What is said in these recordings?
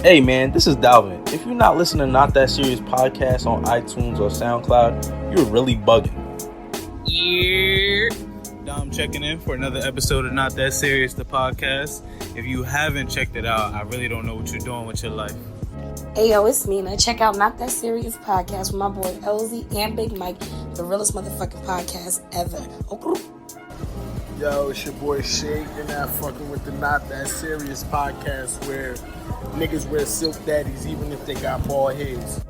Hey man, this is Dalvin. If you're not listening to Not That Serious podcast on iTunes or Soundcloud, you're really bugging. Yeah. Dom checking in for another episode of Not That Serious, the podcast. If you haven't checked it out, I really don't know what you're doing with your life. Hey yo, it's Mina. Check out Not That Serious podcast with my boy LZ and Big Mike, the realest motherfucking podcast ever. Okay. Yo, it's your boy Shake, and I'm fucking with the Not That Serious podcast where niggas wear silk daddies even if they got bald heads.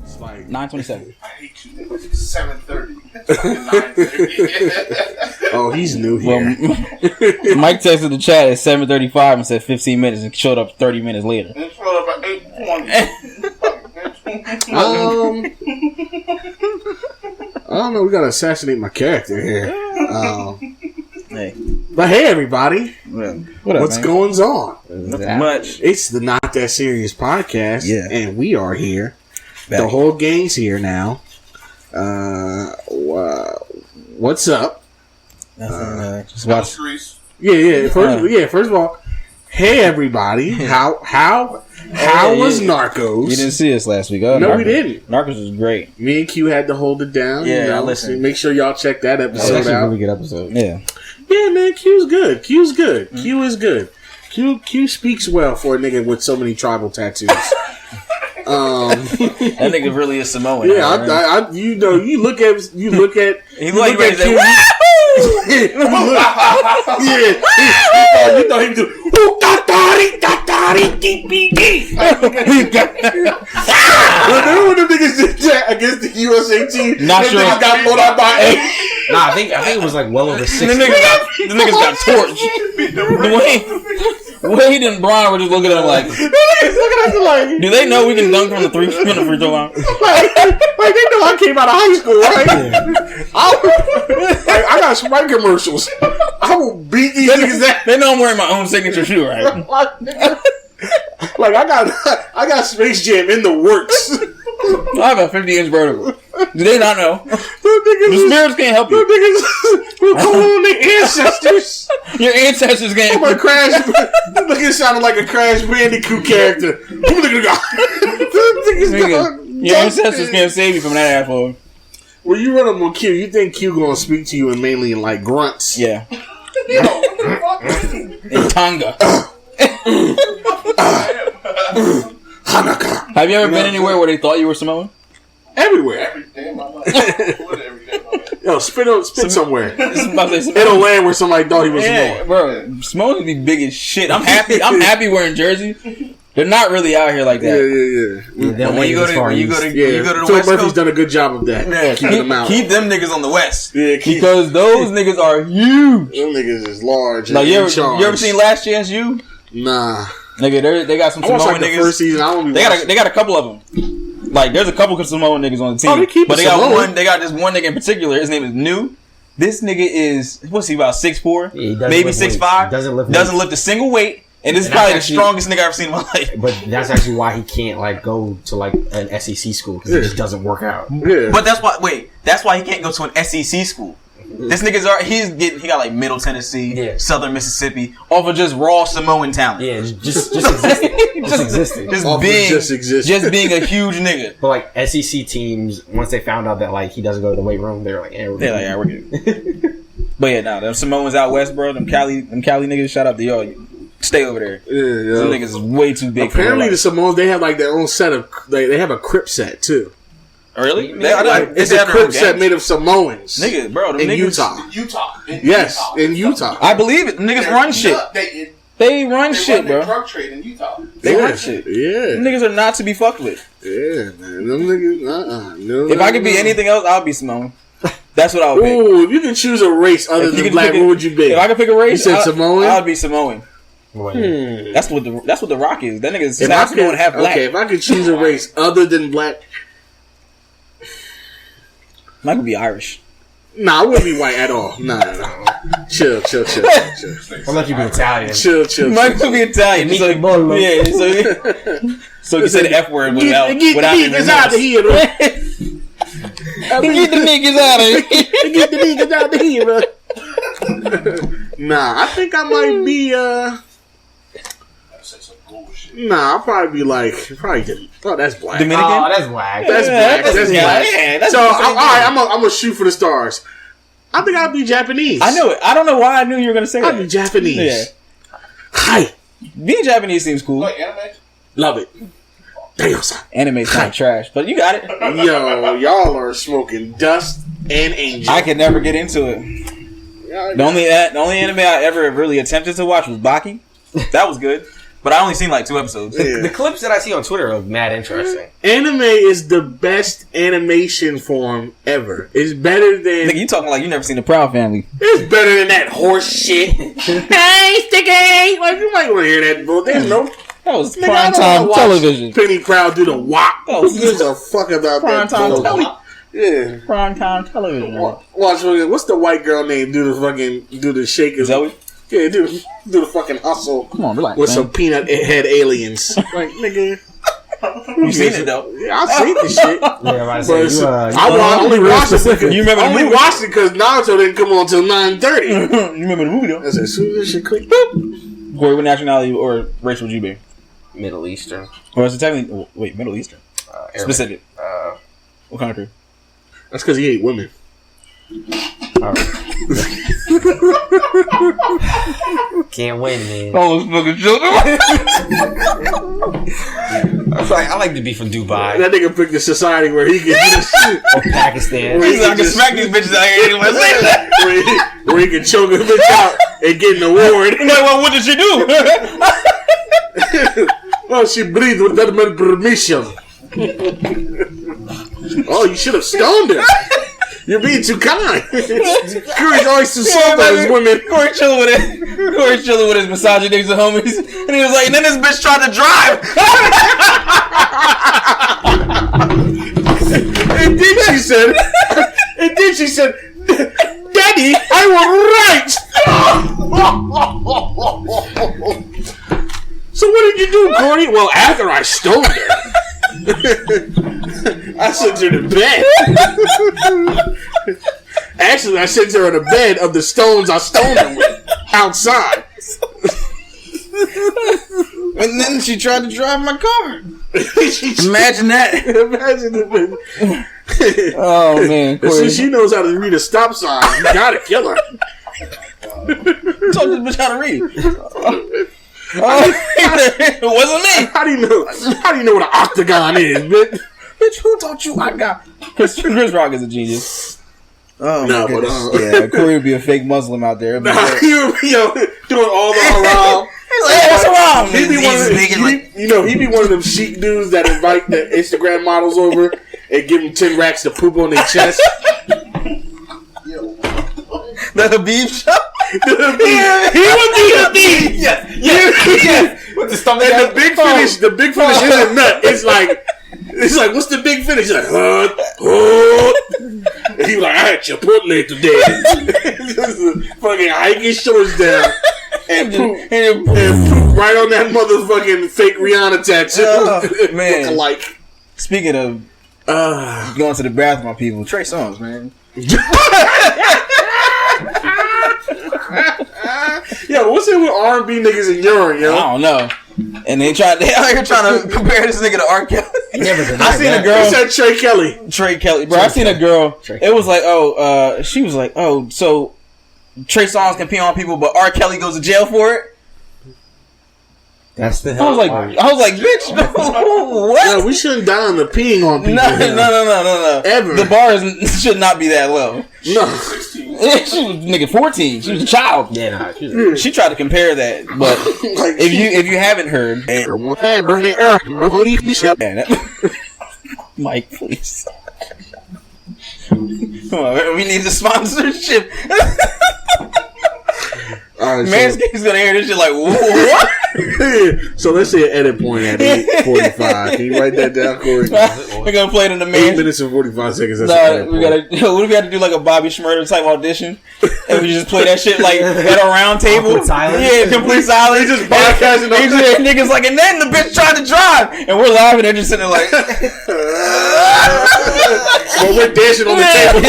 It's like 9:27. I hate you. It's 7:30. It's fucking 9:30. Oh, he's new here. Well, Mike texted the chat at 7:35 and said 15 minutes and showed up 30 minutes later. It showed up at 8:20. I don't know. We gotta assassinate my character here. Hey. But hey, everybody, What up, what's man? going on? Nothing much. It's the Not That Serious podcast, Yeah. and we are here. Back. The whole gang's here now. What's up? Nothing. Just watch. Yeah. First of all, hey everybody, how was Narcos? You didn't see us last week, huh? No, we didn't. Narcos was great. Me and Q had to hold it down. Yeah, you know, I listened. so make sure y'all check that That was episode actually a out. really good episode. Yeah. Yeah, man, Q's good. Q is good. Q speaks well for a nigga with so many tribal tattoos. That nigga really is Samoan. Yeah, right? you look at He look like Q. ready to say, You thought he would do Remember when the niggas did that against the USA team? Not Them sure. niggas got pulled out by Nah, I think it was like well over 6. The niggas got torched. Wade and Brian were just looking at him like, looking at you like, do they know we can dunk from the free throw line? like they know I came out of high school, right? I got Sprite commercials. I will beat these niggas that. They know I'm wearing my own signature shoe, right? Like I got Space Jam in the works. I have a 50-inch vertical. Do they not know? The spirits can't help The you. niggas were calling their ancestors. Your ancestors can't My Crash. That nigga sounded like a Crash Bandicoot character. Your ancestors can't save you from that asshole. When you run up on Q, you think Q gonna speak to you in mainly in like grunts? Yeah. In Tonga. Hanaka. Have you ever been anywhere where they thought you were Samoan? Everywhere. Every day of my life. Every day of my life. Yo, spit somewhere. It'll It'll land where somebody thought he was yeah, Samoan. bro. Samoans be big as shit. I'm happy wearing jerseys. They're not really out here like that. Yeah. When you go to the Phil West Murphy's Coast, done a good job of that. yeah, Keeping them out. keep them niggas on the West. Yeah, keep Because those niggas are huge. them niggas is large. Like and you in charge. ever seen Last Chance U? Nah. Nigga, they got some I watched Samoan like the niggas. first season. I don't They got a couple of them. Like there's a couple of Samoan niggas on the team. Oh, they keep but it they got Samoan. one. They got this one nigga in particular. His name is New. This nigga is what's he about 6'4", Yeah, he doesn't maybe lift weights. 6'5". Doesn't lift a single weight, and this is And probably that's the actually- strongest nigga I've ever seen in my life. But that's actually why he can't like go to like an SEC school because it just doesn't work out. Yeah. But that's why he can't go to an SEC school. This nigga's he got like Middle Tennessee, Yeah. Southern Mississippi, off of just raw Samoan talent. Yeah, just existing. Just existing. Just existing. just being a huge nigga. But like SEC teams, once they found out that like he doesn't go to the weight room, they're like, They're like, yeah, we're good. But yeah, nah, them Samoans out west, bro. Them Cali niggas. Shout out to y'all. Stay over there. Yeah. Them niggas is way too big. Apparently, for the Samoans they have like their own set of. They have a Crip set too. really? It's a Crip set made of Samoans. Nigga, bro. Them in niggas, Utah. In Yes, Utah. in Utah. I believe it. Them niggas run shit. They run shit, run the bro. drug trade in Utah. They yeah. run shit. Yeah. Them niggas are not to be fucked with. Yeah, man. Them niggas. No. If I could be anything else, I'll be Samoan. That's what I would pick. Ooh, if you could choose a race other If you than could black, pick what would you be? If I could pick a race, You said Samoan? I'd be Samoan. Wait. That's what the Rock is. That nigga's If I half Samoan, could, half black. okay, if I could choose a race other than black, Mike would be Irish. nah, I wouldn't be white at all. Nah. Chill. I'll let you be Italian. Chill. Mike would be Italian. So, yeah, so you say the F word without Get even out of here. Get the niggas out of here. Get the niggas out of here, bro. Nah, I think I might be, nah, I'll probably be like, oh, that's black. Dominican? Oh, that's whack. That's black. That's black. Yeah, that's So, all right, I'm gonna shoot for the stars. I think I'll be Japanese. I knew it. I don't know why I knew you were gonna say I'll be that. Japanese. Yeah. Hi. Being Japanese seems cool. Like anime? Love it. Damn, son. Anime's kind of trash, but you got it. Yo, y'all are smoking dust and angel. I could never get into it. The only anime I ever really attempted to watch was Baki. That was good, but I only seen like 2 episodes. Yeah. The clips that I see on Twitter are mad interesting. Anime is the best animation form ever. It's better than. Nigga, you talking like you never seen the Proud Family? It's better than that horse shit. Hey, sticky! Like, you might want to hear that, but there's no. That was Nigga, I prime don't wanna time watch television. Penny Proud do the wop. Oh, Who gives a fuck about prime that? time bull? television. Yeah. Prime time television. Watch, what's the white girl name? Do the shakers? Zoe? Yeah, do the fucking hustle. Come on, relax. With man. some peanut head aliens. Like, nigga. You seen it though? Yeah, I've seen the shit. Yeah, I'm about to But say, I only watched it because You remember the movie? watched it because Naruto didn't come on till 9:30. You remember the movie though? I said, as soon as this shit click, boop. Corey, what nationality or race would you be? Middle Eastern. Or is it technically wait, Middle Eastern? Arabic. Specific. What country? That's because he ate women. Can't win, man. All those fucking children. I like to be from Dubai That nigga picked a society where he can do this shit. or Pakistan. He's like, I can smack these bitches out here anyway. Say that. where he can choke a bitch out and get an award. I'm like, well, what did she do? Oh, she breathed without my permission. Oh, you should have stoned her. You're being too kind. Curry's always too soft on his women. Corey chilling with it. Corey chilling with his misogyny niggas and homies, and he was like, and then this bitch tried to drive. And then she said, Daddy, I was right. So what did you do, Corey? Well, after I stoned her, I sent her to bed. Actually, I sent her to bed of the stones I stoned her with outside. And then she tried to drive my car. Imagine that. Imagine it. Oh man, Corey. Since she knows how to read a stop sign, you gotta kill her. Told this bitch how to read. It wasn't me. How do you know what an octagon is, bitch? Bitch, who taught you I got? Chris Rock is a genius. Oh No, my but, goodness. Yeah, Corey would be a fake Muslim out there. Nah, he would be doing all the haram. He's like, hey, what's wrong? He'd be he'd be one of them chic dudes that invite the Instagram models over and give them 10 racks to poop on their chest. The Habib show? He would be the thief. Yes. With the stomach. And the big finish isn't nut. It's like, what's the big finish? He's like, and he was like, I had Chipotle today. Fucking hike his shorts down and poop right on that motherfucking fake Rihanna tattoo. Man. Look-alike. Speaking of going to the bathroom, people, Trey Songz, man. Yo, what's it with R&B niggas and urine, yo? I don't know. And they out here trying to compare this nigga to R. Kelly. I seen a girl. Who said Trey Kelly? Trey Kelly. Bro, I seen a girl. It was like, she was like, so Trey Songz can pee on people, but R. Kelly goes to jail for it? That's the I was like, bitch, what? Yo, we shouldn't die on the peeing on people. No. Ever. The bar should not be that low. No. She was nigga 14. She was a child. Yeah, nah. She tried to compare that, but Like, if you haven't heard, Mike, please. Come on, we need the sponsorship. All right, Manscaped's gonna hear this shit like, what? So let's say an edit point at 8:45. Can you write that down, Corey? We're gonna play it in the 8 minutes and 45 seconds. That's an edit we point. gotta. What if we had to do like a Bobby Shmurda type audition, and we just play that shit like at a round table? Complete silence? Yeah, complete silence. They just podcasting. And niggas like, and then the bitch tried to drive, and we're laughing. They're just sitting there like, well, we're dancing on the table.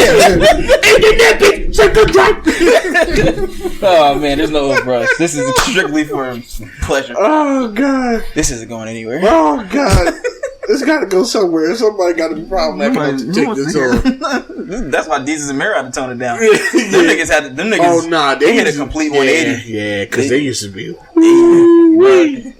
oh man, there's no hope for us. This is strictly for pleasure. Oh god, this isn't going anywhere. oh god, it's got to go somewhere. Somebody got a problem enough to take this on. That's why Jesus and Mary had to tone it down. Yeah. Them niggas had to. Them niggas. Oh nah, they hit a complete 180. Yeah, because they used to be.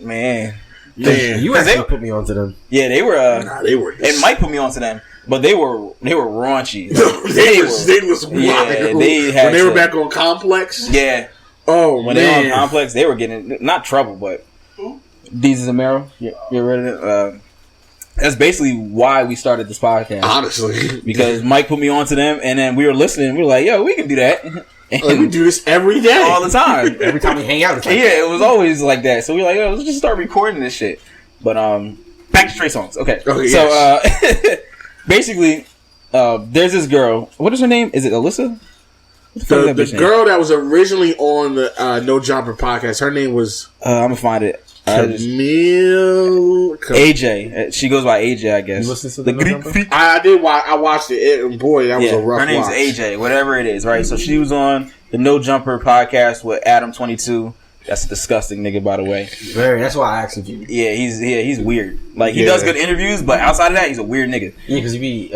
Man. You actually put me onto them. Yeah, they were. Nah, they were. It might put me onto them, but they were raunchy. they was wild. Yeah, they had when they were back on Complex. Yeah. Oh when man. they were on Complex, they were getting not trouble, but Jesus and Mero. You read it? That's basically why we started this podcast. Honestly, because Mike put me onto them, and then we were listening. We were like, "Yo, we can do that." And like, we do this every day, all the time. Every time we hang out, it's like yeah, it was always like that. So we were like, "Yo, let's just start recording this shit." But back to Trey Songz. Okay, so yes. Basically, there's this girl. What is her name? Is it Alyssa? The girl that was originally on the No Jumper podcast. Her name was. I'm gonna find it. Camille. AJ. She goes by AJ, I guess. You listen to the Greek I did. I watched it. And boy, that was a rough. Her name's watch. AJ. Whatever it is, right? So she was on the No Jumper podcast with Adam22. That's a disgusting nigga, by the way. Very. That's why I asked you. Yeah, he's weird. Like he does good interviews, but outside of that, he's a weird nigga. Yeah, because he be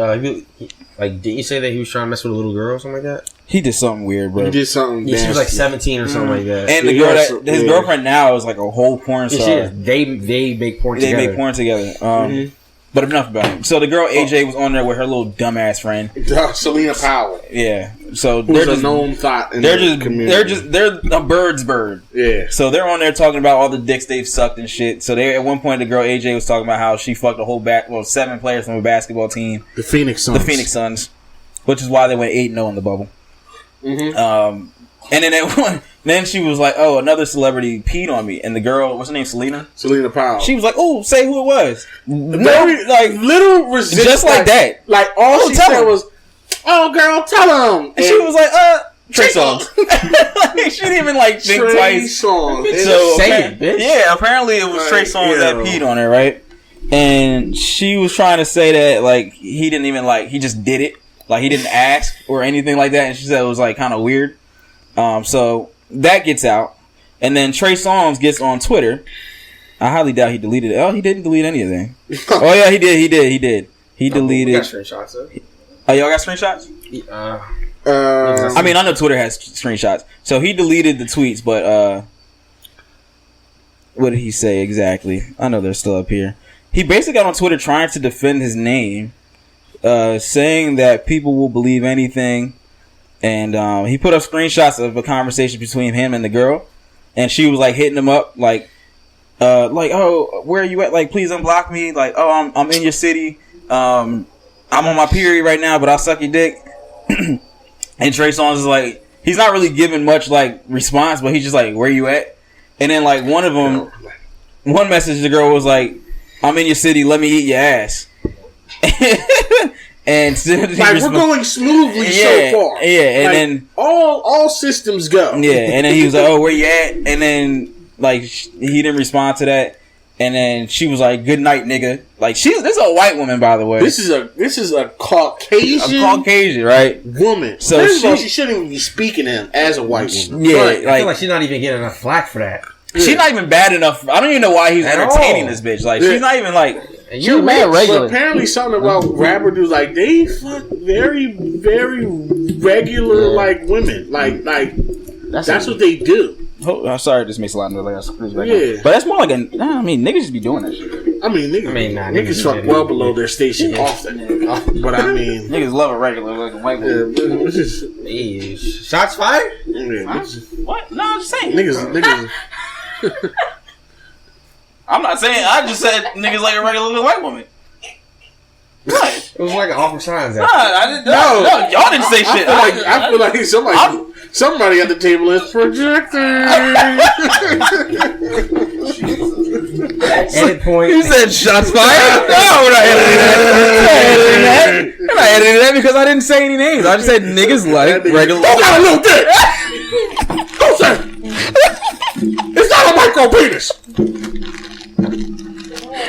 like, didn't you say that he was trying to mess with a little girl or something like that? He did something weird, bro. He did something. Yeah, she was like 17 or something like that. And the girl his girlfriend now is like a whole porn star. Yeah, they make porn together. They make porn together. But enough about him. So the girl AJ was on there with her little dumbass friend, Selena Powell. Yeah. So they're just a known thought. In they're the just community. they're a bird's bird. Yeah. So they're on there talking about all the dicks they've sucked and shit. So they at one point the girl AJ was talking about how she fucked a whole 7 players from a basketball team, the Phoenix Suns, which is why they went 8-0 in the bubble. Mm-hmm. And then then she was like, "Oh, another celebrity peed on me." And the girl, what's her name, Selena Powell. She was like, "Oh, say who it was." Very, like little resistance, just like that. Like all she said was, "Oh, girl, tell him." And she was like, Trey Songz. She didn't even like think twice. So apparently it was Trey Songz that peed on her, right? And she was trying to say that like he didn't even he just did it, like he didn't ask or anything like that. And she said it was like kind of weird. So that gets out, and then Trey Songz gets on Twitter. I highly doubt he deleted it. Oh, he didn't delete anything. Oh yeah, he did. He deleted. We got screenshots. Oh, y'all got screenshots? I mean, I know Twitter has screenshots. So he deleted the tweets, but what did he say exactly? I know they're still up here. He basically got on Twitter trying to defend his name, saying that people will believe anything. And he put up screenshots of a conversation between him and the girl, and she was like hitting him up, like, "Oh, where are you at? Like, please unblock me. Like, oh, I'm in your city. I'm on my period right now, but I'll suck your dick." And Trey Songz is like, he's not really giving much like response, but he's just like, "Where you at?" And then like one message, the girl was like, "I'm in your city. Let me eat your ass." And like we're going smoothly so far. Yeah, and like, then all systems go. Yeah, and then he was like, "Oh, where you at?" And then like he didn't respond to that. And then she was like, "Good night, nigga." Like this is a white woman, by the way. This is a Caucasian, right? Woman. So first of all, she shouldn't even be speaking to him as a white woman. Yeah, I feel like she's not even getting enough flack for that. She's not even bad enough. I don't even know why he's entertaining this bitch. Like she's not even like. You're mad regular. But apparently something about rapper dudes like they fuck very, very regular like women. Like that's what they do. Oh, I'm sorry, this makes a lot of noise. Yeah. But that's more like niggas just be doing that shit. Niggas fuck well below their station often. But I mean, niggas love a regular looking white woman. Shots fired? Yeah, what? No, I'm just saying. Niggas. I'm not saying. I just said niggas like a regular looking white woman. What? It was like an awful sign. No, y'all didn't say shit. I feel like somebody. Somebody at the table is projecting. Edit point. You said shots fired? No, we're not editing that. We're not editing that because I didn't say any names. I just said niggas like regular. Don't got a little dick. Don't say. It's not a micro penis.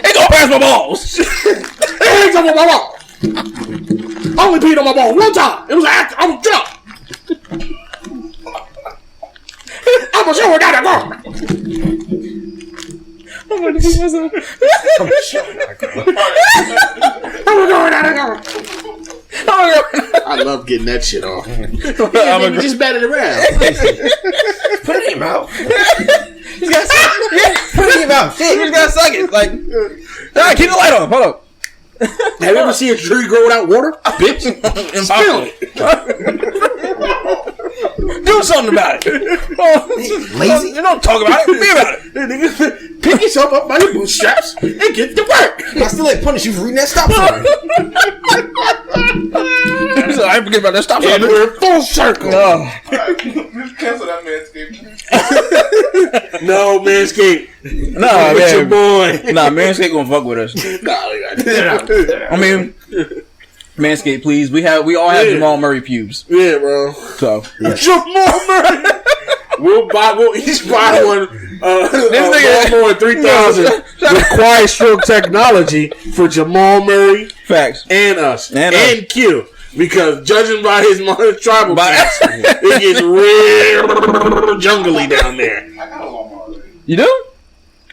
It gonna pass my balls. It hangs up on my ball. I only peed on my ball one time. It was an act. I was drunk. I'm a sure that girl. I'm gonna do myself. I'm a sure that girl. I love getting that shit off. I'm just bat it around. Put it in your mouth. You gotta suck it. Put it in your mouth. You just gotta suck it. Like, nah, keep the light on. Hold up. Have you ever seen a tree grow without water? Bitch. Impossible. Do something about it. Lazy. You don't talk about it. Be about it. Pick yourself up by your bootstraps and get to work. I still ain't punish you for reading that stop sign. So I forget about that stop sign. And we're full circle. Cancel that Manscaped. No, Manscaped. Nah, With your man. boy. Nah, Manscaped gonna fuck with us. I mean, Manscaped, please. We all have Jamal Murray pubes. Yeah, bro. So Jamal Murray. We'll each buy one. nigga- Lawnmower 3000 with quiet stroke technology for Jamal Murray facts. and us And and Q. Because judging by his mother's tribal pants, it gets real jungly down there. I got a lawnmower already. You do?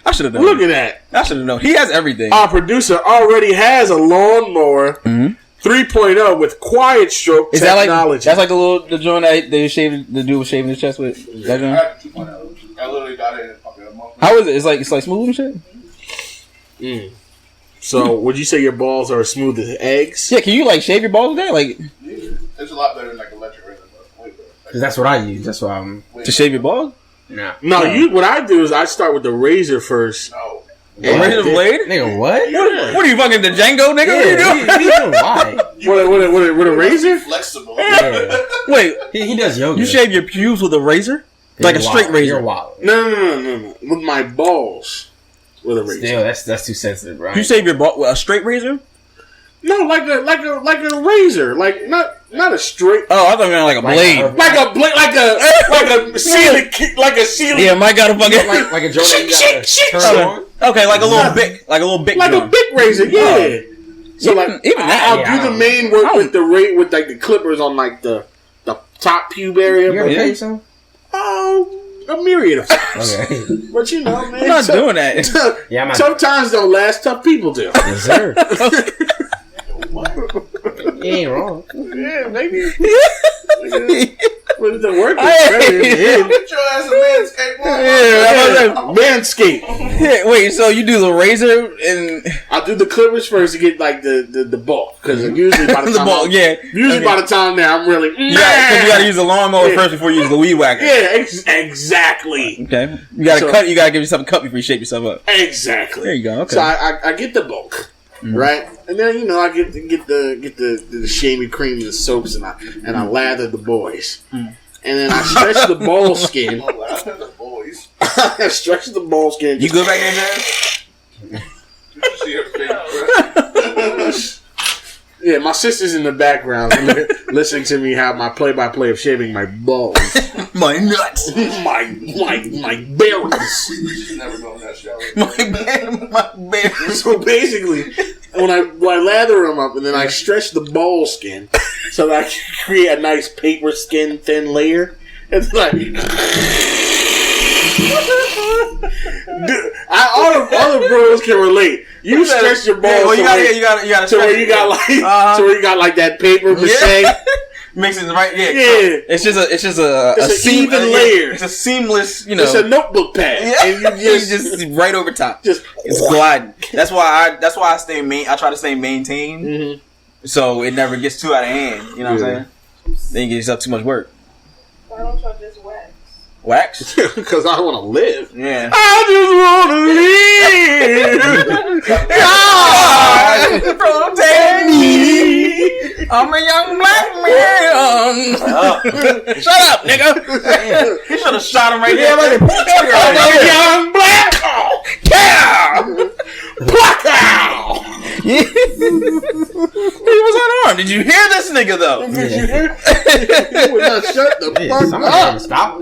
I should have known. Look at that. I should have known. He has everything. Our producer already has a lawnmower 3.0 with quiet stroke Is that technology. like that's like the joint that they shaved the dude was shaving his chest with? That I joint? had 2.0. I literally got it in fucking a month. How is it? It's like smooth and shit. So, would you say your balls are smooth as eggs? Yeah, can you like shave your balls with that? Like Yeah. It's a lot better than like electric razor, but way better. Cause that's what I use. That's why I'm. to shave your balls? Nah. No, what I do is I start with the razor first. No. A razor blade? Nigga, what? What are you fucking the Django nigga? What are you doing? What are you doing? Why? With a razor? Flexible. Yeah. Wait, He does yoga. you shave your pubes with a razor? Like a straight razor? You're wild. No. With my balls. With a razor. Still, that's too sensitive, right? You shave your ball with a straight razor? No, like a razor. Like not a straight. Oh, I thought you meant like a blade. Like a blade, like a ceiling, like a ceiling. Yeah, Mike got a fucking like a joint that you gotta turn on. okay, like a little big, like a big razor. Yeah. So even that. I'll do the main work with the with like the clippers on like the top pube area. You ever pay some? A myriad of times. Okay. But you know, man, I'm not doing that. Yeah, I'm tough times don't last. Tough people do. Yes, sir. You ain't wrong. Yeah, maybe. But the work is Get your ass a Manscaped. Manscaped. Yeah, wait, so you do the razor and I'll do the clippers first to get like the bulk because usually by the the time ball? Yeah, by the time now I'm really you gotta use the lawnmower first before you use the weed whacker. Yeah, exactly. Okay, you gotta cut. You gotta give yourself a cut before you shape yourself up. Exactly. There you go. Okay. So I get the bulk, right, and then I get the shaving cream and the soaps and I lather the boys, and then I stretch the ball skin. The boys. I stretch the ball skin. You good back there, Jazz? See her face. Yeah, my sister's in the background listening to me have my play-by-play of shaving my balls, My nuts, my berries. She's never known that shower. my bear. So basically, when I lather them up and then I stretch the ball skin so that I can create a nice paper skin thin layer, it's like. Dude, all the bros can relate. You stretch your balls Well, you gotta to where you got like that paper mache. Mix it right. Yeah. Yeah. It's just a It's an even layer. It's a seamless. You know. It's a notebook pad, and you just right over top. just It's gliding. That's why I stay I try to stay maintained, Mhm. so it never gets too out of hand. You know what I'm saying? Then you get yourself too much work. Why don't y'all just wax? Wax? because I want to live. Yeah. I just want to live. God, protect me. I'm a young black man. Shut up, nigga. He should have shot him right there. I'm a young black cow. He was unarmed. Did you hear this nigga though? Did you hear? He would not shut the fuck up. Stop.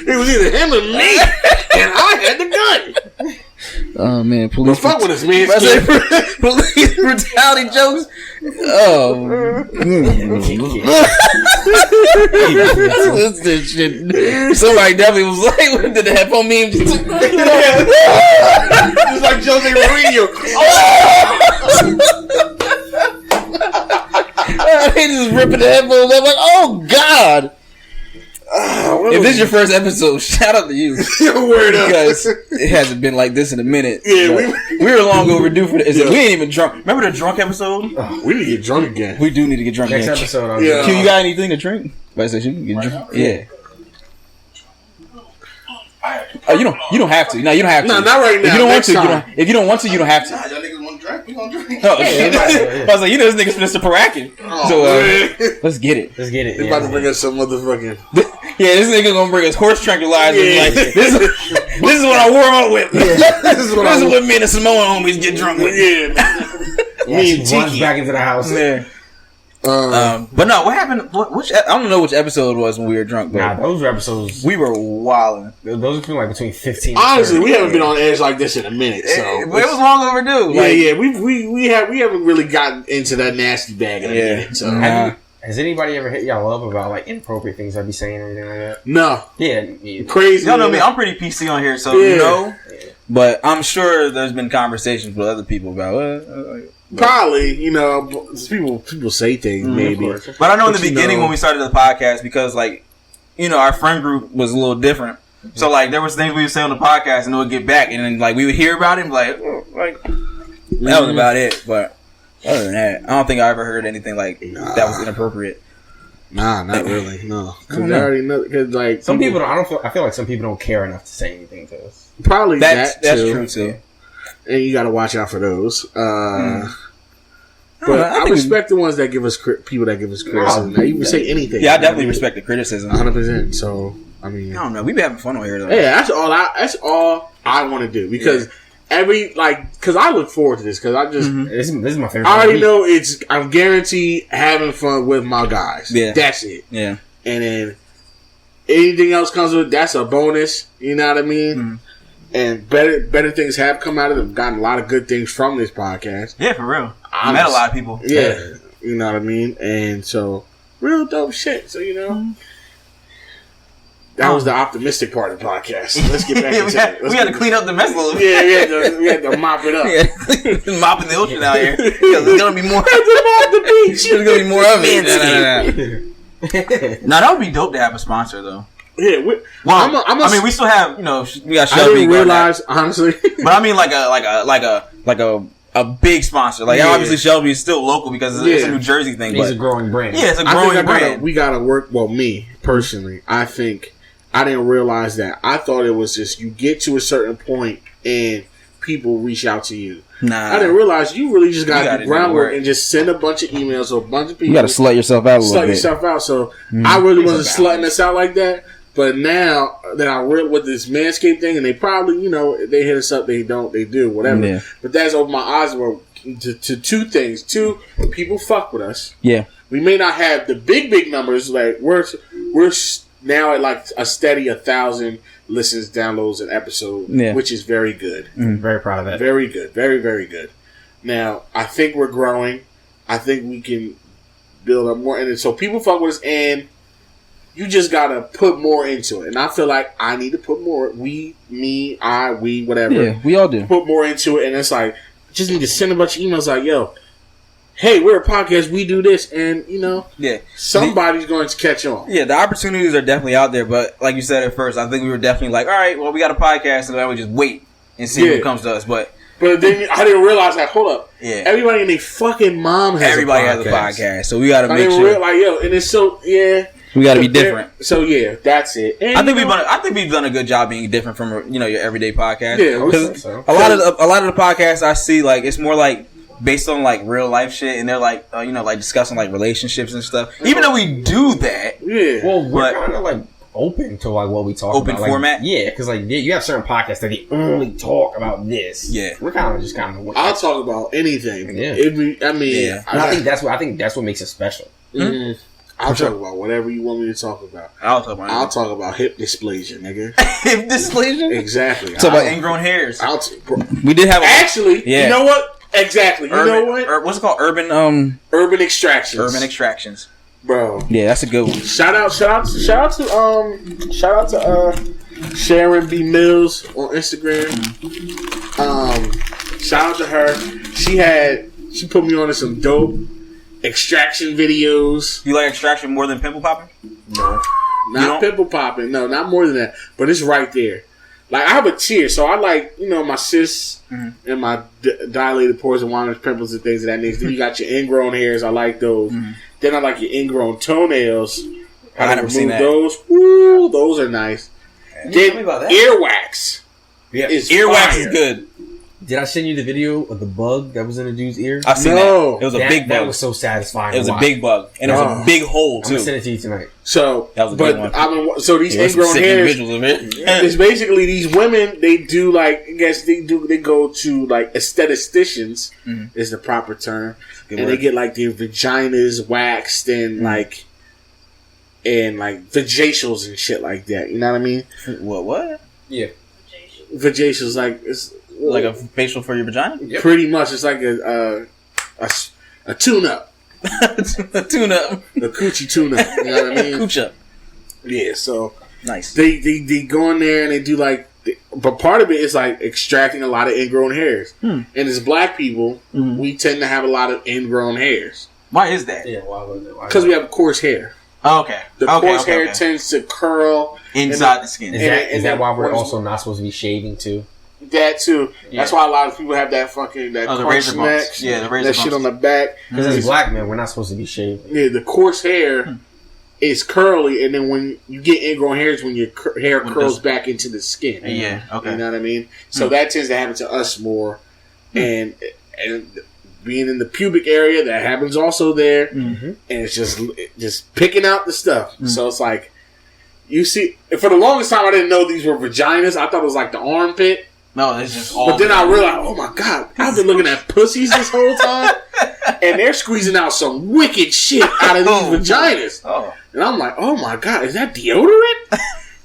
It was either him or me, and I had the gun. Oh man, police! Fuck with us, man. Police brutality jokes. Oh, this shit. Somebody definitely was like, "When did the headphone meme?" Just like Jose Mourinho. He just ripping the headphones. I'm like, "Oh God." If this is your first episode, shout out to you. Word up. Because it hasn't been like this in a minute. Yeah, we were long overdue for this. Yeah. We ain't even drunk. Remember the drunk episode? We need to get drunk again. We do need to get drunk Next again. episode. Yeah. Q, you got anything to drink? I said, you can get drunk. Yeah. You don't have to. No, you don't have to. No, not right now. If you don't want to, time. If you don't want to, you don't have to. Y'all niggas want to drink? We gonna drink. Oh, I was like, this nigga's Mr. Parakin. So let's get it. Let's get it. They about to bring us some motherfucking. Yeah, this nigga gonna bring us horse tranquilizers. Yeah. Like this is what I warm up with. This is what me and the Samoan homies get drunk with. Yeah. Me and Tiki back into the house. Yeah. But no, what happened? Which I don't know which episode it was when we were drunk. But Nah, those were episodes. we were wilding. Those were like between 15. Honestly, we haven't been on edge like this in a minute. So It was long overdue. Yeah, we haven't really gotten into that nasty bag in a minute. So Has anybody ever hit y'all up about like inappropriate things I'd be saying or anything like that? no, Yeah, crazy. Y'all know me. I'm pretty PC on here, so you know. But I'm sure there's been conversations with other people about probably, people say things maybe. But I know in the beginning when we started the podcast, because like, our friend group was a little different. So like there was things we would say on the podcast and it would get back and then like we would hear about it and be like, that was about it. But other than that, I don't think I ever heard anything like that was inappropriate. Nah, not really. No, because I already know. Because like some people, I feel like some people don't care enough to say anything to us. Probably that's too. true too. And you got to watch out for those. But I respect the ones that give us people that give us criticism. They even say anything. Yeah, I definitely respect the criticism. 100%. So I mean, I don't know. We be having fun over here though. Yeah, that's all I want to do because. Because I look forward to this because I just this is my favorite. I already know I'm guaranteed having fun with my guys. Yeah, that's it. Yeah, and then anything else comes with that's a bonus. You know what I mean? And better things have come out of them. Gotten a lot of good things from this podcast. Yeah, for real. I met a lot of people. Yeah, you know what I mean. And so real dope shit. So that was the optimistic part of the podcast. Let's get back into it. We had to clean up the mess a little bit. Yeah, we had to mop it up. Mopping the ocean out here. Because there's going to be more. Mop the beach. There's going to be more of it. Nah, that would be dope to have a sponsor, though. Yeah. I mean, we still have, we got Shelby. I didn't realize, honestly. But I mean, like a big sponsor. Like, obviously, Shelby is still local because it's a New Jersey thing. It's a growing brand. Yeah, it's a growing brand. We got to work. Well, me, personally, I think I didn't realize that. I thought it was just you get to a certain point and people reach out to you. Nah. I didn't realize you really just got to do groundwork and just send a bunch of emails to a bunch of people. You got to slut yourself out a little bit. Slut yourself out. So I really wasn't slutting us out like that. But now that I read with this Manscaped thing, and they probably, they hit us up, they don't, they do, whatever. Yeah. But that's opened my eyes to two things. Two, people fuck with us. Yeah. We may not have the big numbers. Like we're now at like a steady 1,000 listens, downloads an episode, which is very good. Very proud of that. Very good. Very, very good. Now, I think we're growing. I think we can build up more. And so people fuck with us, and you just got to put more into it. And I feel like I need to put more. We, whatever. Yeah, we all do. Put more into it. And it's like, just need to send a bunch of emails like, yo, hey, we're a podcast, we do this, and somebody's going to catch on. Yeah, the opportunities are definitely out there, but like you said at first, I think we were definitely like, all right, well, we got a podcast, and then we just wait and see what comes to us. But then I didn't realize that. Hold up, everybody in their fucking mom has everybody has a podcast, so we got to make sure. And it's so we got to be different. So that's it. And, I think we've done a good job being different from your everyday podcast. Yeah, because a lot of the podcasts I see, like, it's more like based on like real life shit, and they're like like discussing like relationships and stuff. Even though we do that, well, we're kind of like open to like what we talk about. Open format, because like you have certain podcasts that they only talk about this. Yeah, we're kind of just I'll talk about anything. Yeah, I think that's what makes it special. Mm-hmm. I'll talk about whatever you want me to talk about. I'll talk about hip dysplasia, nigga. Hip dysplasia? Exactly. Talk about ingrown hairs. We did have you know what? Exactly. You know what? What's it called? Urban extractions. Urban extractions. Bro. Yeah, that's a good one. Shout out to Sharon B. Mills on Instagram. Shout out to her. She put me on to some dope extraction videos. You like extraction more than pimple popping? No. Not pimple popping. No, not more than that. But it's right there. Like, I have a tier, so I like, my cysts and my dilated pores and winders, pimples and things of that nature. Then you got your ingrown hairs. I like those. Then I like your ingrown toenails. I never seen that. Those. Woo, those are nice. Then earwax. Yeah, earwax is good. Did I send you the video of the bug that was in the dude's ear? I've seen that. It was a big bug. That was so satisfying. It was a big bug, and it was a big hole too. I'm gonna send it to you tonight. So that was a good one. So these ingrown hairs. It's basically these women. They do like they go to like aestheticians is the proper term, they get like their vaginas waxed and like vajacials and shit like that. You know what I mean? What? Yeah, vajacials it's. Like a facial for your vagina? Yep. Pretty much. It's like a tune-up. A tune-up. A coochie tune-up. You know what I mean? Cooch-up. Yeah, so... Nice. They go in there and they do like... But part of it is like extracting a lot of ingrown hairs. And as black people, we tend to have a lot of ingrown hairs. Why is that? Yeah, why was it? Because we have coarse hair. Oh, okay. The coarse hair tends to curl... Inside the skin. Is that why we're also not supposed to be shaving too? That too. Yeah. That's why a lot of people have that fucking crunch neck. Yeah, the razor that shit on the back. Because as black men, we're not supposed to be shaving. Yeah, the coarse hair is curly, and then when you get ingrown hairs, when your hair curls back into the skin. Yeah, okay. You know what I mean? So that tends to happen to us more, and being in the pubic area, that happens also there, and it's just picking out the stuff. So it's like you see. For the longest time, I didn't know these were vaginas. I thought it was like the armpit. No, it's just all. But then I realized, oh my god, I've been looking at pussies this whole time, and they're squeezing out some wicked shit out of these vaginas. Oh. And I'm like, oh my god, is that deodorant? And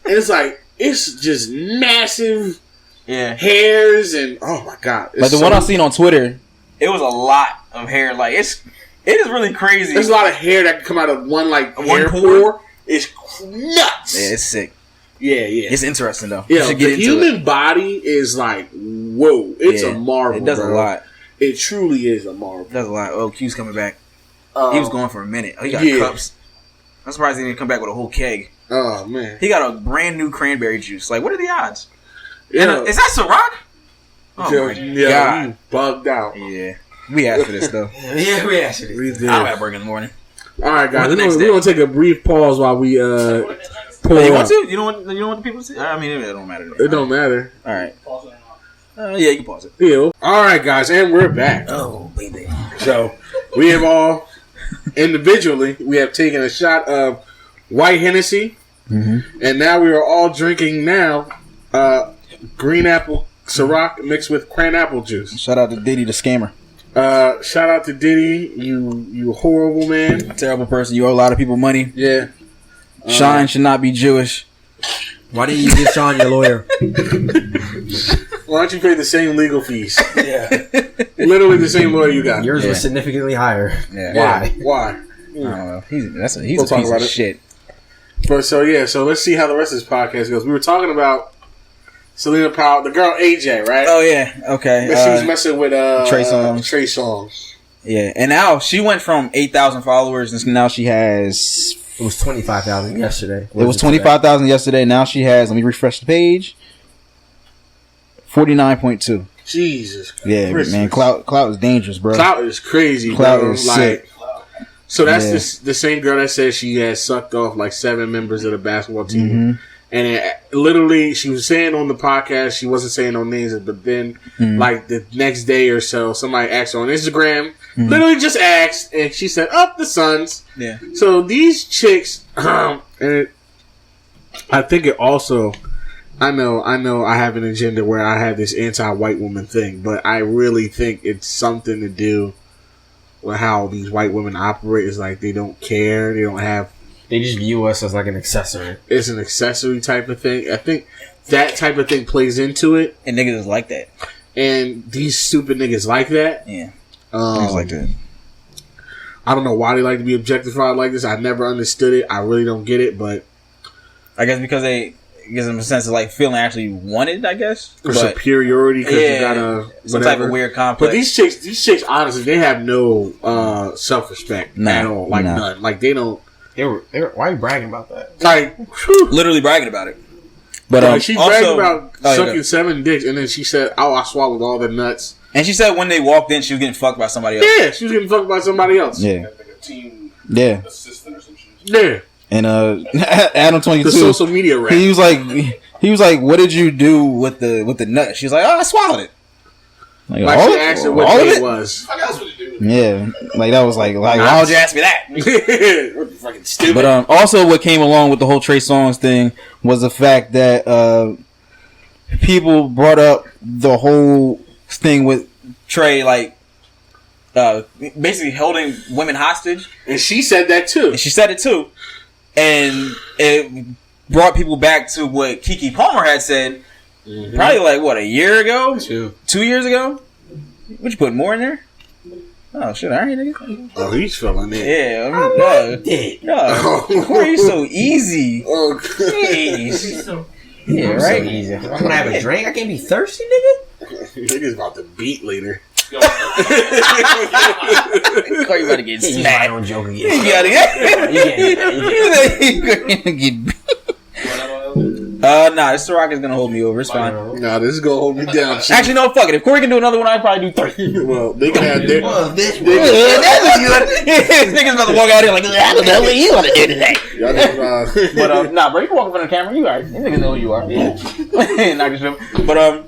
it's like, it's just massive hairs, and oh my god. Like the one I seen on Twitter, it was a lot of hair. Like it is really crazy. There's a lot of hair that can come out of one hair pore. It's nuts. Yeah, it's sick. Yeah. It's interesting though. Yeah, the human body is like, whoa, it's a marvel. It does a lot. It truly is a marvel. It does a lot. Oh, Q's coming back. He was going for a minute. Oh, he got cups. I'm surprised he didn't come back with a whole keg. Oh man, he got a brand new cranberry juice. Like, what are the odds? Yeah. Is that Ciroc? Oh my god, you bugged out. Yeah, we asked for this though. Yeah, we asked for this. We did. I'm at work in the morning. All right, guys, we're gonna take a brief pause while we pull you want to? You don't want the people to see? I mean, it don't matter. It don't matter. All right. Yeah, you can pause it. Yeah. All right, guys, and we're back. Oh, baby. So we have all individually taken a shot of white Hennessy, and now we are all drinking green apple Ciroc mixed with cran apple juice. Shout out to Diddy the scammer. Shout out to Diddy, you horrible man, a terrible person. You owe a lot of people money. Yeah. Sean should not be Jewish. Why didn't you get Sean your lawyer? Why don't you pay the same legal fees? Yeah. Literally the same lawyer you got. Yours was significantly higher. Yeah. Why? I don't know. He's a piece of shit. But so let's see how the rest of this podcast goes. We were talking about Selena Powell, the girl AJ, right? Oh yeah, okay. She was messing with Trey Songz. Yeah, and now she went from 8,000 followers, and now she has. It was 25,000 yesterday. It was 25,000 yesterday. Now she has. Let me refresh the page. 49.2. Jesus. Yeah, Christmas. Man. Clout is dangerous, bro. Clout is crazy. Clout is sick. So that's the same girl that says she has sucked off like 7 members of the basketball team, And literally, she was saying on the podcast, she wasn't saying no names, but then, like, the next day or so, somebody asked her on Instagram, literally just asked, and she said, the Suns. Yeah. So these chicks, and I think it also, I know I have an agenda where I have this anti-white woman thing, but I really think it's something to do with how these white women operate. It's like they don't care, they don't have... They just view us as like an accessory. It's an accessory type of thing. I think that type of thing plays into it. And niggas is like that. And these stupid niggas like that. Yeah. Niggas like that. I don't know why they like to be objectified like this. I never understood it. I really don't get it, but... I guess because it gives them a sense of like feeling actually wanted, I guess. Or superiority because you got some type of weird complex. But these chicks, honestly, they have no self-respect at all. Like, none. Like, they don't... Why are you bragging about that? Like, literally bragging about it. But she bragged about sucking 7 dicks, and then she said, I swallowed all the nuts. And she said when they walked in, she was getting fucked by somebody else. Yeah, she was getting fucked by somebody else. Yeah. Like a team assistant or some shit. Yeah. And Adam 22, the social media rap. He was like, what did you do with the nut? She was like, I swallowed it. Like she asked her what day it was. Fuck, that's what you do. Yeah, like that was like why would you ask me that? What fucking stupid. But also what came along with the whole Trey Songz thing was the fact that people brought up the whole thing with Trey, like basically holding women hostage, and she said that too. And she said it too, and it brought people back to what Keke Palmer had said. Mm-hmm. Probably like what, a year ago? 2 years ago? Would you put more in there? Oh shit! All right, nigga. Oh, he's feeling it. Yeah, why are you so easy? Oh, Jeez. Yeah, right. So easy. I'm gonna have a drink. I can't be thirsty, nigga. Nigga's about to beat later. You about to get smacked. I don't joke again. You gotta get. Nah, this Ciroc is gonna hold me over. It's fine. Nah, this is gonna hold me down. Actually, no, fuck it. If Corey can do another one, I'd probably do 3. Well, they can have their... Niggas about to walk out here like, I don't know what you want to do today. But, nah, bro, you can walk in front of the camera. You alright. You niggas know who you are. But,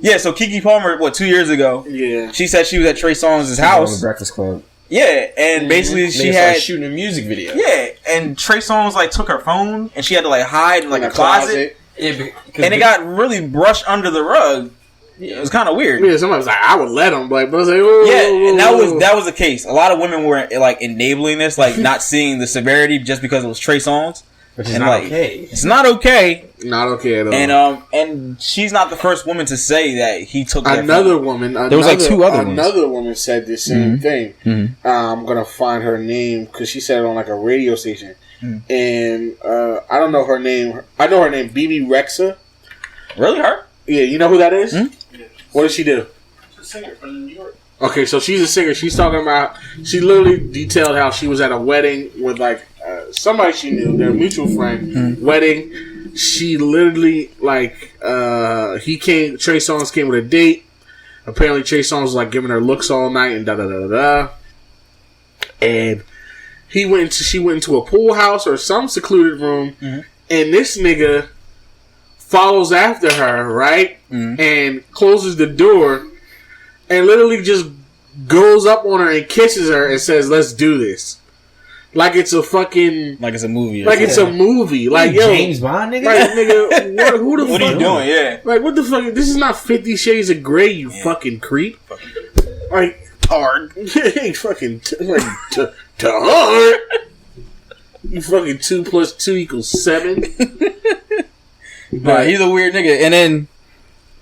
yeah, so Keke Palmer, 2 years ago? Yeah. She said she was at Trey Songz' house. On the Breakfast Club. Yeah, and basically she had shooting a music video. Yeah, and Trey Songz like took her phone and she had to like hide in like a closet. Yeah, and it got really brushed under the rug. Yeah, it was kind of weird. Yeah, somebody was like, "I would let him," but I was like, "Oh." Yeah, and that was the case. A lot of women were like enabling this, like not seeing the severity just because it was Trey Songz. Which is not okay. It's not okay. Not okay at all. And she's not the first woman to say that he took another woman. There was like 2 other ones. Another woman said the same thing. Mm-hmm. I'm gonna find her name because she said it on like a radio station, and I don't know her name. I know her name, BB Rexa. Really, her? Yeah, you know who that is? Mm-hmm. What does she do? She's a singer from New York. Okay, so she's a singer. She's talking about. She literally detailed how she was at a wedding with like somebody she knew, their mutual friend. Wedding. She literally like Trey Songz came with a date. Apparently, Trey Songz was like giving her looks all night and da da da da. And she went into a pool house or some secluded room, and this nigga follows after her, right, and closes the door. And literally just goes up on her and kisses her and says, "Let's do this." Like it's a fucking... Like it's a movie. Like it's a movie. Like, yo... James Bond, nigga? Like, nigga, who the fuck... What are you doing? Yeah. Like, what the fuck... This is not 50 Shades of Grey, you fucking creep. Like... Hard. Ain't fucking... to hard. You fucking 2 + 2 = 7. But he's a weird nigga. And then...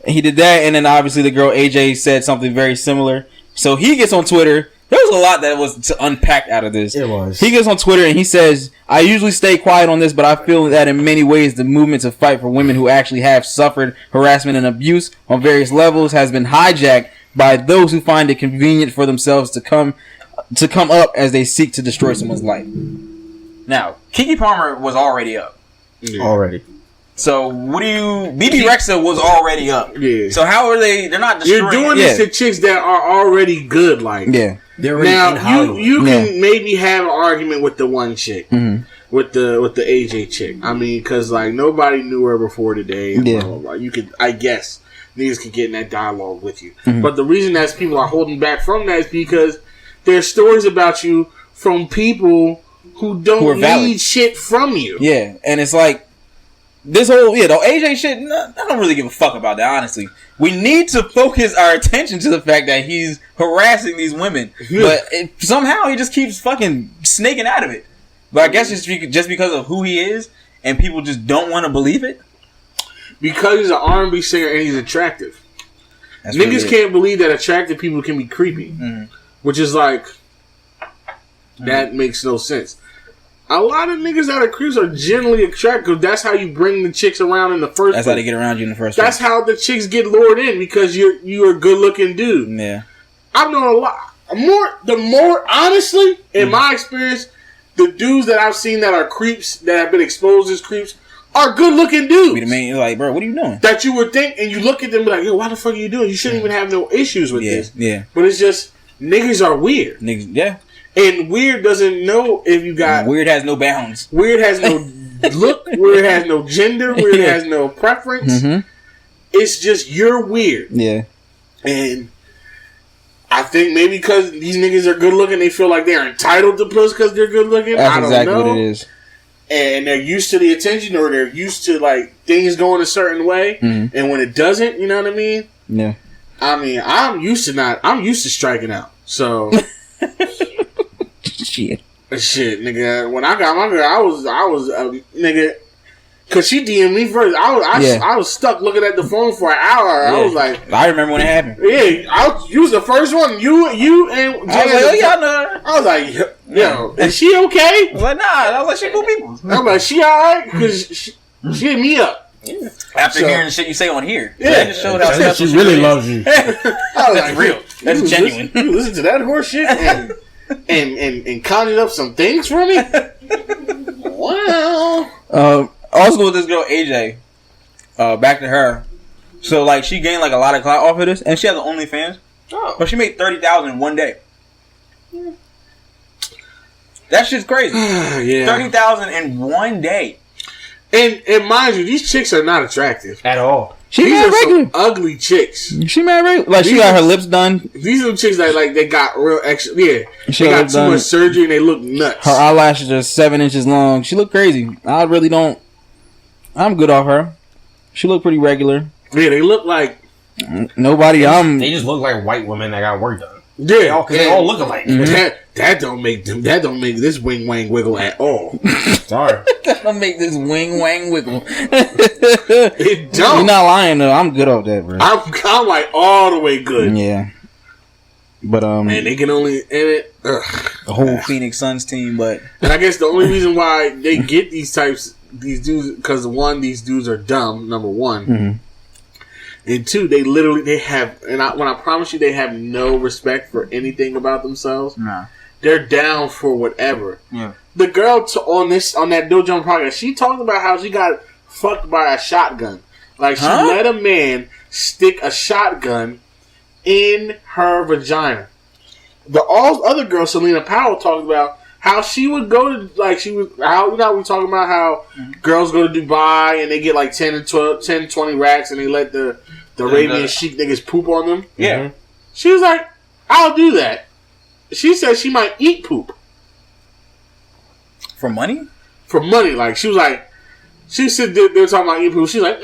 He did that, and then obviously the girl AJ said something very similar. So he gets on Twitter. There was a lot that was to unpack out of this. It was. He gets on Twitter and he says, "I usually stay quiet on this, but I feel that in many ways the movement to fight for women who actually have suffered harassment and abuse on various levels has been hijacked by those who find it convenient for themselves to come up as they seek to destroy someone's life." Now, Keke Palmer was already up. Yeah. Already. So, BB Rexa was already up. Yeah. So, how are they... They're not destroying... You're doing this to chicks that are already good, like... Yeah. They're already in Hollywood. You can maybe have an argument with the one chick. Mm-hmm. with the AJ chick. I mean, because like nobody knew her before today. And blah, blah, blah. You could, I guess, niggas could get in that dialogue with you. Mm-hmm. But the reason that people are holding back from that is because there's stories about you from people who don't need shit from you. Yeah, and it's like this whole the AJ shit. I don't really give a fuck about that. Honestly, we need to focus our attention to the fact that he's harassing these women, but somehow he just keeps fucking snaking out of it. But I guess it's just because of who he is, and people just don't want to believe it. Because he's an R&B singer and he's attractive. That's niggas can't believe that attractive people can be creepy. Mm-hmm. Which is like, that makes no sense. A lot of niggas that are creeps are generally attractive. That's how you bring the chicks around in the first place. That's how they get around you in the first place. That's how the chicks get lured in, because you're a good looking dude. Yeah. I've known a lot. The more honestly, in my experience, the dudes that I've seen that are creeps, that have been exposed as creeps, are good looking dudes. Be the man, you're like, bro, what are you doing? That you would think, and you look at them and be like, yo, why the fuck are you doing? You shouldn't even have no issues with this. Yeah. But it's just, niggas are weird. Niggas, yeah. And weird doesn't know if you got... Weird has no bounds. Weird has no look. Weird has no gender. Weird has no preference. Mm-hmm. It's just, you're weird. Yeah. And I think maybe because these niggas are good looking, they feel like they're entitled to puss because they're good looking. That's exactly what it is. And they're used to the attention, or they're used to like things going a certain way. Mm-hmm. And when it doesn't, you know what I mean? Yeah. I mean, I'm used to striking out. So shit, nigga. When I got my girl, I was nigga. Cause she DM'd me first. I was stuck looking at the phone for an hour. Yeah. I was like, I remember when it happened. Yeah, you was the first one. You and I was like, oh y'all know. I was like, yo, is she okay? I was like, nah. I was like, she cool people. I'm like, she alright? Cause she hit me up. Yeah. After hearing the shit you say on here, yeah, just showed how special she really loves you. I was like, real. That's genuine. You listen to that horse shit and conjured up some things for me. Wow. Also with this girl AJ, back to her. So like she gained like a lot of clout off of this, and she has an OnlyFans. Oh. But she made $30,000 in one day. Yeah. That shit's crazy. Yeah. $30,000 in one day. And mind you, these chicks are not attractive at all. These are some ugly chicks. She mad regular. Like, she got her lips done. These are the chicks that like they got real extra. Yeah, they got too much surgery and they look nuts. Her eyelashes are 7 inches long. She look crazy. I really don't. I'm good off her. She look pretty regular. Yeah, they look like nobody. They just look like white women that got work done. Yeah, they all look alike. Mm-hmm. That don't make this wing wang wiggle at all. Sorry, that don't make this wing wang wiggle. It don't. You're not lying though. I'm good off that, bro. I'm like all the way good. Yeah, but and they can only edit the whole Phoenix Suns team. But and I guess the only reason why they get these dudes, because one, these dudes are dumb. Number one. Mm-hmm. And two, they have, when I promise you, they have no respect for anything about themselves. Nah. They're down for whatever. Yeah. The girl on that No Jump podcast, she talked about how she got fucked by a shotgun. Like, she let a man stick a shotgun in her vagina. The other girl, Selena Powell, talked about how she would go to, like, we talking about how girls go to Dubai and they get like 10, 20 racks and they let the Arabian chic niggas poop on them. Yeah. Mm-hmm. She was like, I'll do that. She said she might eat poop. For money? For money. Like, she was like, she said they were talking about eating poop. She's like,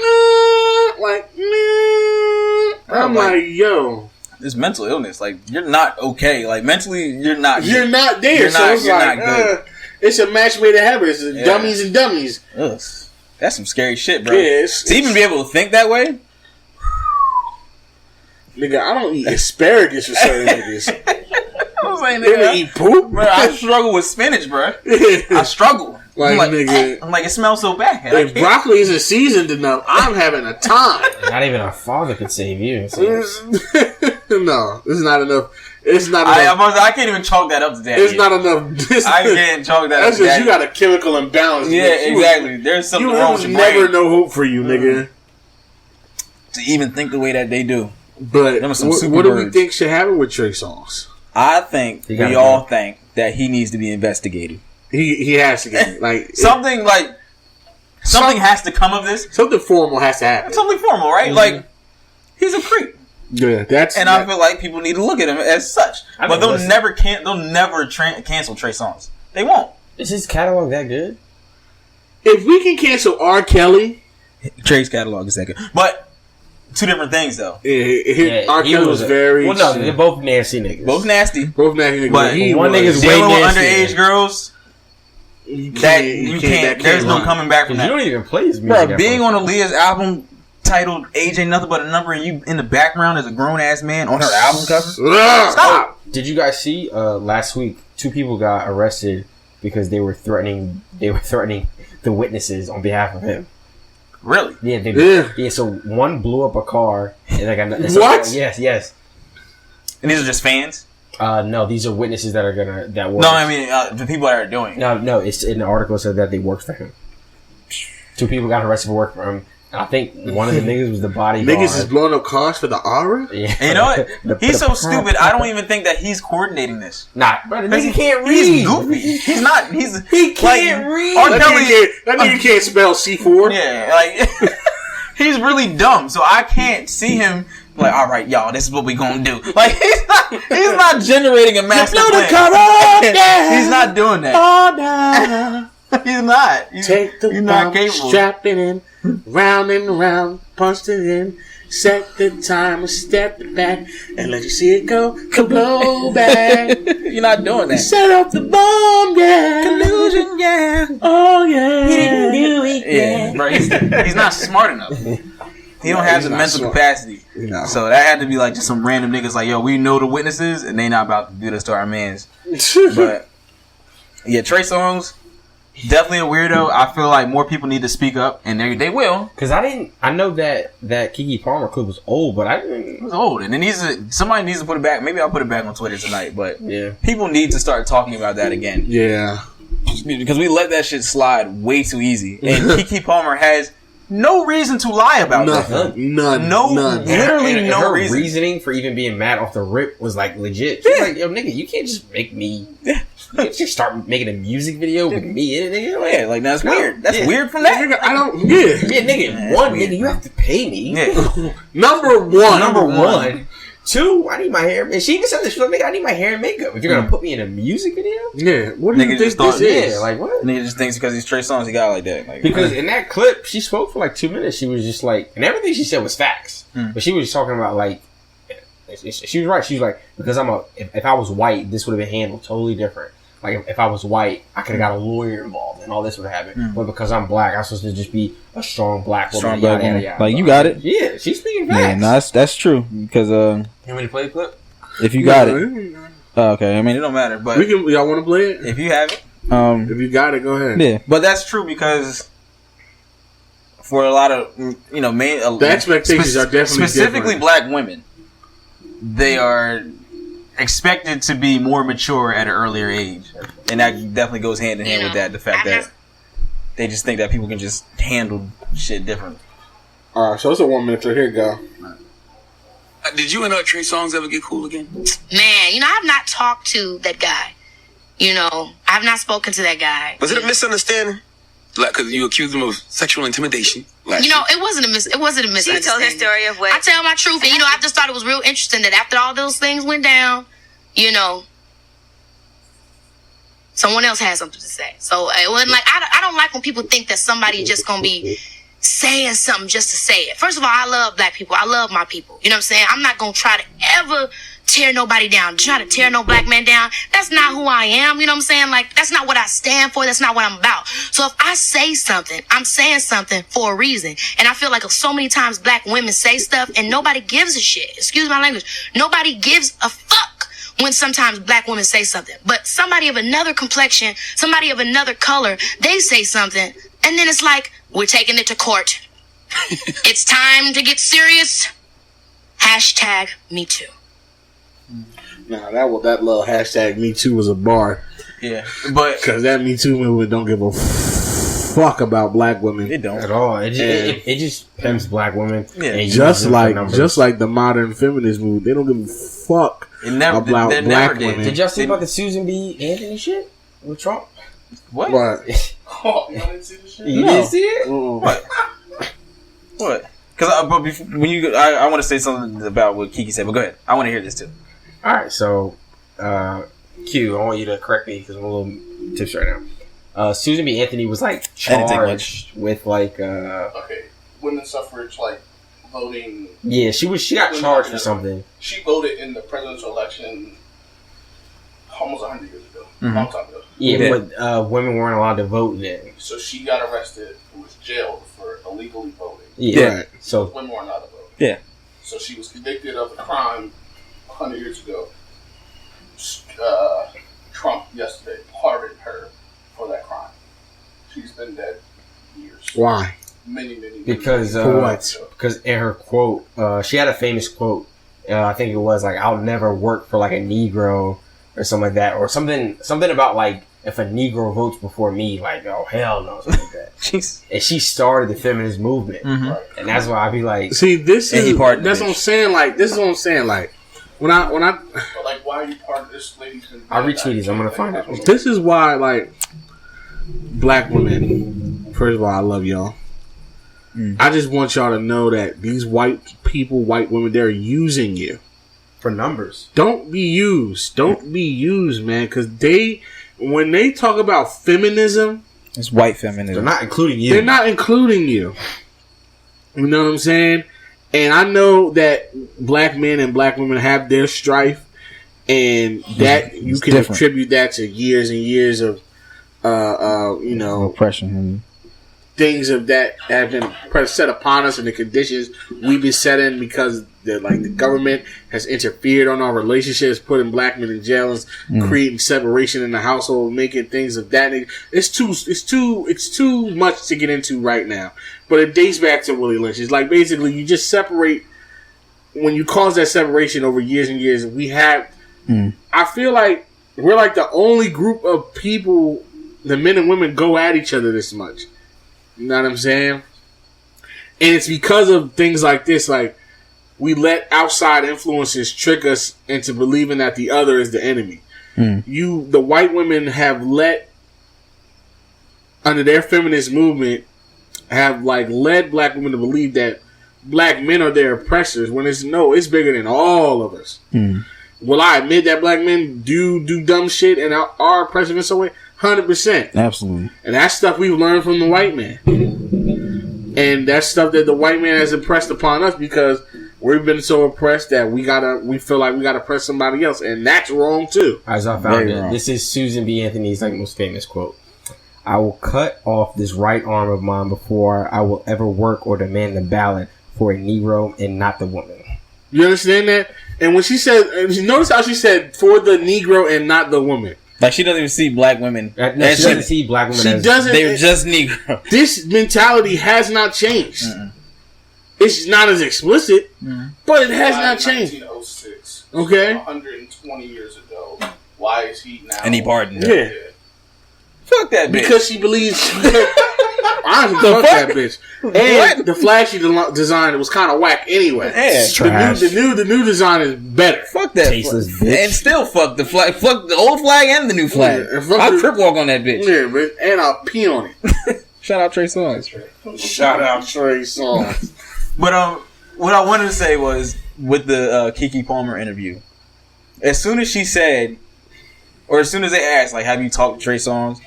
I'm like, yo. It's mental illness. Like, you're not okay. Like, mentally, you're not good. You're not there. You're so it's like, not good. It's a match made in heaven. It's dummies and dummies. Ugh. That's some scary shit, bro. Yeah, to even be able to think that way? Nigga, I don't eat asparagus for certain niggas. I was like, nigga, they eat poop? Bro, I struggle with spinach, bro. I struggle. Like, nigga. I'm like, it smells so bad. If broccoli isn't seasoned enough, I'm having a time. Not even a father could save you. No, it's not enough. It's not enough. I can't even chalk that up to that. It's not enough. I can't chalk that up to that. That's just, you got a chemical imbalance. Yeah, exactly. There's something wrong with your brain. Never no hope for you, nigga. To even think the way that they do. But what do we think should happen with Trey Songz? I think we all think that he needs to be investigated. He has to get something has to come of this. Something formal has to happen. Something formal, right? Mm-hmm. Like he's a creep. Yeah, I feel like people need to look at him as such. But they'll never cancel Trey Songz. They won't. Is his catalog that good? If we can cancel R. Kelly, Trey's catalog is that good. But two different things though. R. Kelly was very. Well, no, they're both nasty niggas. Both nasty. Both nasty niggas. But one nigga's way nasty. Underage girls. You can't. There's no coming back from that. You don't even play his music. Bro, being on Aaliyah's album titled "Age Ain't Nothing But a Number" and you in the background as a grown ass man on her album cover. Stop. Did you guys see last week? 2 people got arrested because they were threatening the witnesses on behalf of him. Really? Yeah. So one blew up a car. And what? Yes. And these are just fans. No, these are witnesses that are that work. No, I mean the people that are doing. No. It's in the article said that they worked for him. 2 people got arrested for work for him. And I think one of the niggas was the bodyguard. Niggas is blowing up cars for the aura? Yeah. And you know what? He's so stupid. I don't even think that he's coordinating this. Nah, bro, the nigga can't read. He's goofy. He's not. He can't read. That nigga can't spell C4. Yeah, like he's really dumb. So I can't see him like, all right, y'all, this is what we gonna do. Like he's not generating a master plan. He's not doing that. He's not. Take the bomb, strap it in, round and round, punch it in, set the timer, step it back, and let you see it go, blow back. You're not doing that. Set up the bomb, yeah. Collusion, yeah. Oh, yeah. He didn't do it, yeah. Bro, he's not smart enough. He don't have the mental capacity. No. So that had to be like just some random niggas like, yo, we know the witnesses, and they not about to do this to our mans. But, yeah, Trey Songz, definitely a weirdo. I feel like more people need to speak up, and they will. Because I know that Keke Palmer clip was old, but I didn't. It was old, and it somebody needs to put it back. Maybe I'll put it back on Twitter tonight. But yeah, people need to start talking about that again. Yeah, because we let that shit slide way too easy, and Keke Palmer has no reason to lie about that. None. Literally no her reason. Reasoning for even being mad off the rip was like legit. She's like, yo, nigga, you can't just make me. You can't just start making a music video with me in it, nigga. Like, yeah, like that's weird. That's weird from that. Nigga, I don't. Yeah, nigga. One, nigga, you have to pay me. Yeah. Number one. 2, I need my hair. And she even said this. She's like, nigga, I need my hair and makeup. If you're gonna put me in a music video, yeah. What do you think this is? Yeah, like what? Nigga just thinks because he's Trey Songz, he got like that. Like, because in that clip, she spoke for like 2 minutes. She was just like, and everything she said was facts. But she was just talking about like, she was right. She was like, because if I was white, this would have been handled totally different. Like if I was white, I could have got a lawyer involved and all this would have happened. But because I'm black, I'm supposed to just be a strong black woman. Like you got it. Yeah, she's speaking facts. Yeah, no, that's true. Because you want me to play the clip? If you got it, okay. I mean, it don't matter. But y'all want to play it? If you have it, if you got it, go ahead. Yeah, but that's true because for a lot of the expectations are definitely specifically different. Black women, they are expected to be more mature at an earlier age, and that definitely goes hand in hand with that. The fact that they just think that people can just handle shit different. All right, so it's a 1 minute. So here you go. Did you and Trey Songz ever get cool again? Man, I have not talked to that guy. I have not spoken to that guy. Was it a misunderstanding? Like, because you accused him of sexual intimidation? Like, it wasn't a misunderstanding. She told her story of what? I tell my truth, and I just thought it was real interesting that after all those things went down, someone else had something to say. So it wasn't like I don't like when people think that somebody just gonna be saying something just to say it. First of all, I love Black people. I love my people. You know what I'm saying? I'm not gonna try to ever tear nobody down, try to tear no Black man down. That's not who I am. You know what I'm saying? Like, that's not what I stand for. That's not what I'm about. So if I say something, I'm saying something for a reason. And I feel like so many times Black women say stuff and nobody gives a shit. Excuse my language. Nobody gives a fuck when sometimes Black women say something. But somebody of another complexion, somebody of another color, they say something. And then it's like, we're taking it to court. It's time to get serious. #MeToo. Nah, that little #MeToo was a bar. Yeah, but because that Me Too movement don't give a fuck about Black women. It don't at all. It just pimps Black women. Yeah, just like the modern feminist movement, they don't give a fuck about Black women. Did y'all see about the Susan B. Anthony shit with Trump? What? Oh, you didn't see the shit? You didn't see it? What? Because when I want to say something about what Kiki said, but go ahead. I want to hear this too. All right, so Q, I want you to correct me because I'm a little tips right now. Susan B. Anthony was like charged with like okay, women's suffrage, like voting. Yeah, she got charged for something. She voted in the presidential election almost 100 years ago, a long time ago. Yeah, but women weren't allowed to vote then. So she got arrested and was jailed for illegally voting. Yeah. Right. So women weren't allowed to vote. Yeah. So she was convicted of a crime 100 years ago. Trump yesterday pardoned her for that crime. She's been dead years. Why? Many. Because because in her quote, she had a famous quote. I think it was like, "I'll never work for like a Negro," or something like that, or something about like, if a Negro votes before me, like, oh hell no, something like that. Jeez. And she started the feminist movement, and that's why I be like, see, that's what I'm saying. Like, this is what I'm saying. Like, when I but like, why are you part of this lady's? I'll retweet these. I'm gonna find it. This is why, like, black women. First of all, I love y'all. I just want y'all to know that these white people, white women, they're using you for numbers. Don't be used. Don't be used, man. Because when they talk about feminism, it's white feminism. They're not including you. They're not including you. You know what I'm saying? And I know that black men and black women have their strife, and that you can attribute that to years and years of, oppression. Things of that have been set upon us, and the conditions we've been set in because the government has interfered on our relationships, putting black men in jail, and creating separation in the household, making things of that nature. It's too much to get into right now. But it dates back to Willie Lynch. It's like basically you just separate. When you cause that separation over years and years, we have. I feel like we're like the only group of people, the men and women, go at each other this much. You know what I'm saying? And it's because of things like this, like we let outside influences trick us into believing that the other is the enemy. The white women have let, under their feminist movement, have like led black women to believe that black men are their oppressors, when it's bigger than all of us. Will I admit that black men do dumb shit and are oppressive in some way? 100%. Absolutely. And that's stuff we've learned from the white man. And that's stuff that the white man has impressed upon us because we've been so oppressed that we feel like we gotta oppress somebody else. And that's wrong too. As I found it, this is Susan B. Anthony's like most famous quote. "I will cut off this right arm of mine before I will ever work or demand the ballot for a Negro and not the woman." You understand that? And when she said, notice how she said, "for the Negro and not the woman." Like, she doesn't even see black women. No, she doesn't see black women as... They're just Negro. This mentality has not changed. It's not as explicit, but it has not changed. 1906. Okay. 120 years ago. Why is he now? And he pardoned her. Yeah. Fuck that bitch. Because she believes... Honestly, fuck that bitch. And the flag she designed was kind of whack anyway. Yeah, trash. The new design is better. Fuck that. Tasteless bitch. And still fuck the flag. Fuck the old flag and the new flag. Yeah, I'll trip walk on that bitch. Yeah, bitch. And I'll pee on it. Shout out Trey Songz. Shout out Trey Songz. But what I wanted to say was with the Keke Palmer interview. As soon as she said, or as soon as they asked, like, have you talked to Trey Songz?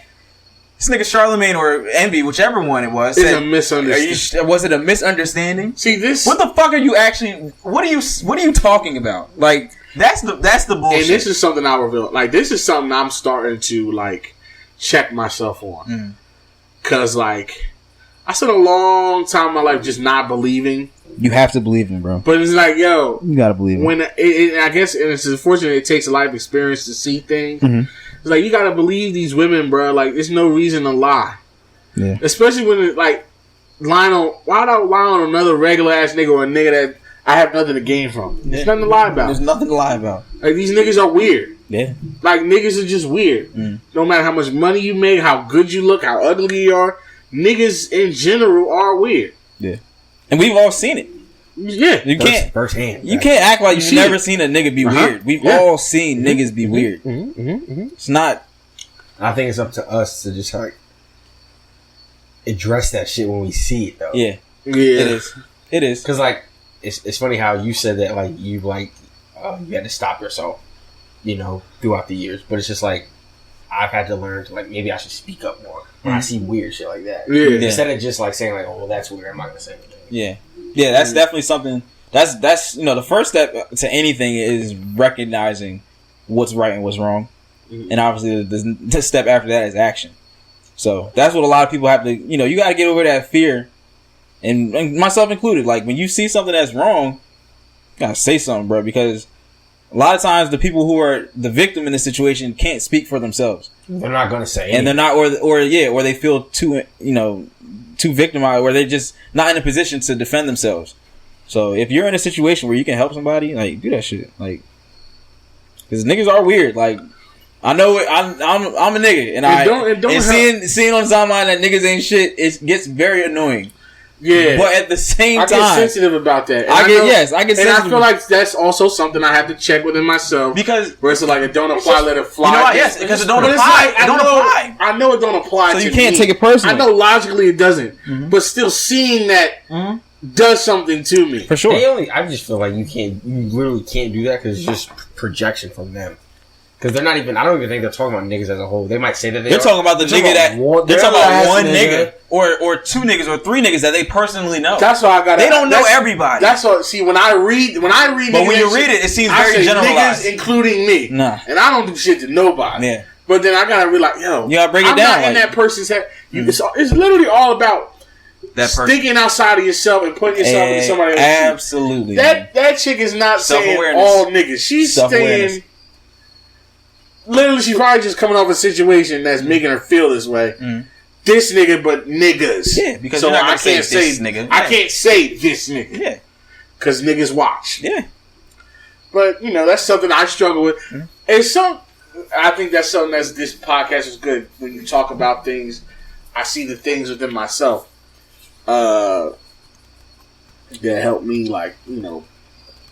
This nigga Charlamagne or Envy, whichever one it was, said, a misunderstanding. Was it a misunderstanding? See this? What the fuck are you actually? What are you talking about? Like that's the bullshit. And this is something I reveal. Like this is something I'm starting to like check myself on. Cause like I spent a long time in my life just not believing. You have to believe him, bro. But it's like, yo, you gotta believe him. When I guess, and it's unfortunate, it takes a lot of experience to see things. It's like you gotta believe these women, bro. Like there's no reason to lie. Yeah. Especially when it, like why would I lie on another regular ass nigga or a nigga that I have nothing to gain from? There's nothing to lie about. There's nothing to lie about. Like these niggas are weird. Yeah. Like niggas are just weird. No matter how much money you make, how good you look, how ugly you are, niggas in general are weird. Yeah. And we've all seen it. Yeah. You can't firsthand. You can't act like you've never seen a nigga be weird. We've all seen niggas be weird. It's not And I think it's up to us to just like address that shit when we see it, though. Yeah. It is. Because like it's funny how you said that like you had to stop yourself, throughout the years. But it's just like I've had to learn to like maybe I should speak up more when I see weird shit like that. Yeah. Instead of just like saying like, oh, well, that's weird. I'm not gonna say anything. Yeah. Yeah. That's definitely something. That's the first step to anything is recognizing what's right and what's wrong, and obviously the step after that is action. So that's what a lot of people have to. You got to get over that fear. And myself included, like when you see something that's wrong, you gotta say something, bro. Because a lot of times the people who are the victim in this situation can't speak for themselves. They're not gonna say anything. And they're not, or they feel too victimized, or they're just not in a position to defend themselves. So if you're in a situation where you can help somebody, like do that shit, like because niggas are weird. Like I know it, I'm a nigga, and seeing on the timeline that niggas ain't shit, it gets very annoying. Yeah, but at the same time, I get sensitive about that. I get sensitive. And I feel like that's also something I have to check within myself because where it's like it don't apply, let it fly. You know what? Yes, because it don't apply. It don't apply. I know it don't apply. So you can't take it personally. I know logically it doesn't, but still seeing that does something to me for sure. I just feel like you literally can't do that because it's just projection from them. Because they're not even. I don't even think they're talking about niggas as a whole. They might say that they're talking about the nigga they're talking about one nigga or two niggas or three niggas that they personally know. That's why I got. They don't know everybody. That's what. See, when I read, but when you read it seems very generalized, niggas including me. Nah, and I don't do shit to nobody. Yeah, but then I gotta realize, yo, you gotta break it I'm down. Not in that person's head. It's literally all about that sticking outside of yourself and putting yourself into somebody else's. Absolutely. That chick is not saying all niggas. She's saying. Literally, she's probably just coming off a situation that's making her feel this way. This nigga, but niggas. Yeah, because so I can't say this nigga. I can't say this nigga. Yeah, because niggas watch. Yeah, but that's something I struggle with. It's I think that's something that's this podcast is good when you talk about things. I see the things within myself that help me, like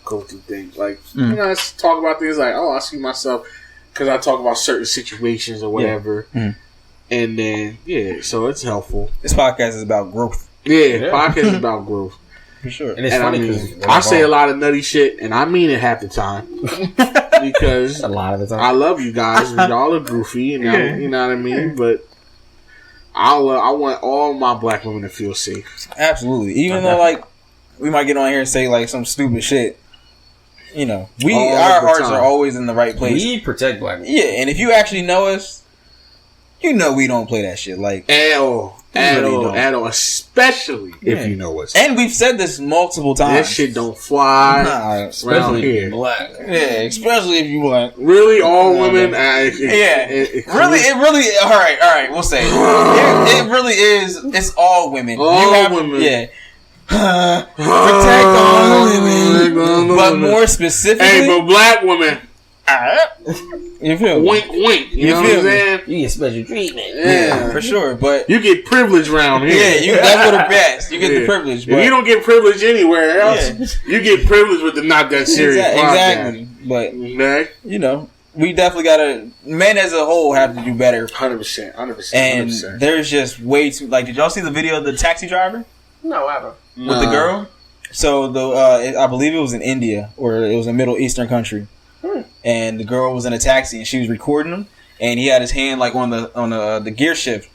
go through things. Like I talk about things like, oh, I see myself. Because I talk about certain situations or whatever. Yeah. And then, so it's helpful. This podcast is about growth. Yeah, podcast is about growth. For sure. And it's funny because I say a lot of nutty shit, and I mean it half the time. Because a lot of the time. I love you guys, and y'all are goofy, and you know what I mean? But I want all my black women to feel safe. Absolutely. Even though, we might get on here and say, some stupid shit. Our hearts are always in the right place. We protect black people. Yeah, and if you actually know us, we don't play that shit. At all. Especially if you know us. And we've said this multiple times. That shit don't fly. Especially if you're black. Yeah, especially if you black. Really, all women. It really. All right. We'll say it really is. It's all women. Women. Yeah. Protect all women, but more specifically, hey, but black women. You feel me? Wink, wink. You know what I'm saying? You get special treatment. Yeah, for sure. But you get privilege around here. Yeah, that's what the best. You get the privilege. But if you don't get privilege anywhere else, you get privilege with the not that serious. Exactly. But we definitely gotta. Men as a whole have to do better. 100%. And there's just way too. Did y'all see the video of the taxi driver? No, I haven't. With the girl? So I believe it was in India or it was a Middle Eastern country, and the girl was in a taxi and she was recording him, and he had his hand on the gear shift,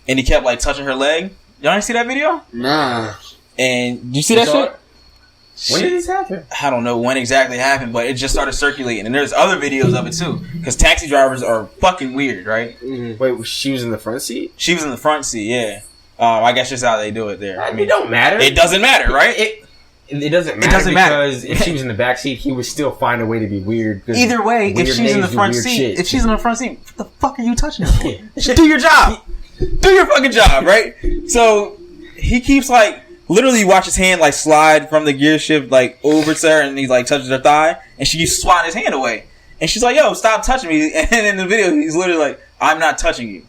and he kept touching her leg. Y'all didn't see that video? Nah. And did you see that shit? When did this happen? I don't know when exactly it happened, but it just started circulating, and there's other videos of it too. Because taxi drivers are fucking weird, right? Mm-hmm. Wait, she was in the front seat? She was in the front seat, yeah. I guess just how they do it there. It don't matter. It doesn't matter, right? It doesn't matter because if she was in the back seat, he would still find a way to be weird. Either way, if she's in the front seat, what the fuck are you touching her for? Just do your job. Do your fucking job, right? So he keeps literally you watch his hand slide from the gear shift over to her, and he touches her thigh, and she keeps swatting his hand away, and she's like, "Yo, stop touching me!" And in the video, he's literally like, "I'm not touching you."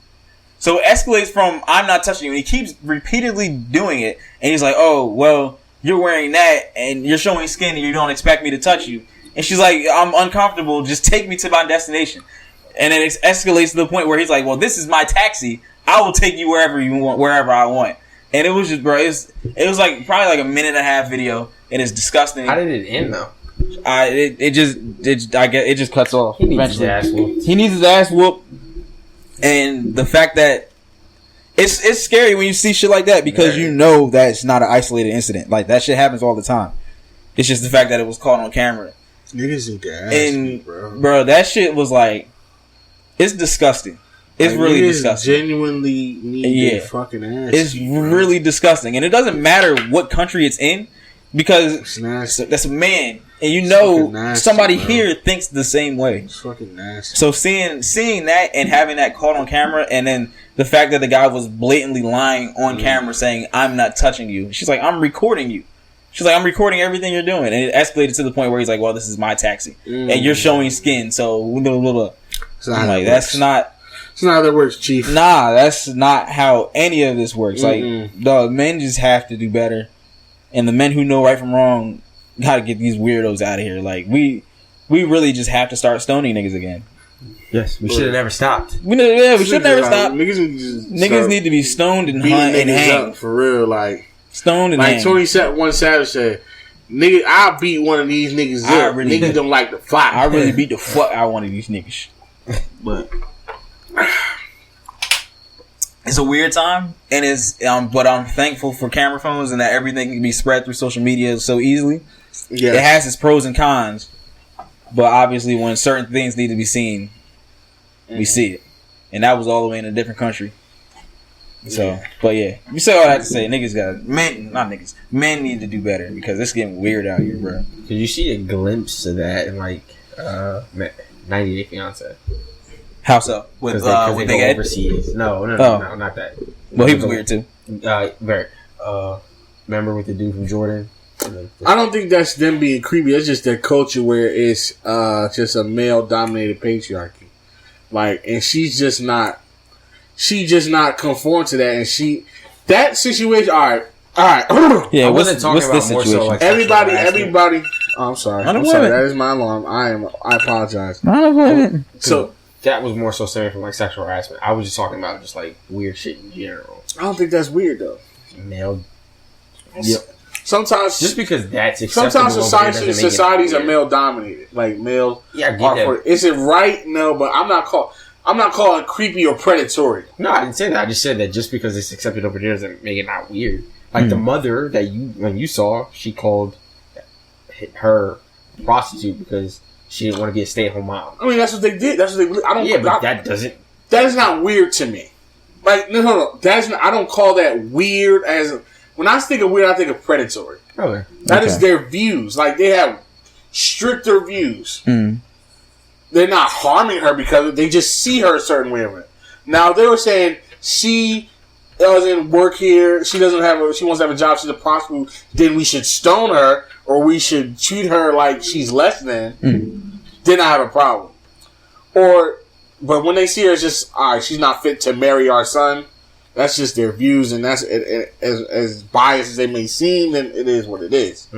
So it escalates from I'm not touching you, and he keeps repeatedly doing it, and he's like, "Oh, well, you're wearing that, and you're showing skin, and you don't expect me to touch you." And she's like, "I'm uncomfortable. Just take me to my destination." And then it escalates to the point where he's like, well, this is my taxi. I will take you wherever you want, wherever I want. And it was just, bro, it was like probably like a minute and a half video, and it's disgusting. How did it end though? It just cuts off. He needs his ass whooped. He needs his ass whooped. And the fact that it's scary when you see shit like that, because you know that it's not an isolated incident. Like, that shit happens all the time. It's just the fact that it was caught on camera. Niggas need their ass, bro, that shit was like, it's disgusting. It's like, really disgusting. Genuinely need their fucking ass. It's really disgusting, and it doesn't matter what country it's in, because that's a man, and you know nasty, somebody here thinks the same way. It's fucking nasty. So seeing that and having that caught on camera, and then the fact that the guy was blatantly lying on camera saying, "I'm not touching you." She's like, "I'm recording you." She's like, "I'm recording everything you're doing," and it escalated to the point where he's like, "Well, this is my taxi, and you're showing skin." So I'm like, that's not. It's not how that works, Chief. Nah, that's not how any of this works. Like, dog, men just have to do better. And the men who know right from wrong gotta get these weirdos out of here. Like, we really just have to start stoning niggas again. Yes, we should have never stopped. We should never stop. Niggas need to be stoned and hanged. For real, like. Stoned and hanged. Like 21 Savage said, nigga, I'll beat one of these niggas up. Niggas don't like to fight. I really beat the fuck out of one of these niggas. But it's a weird time, and but I'm thankful for camera phones and that everything can be spread through social media so easily. Yeah. It has its pros and cons, but obviously when certain things need to be seen, we see it, and that was all the way in a different country. So, but yeah, you say all that to say, men need to do better, because it's getting weird out here, bro. Did you see a glimpse of that in like 90 Day Fiance? How so? With Big Ed? Overseas. No, not that. Well, he was weird too. Very. Remember with the dude from Jordan? I don't think that's them being creepy. It's just their culture where it's just a male-dominated patriarchy. Like, and she's just not conform to that. And that situation. All right. Yeah, what's this situation? So like everybody. Oh, I'm sorry. That is my alarm. I apologize. So that was more so stemming from like sexual harassment. I was just talking about just like weird shit in general. I don't think that's weird though. Male. Yep. Sometimes just because that's acceptable. Sometimes societies are male dominated. Like male. Yeah, I get that. Is it right? No, but I'm not calling it creepy or predatory. No, I didn't say that. I just said that just because it's accepted over there doesn't make it not weird. Like the mother that when you saw, she called her prostitute because she didn't want to be a stay-at-home mom. I mean, that's what they did. That's what they. That is not weird to me. Like no. That's not. I don't call that weird. As when I think of weird, I think of predatory. Okay. That is their views. Like they have stricter views. They're not harming her because they just see her a certain way of it. Now they were saying she doesn't work here. She wants to have a job. She's a prostitute. Then we should stone her, or we should treat her like she's less than. Then I have a problem. But when they see her, it's just she's not fit to marry our son. That's just their views, and that's as biased as they may seem. Then it is what it is.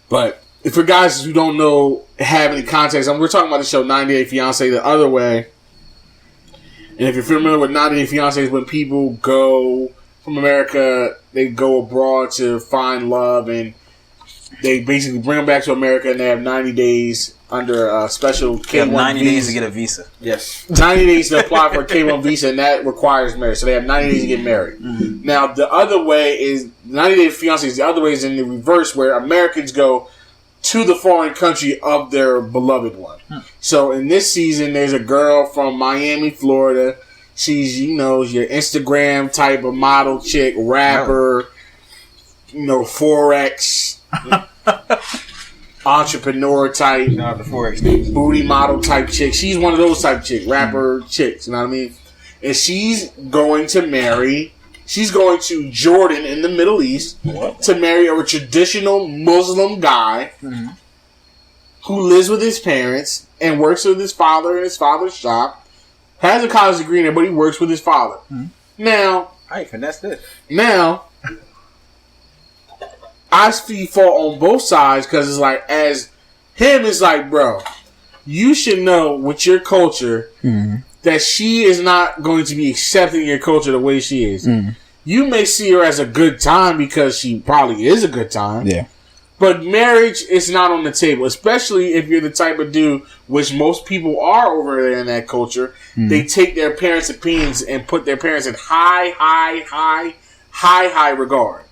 But for guys who don't have any context, we're talking about the show 90 Day Fiancé the other way. And if you're familiar with 90 Day Fiancé, is when people go from America, they go abroad to find love, and they basically bring them back to America, and they have 90 days under a special K1 visa. 90 days to get a visa. Yes. 90 days to apply for a K1 visa, and that requires marriage. So they have 90 days to get married. Now, the other way is, 90 Day Fiancé, the other way is in the reverse, where Americans go to the foreign country of their beloved one. So in this season, there's a girl from Miami, Florida. She's, your Instagram type of model chick, rapper, Forex, entrepreneur type, the Forex booty model type chick. She's one of those type of chick, rapper chicks, you know what I mean? And she's going to Jordan in the Middle East to marry a traditional Muslim guy who lives with his parents and works with his father in his father's shop. Has a college degree in it, but he works with his father. Now, I finessed it. Now, I see fault on both sides because it's like, as him, it's like, bro, you should know with your culture that she is not going to be accepting your culture the way she is. You may see her as a good time because she probably is a good time. Yeah. But marriage is not on the table, especially if you're the type of dude, which most people are over there in that culture. They take their parents' opinions and put their parents in high regard.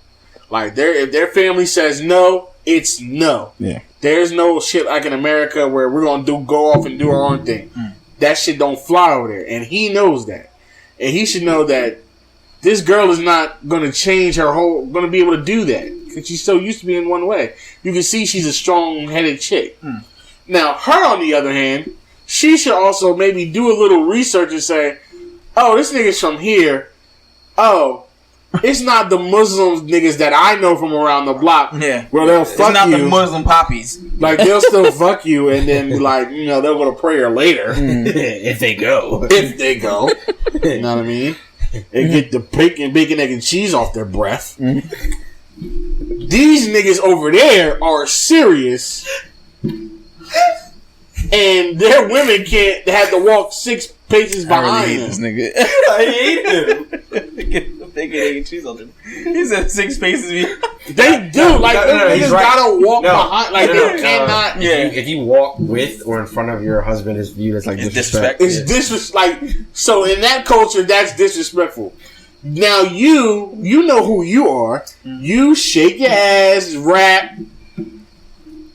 Like, if their family says no, it's no. Yeah. There's no shit like in America where we're going to go off and do our own thing. That shit don't fly over there. And he knows that. And he should know that this girl is not going to change going to be able to do that. Because she's so used to being one way. You can see she's a strong-headed chick. Now, her, on the other hand, she should also maybe do a little research and say, oh, this nigga's from here. Oh, it's not the Muslim niggas that I know from around the block. Yeah. Where they'll fuck you. It's not the Muslim poppies. Like, they'll still fuck you and then, like, they'll go to prayer later. If they go. If they go. You know what I mean? And get the bacon, egg, and cheese off their breath. These niggas over there are serious. And their women can't have to walk 6 paces behind this nigga. I hate him. Bacon, egg, and cheese on them. He said 6 paces. They do. Like, they just gotta walk behind. Like, they cannot. If you walk with or in front of your husband, it's viewed as like disrespect. It's disrespect. Like, so in that culture, that's disrespectful. Now you know who you are. You shake your ass, rap.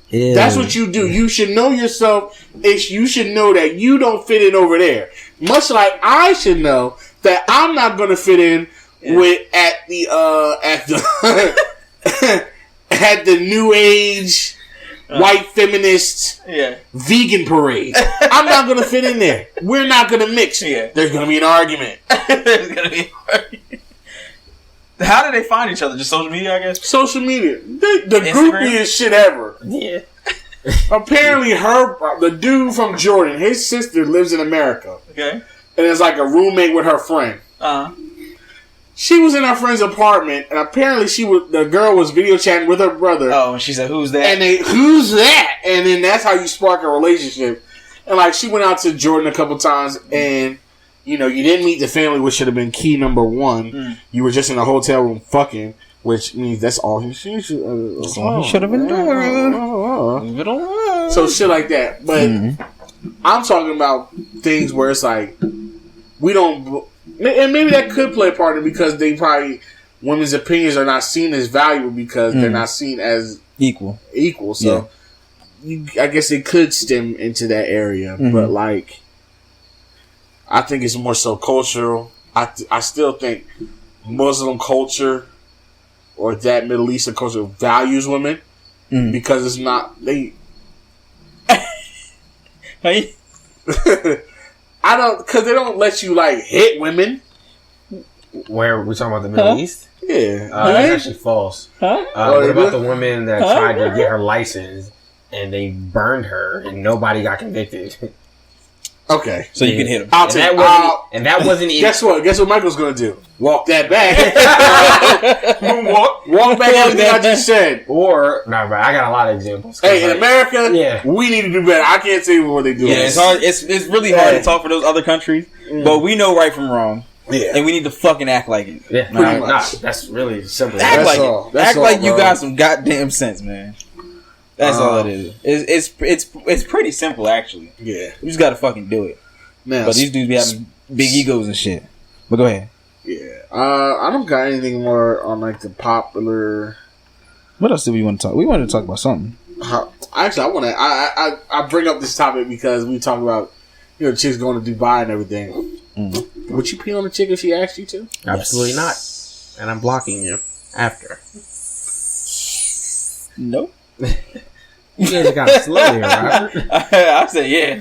Ew. That's what you do. You should know yourself. You should know that you don't fit in over there. Much like I should know that I'm not going to fit in with at the at the new age white feminist vegan parade. I'm not going to fit in there. We're not going to mix. There's going to be an argument. There's going to be an argument. How did they find each other? Just social media, I guess? Social media. The groupiest shit ever. Yeah. Apparently, the dude from Jordan, his sister lives in America. Okay. And is like a roommate with her friend. She was in her friend's apartment, and apparently the girl was video chatting with her brother. Oh, and she said, "Who's that?" And who's that? And then that's how you spark a relationship. And like, she went out to Jordan a couple times, and you didn't meet the family, which should have been key number one. You were just in a hotel room fucking, which means that's all he should have been doing. So shit like that. But I'm talking about things where it's like, we don't, and maybe that could play a part in it because women's opinions are not seen as valuable because they're not seen as equal. So I guess it could stem into that area. But like, I think it's more so cultural. I still think Muslim culture or that Middle Eastern culture values women because it's not they. Because they don't let you like hit women. Where we talking about the Middle East? Yeah, that's actually false. What about the woman that tried to get her license and they burned her and nobody got convicted? Okay, so you can hit him. And that wasn't even. Guess what Michael's gonna do? Walk that back. Walk back everything I just said. Or I got a lot of examples. Hey, in America, we need to do better. I can't say what they do. Yeah, it's hard. It's really hard to talk for those other countries, but we know right from wrong. Yeah, and we need to fucking act like it. Yeah, that's really simple. Act like you got some goddamn sense, man. That's all it is. It's pretty simple, actually. Yeah, you just gotta fucking do it. Now, but these dudes be having big egos and shit. But go ahead. Yeah, I don't got anything more on like the popular. What else do we want to talk? We wanted to talk about something. Actually, I want to. I bring up this topic because we talk about chicks going to Dubai and everything. Would you pee on a chick if she asked you to? Absolutely not. And I'm blocking you after. Nope. You guys got it slow here, Robert. I said yeah.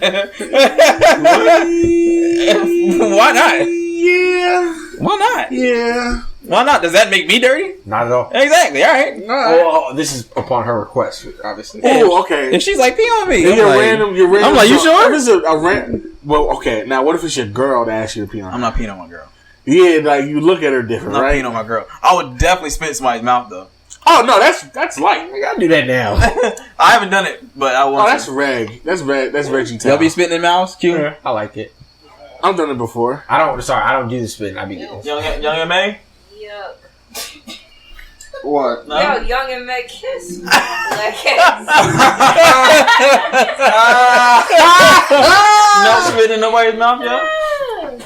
Why not? Yeah. Why not? Yeah. Why not? Does that make me dirty? Not at all. Exactly. All right. Well, this is upon her request, obviously. Oh, okay. If she's like, pee on me. You're random. I'm like, you sure? If it's a random. Well, okay. Now, what if it's your girl that asks you to pee on her? I'm not peeing on my girl. Yeah, like you look at her different, I'm not right? peeing on my girl. I would definitely spit in somebody's mouth though. Oh no, that's light. I gotta do that now. I haven't done it, but I want. Oh, that's reg. That's Reggie. Y'all be spitting in mouths, Q? Yeah, I like it. I've done it before. I don't do the spitting. I be Young and May. Yuck. What? No? Yo, Young and Meg kiss. Black kiss. No spitting in nobody's mouth, yo.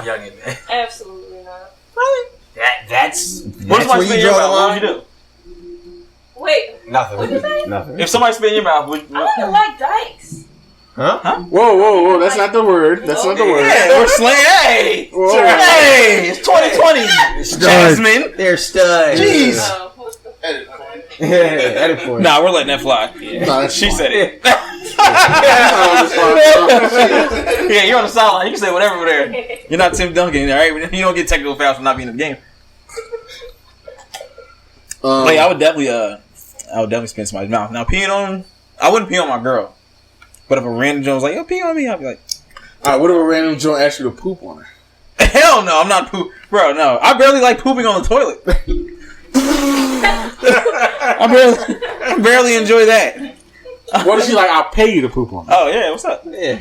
Young and May. Absolutely not. Really? That's What if somebody spit in your mouth? What would you do? Wait, Nothing. What'd you say? Nothing. If somebody spit in your mouth, would I don't like dykes. Huh? Whoa! That's not the word. That's not the word. yeah, we're slaying. Hey, Whoa. hey, it's 2020. Jasmine. They're studs. Jeez. What's the Edit for it. Nah, we're letting that fly. No, that's She fine. said it. Yeah, you're on the sideline. You can say whatever over there. You're not Tim Duncan, all right? You don't get technical fouls for not being in the game. Like, I would definitely spit in somebody's mouth. Now, peeing on, I wouldn't pee on my girl. But if a random Joe was like, yo, pee on me, I'd be like, Alright, what if a random Joe asks you to poop on her? hell no, I'm not poop. Bro, no. I barely like pooping on the toilet. I barely enjoy that. What if she like, I'll pay you to poop on me? Oh, yeah, what's up? Yeah.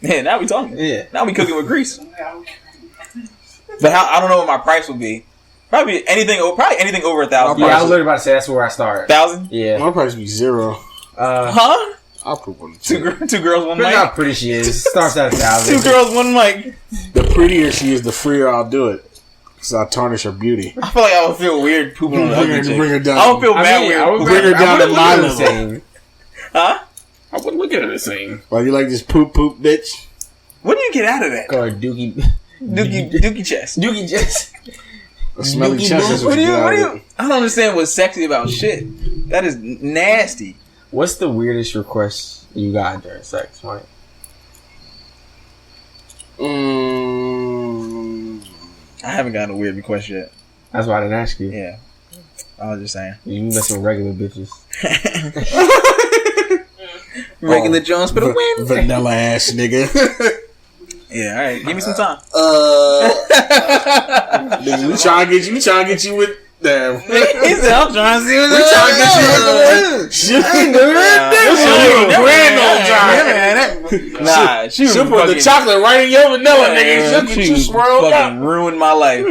Yeah, now we talking. Yeah. Now we cooking with grease. But I don't know what my price would be. Probably anything over $1,000. Yeah, I was literally about to say that's where I start. 1,000? Yeah. My price would be 0. Huh? I'll poop on the Two girls, one Depends mic. how pretty she is. Starts at 1,000. Two girls, one mic. The prettier she is, the freer I'll do it. Because I'll tarnish her beauty. I feel like I would feel weird pooping on the ugly chick. Bring her down. I would feel mad weird. I would Bring her down to my the level. same. Huh? I wouldn't look at her the same. Like, you like this poop, bitch? What do you get out of that? Call her Dookie. Dookie chest. Dookie just. A smelly Dookie chest boo. is what you get out of it. I don't understand what's sexy about shit. That is nasty. What's the weirdest request you got during sex, Mike? I haven't gotten a weird request yet. That's why I didn't ask you. Yeah. I was just saying. You mess with regular bitches. Regular Jones for the win. Vanilla ass nigga. Yeah, alright. Give me some time. Nigga, we trying to get you with them. He said, I'm trying to see what's We trying to get you with the one. Shit, Nah, she she'll put the chocolate right in your vanilla, nigga. She'll get you swirled fucking down. ruined my life.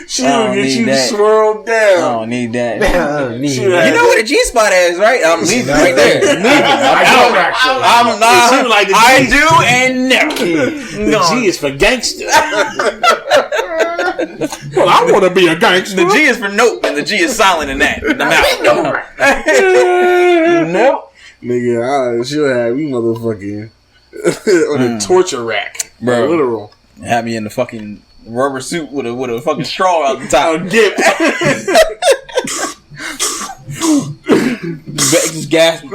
She'll get you that. swirled I down. don't need that. You You know what a G-spot is, right? I'm leaving right there. I'm leaving. I don't actually. I'm not. She like the I G. do and never. The G is for gangster. Well, I want to be a gangster. The G is for nope, and the G is silent in that. I'm out. Nope. Nigga, she'll have you motherfucking on a torture rack. Bro. Literal. Have me in the fucking rubber suit with a fucking straw out the top. Dip. Just gasping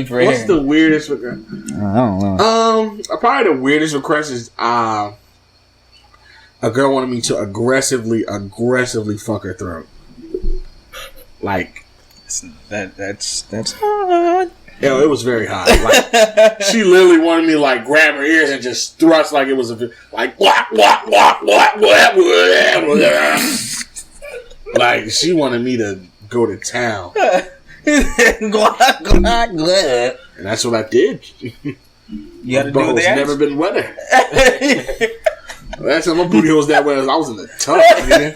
for air. What's the weirdest request? I don't know. Probably the weirdest request is a girl wanted me to aggressively fuck her throat. Like That's hard. yo, it was very hot. Like she literally wanted me to like grab her ears and just thrust like it was like what. Like she wanted me to go to town. And that's what I did. You got to do Butthole's that. never been wetter. Last time my booty hole was that wet, I was in the tub, nigga.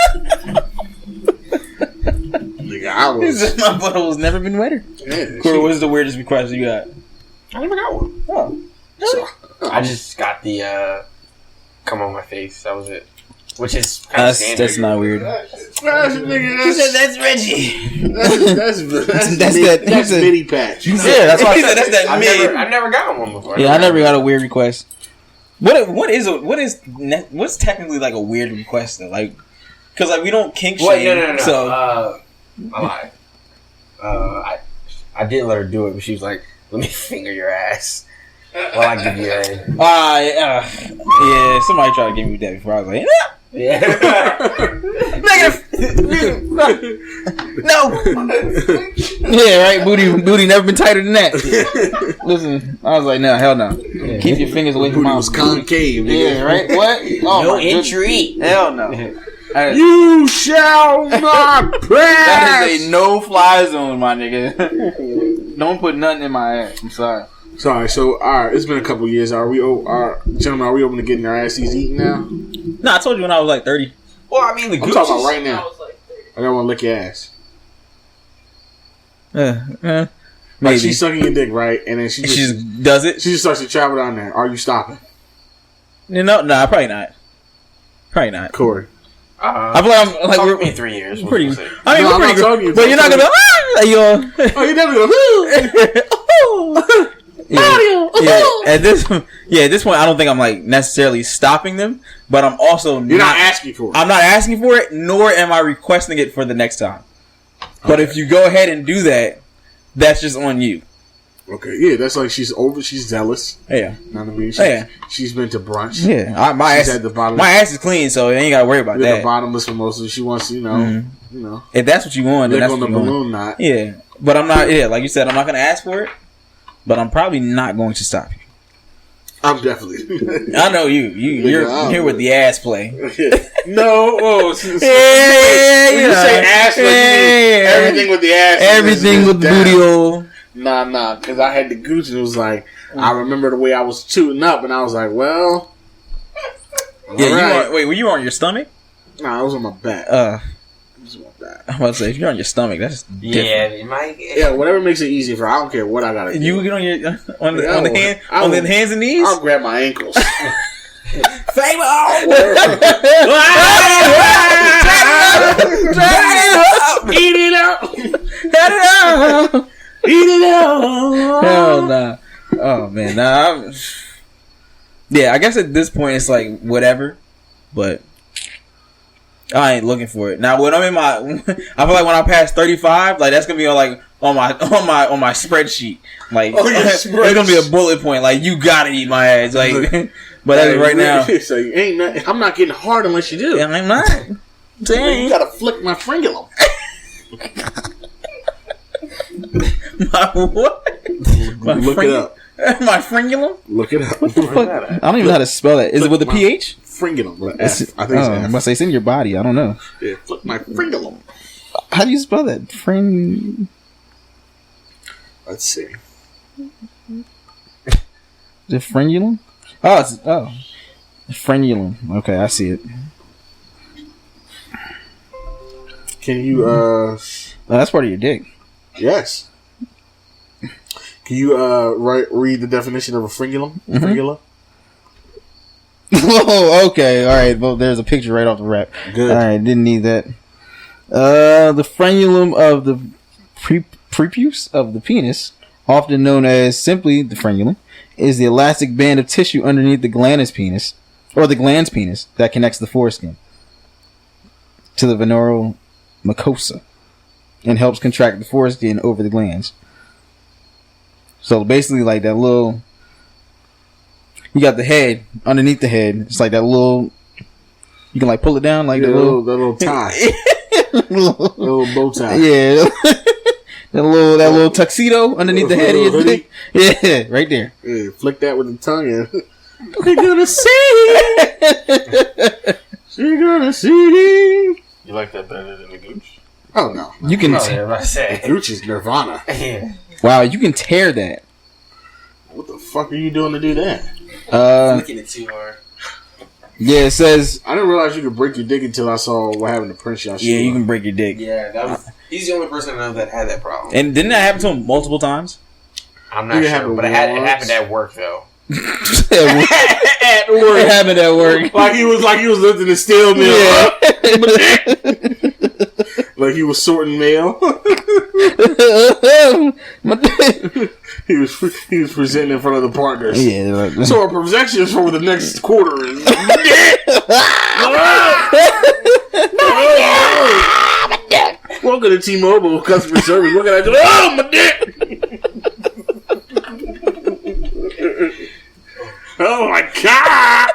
Nigga, I was. My butthole's never been wetter. Yeah, Corey, what's the weirdest request you got? I never got one. Oh, I just got the come on my face. That was it. Which is kind of standard. that's not weird. That's Reggie. That's mini patch. Yeah, that's why I said that's that mid. I've never gotten one before. Yeah, I never got a weird request. What's technically like a weird request though? Like, because like we don't kink shame. No. So I lied. I didn't let her do it, but she was like, "Let me finger your ass while I give you a." yeah, somebody tried to give me that before. I was like, Yeah. negative. No. Yeah, right. Booty never been tighter than that. Listen, I was like, no, hell no. Keep your fingers away from Booty my was concave, nigga. Yeah, right. What? Oh, No my goodness. entry. Hell no. You shall not pass. That is a no-fly zone, my nigga. Don't put nothing in my ass. I'm sorry. Sorry. So, all right. It's been a couple years. Gentlemen, are we open to getting our asses eaten now? No, I told you when I was like 30. Well, I mean, the I'm Gucci's. talking about right now. I was like 30. I don't want to lick your ass. Maybe. Like she's sucking your dick, right? And then she just does it. She just starts to travel down there. Are you stopping? No, probably not. Probably not. Corey. I feel like I'm like we're in 3 years. pretty. We'll I mean, No, we're I'm pretty not talking good. you. But you're not gonna. Oh, you never go. Yeah. At this point, I don't think I'm like necessarily stopping them, but I'm also You're not asking for it. I'm not asking for it, nor am I requesting it for the next time. But if you go ahead and do that, that's just on you. Okay, yeah, that's like she's zealous. Yeah. You know what I mean? She's been to brunch. Yeah. My ass is clean, so you ain't gotta worry about that. The bottomless mimosa. She wants, you know. If that's what you want, then lick that's on the what you want. balloon knot. Yeah, but I'm not. Yeah, like you said, I'm not gonna ask for it, but I'm probably not going to stop you. I'm definitely. I know you. You're here with the ass play. No. Oh, yeah, when you say ass, like you mean everything with the ass. Everything with the booty hole. Nah. Because I had the Gucci and it was like, I remember the way I was tooting up and I was like, well. Yeah, were you on your stomach? Nah, I was on my back. I'm about to say, if you're on your stomach, that's different. Yeah, it might. Yeah, whatever makes it easier for. I don't care what I gotta do. You get on your on the hands and knees. I'll grab my ankles. Eat it up. Eat it up. Hell nah. Oh man, nah. Yeah, I guess at this point it's like whatever, but I ain't looking for it. Now when I'm in my, I feel like when I pass 35, like that's gonna be on my spreadsheet. Like it's gonna be a bullet point. Like you gotta eat my ass. Like, but as of right now, so you ain't not, I'm not getting hard unless you do. Yeah, I'm not. You gotta flick my fringulum. My what? Look it up. My fringulum? Look it up. What the fuck? I don't even know how to spell that. Is it with the PH? Fringulum. With an F. I think it's F. I'm gonna say it's in your body. I don't know. Yeah, flick my fringulum. How do you spell that? Let's see. The frenulum? Oh. Frenulum. Okay, I see it. Can you, Oh, that's part of your dick. Yes. Can you, read the definition of a fringulum? Mm-hmm. Fringula? Oh, okay. All right. Well, there's a picture right off the wrap. Good. All right. Didn't need that. The frenulum of the prepuce of the penis, often known as simply the frenulum, is the elastic band of tissue underneath the gland's penis, or the gland's penis, that connects the foreskin to the venereal mucosa and helps contract the foreskin over the glands. So basically, like that little, you got the head underneath the head. It's like that little. You can like pull it down like that the little tie, little bow tie. Yeah, that little tuxedo underneath the head of your dick. Yeah, right there. Yeah, flick that with the tongue and they're gonna see. She's gonna see. You like that better than the Gooch? Oh no, you can. Gooch is Nirvana. Yeah. Wow, you can tear that. What the fuck are you doing to do that? Flicking it too hard. Yeah, it says. I didn't realize you could break your dick until I saw what happened to Prince Joshua. Yeah, you can break your dick. Yeah, that was. He's the only person I know that had that problem. And didn't that happen to him multiple times? I'm not sure, but it happened at work though. At work. It happened at work. Like he was lifting a steel mill. Yeah. Like he was sorting mail. He was presenting in front of the partners. Yeah. So our projections for the next quarter is. Welcome to T-Mobile customer service. What can I do? Oh, my dick! Oh my god!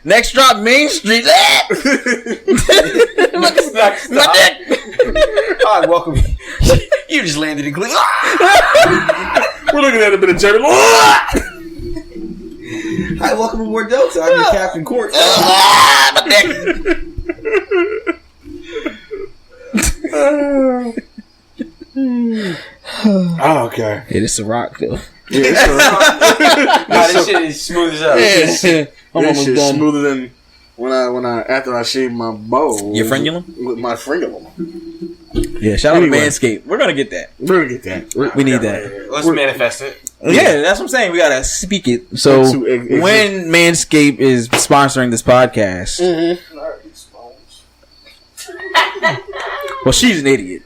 Next drop, Main Street. My dick. Hi, welcome. You just landed in Cleveland. We're looking at a bit of Jerry. Hi, welcome aboard Delta. I'm your Captain Court. Oh, okay. It is a rock though. Yeah, it's Nah, this shit is smooth as hell. this almost shit's done. smoother than when I after I shaved my bowl. Your frenulum? With my frenulum. Yeah, shout out Anyway. to Manscaped. We're gonna get that. We're gonna get that. We need that. Let's manifest it. Yeah, that's what I'm saying. We gotta speak it. So when Manscaped is sponsoring this podcast, well, she's an idiot.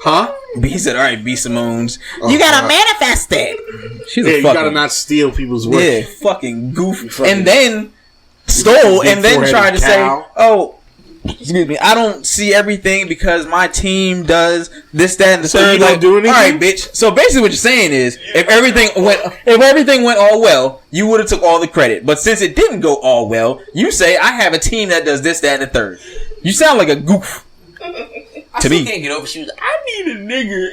Huh? He said, "All right, B. Simone's, Oh, you gotta God. manifest it." She's Yeah, a you fucking gotta not steal people's work. yeah, fucking goof, fucking- and then stole, big and then foreheaded tried to say, cow. "Oh, excuse me, I don't see everything because my team does this, that, and the So third." you don't Like, do anything? all right, bitch. So basically, what you're saying is, if everything went all well, you would have took all the credit. But since it didn't go all well, you say, "I have a team that does this, that, and the third." You sound like a goof. To me, Can't get over. She was like, I need a nigga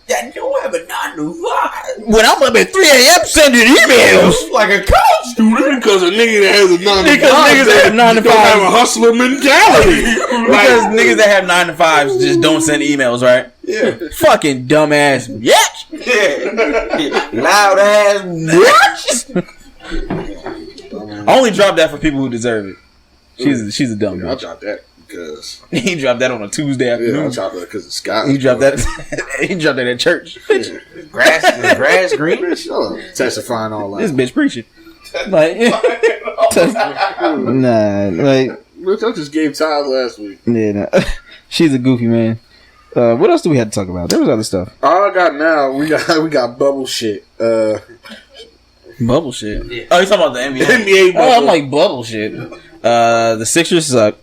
that don't have a 9 to 5. when I'm up at 3 a.m. sending emails. Like a college student. Because a nigga that has a 9 to 5 Because niggas that have 9 to don't have a 5 hustler mentality. because niggas that have 9 to 5s just don't send emails, right? Yeah. Fucking dumbass. Yeah. Loud ass. I only dropped that for people who deserve it. She's a dumb I'll bitch. drop that because He dropped that on a Tuesday I'll afternoon. drop that because it's Scott. He dropped that. He dropped that at church. Grass green. Bitch, oh, testifying all This that. bitch preaching. Like, nah, like, Bitch, I just gave tithes last week. yeah, nah. She's a goofy man. What else do we have to talk about? There was other stuff. All I got now, we got bubble shit. Bubble shit. Yeah. Oh, you talking about the NBA? NBA bubble. Oh, I'm like bubble shit. The Sixers suck.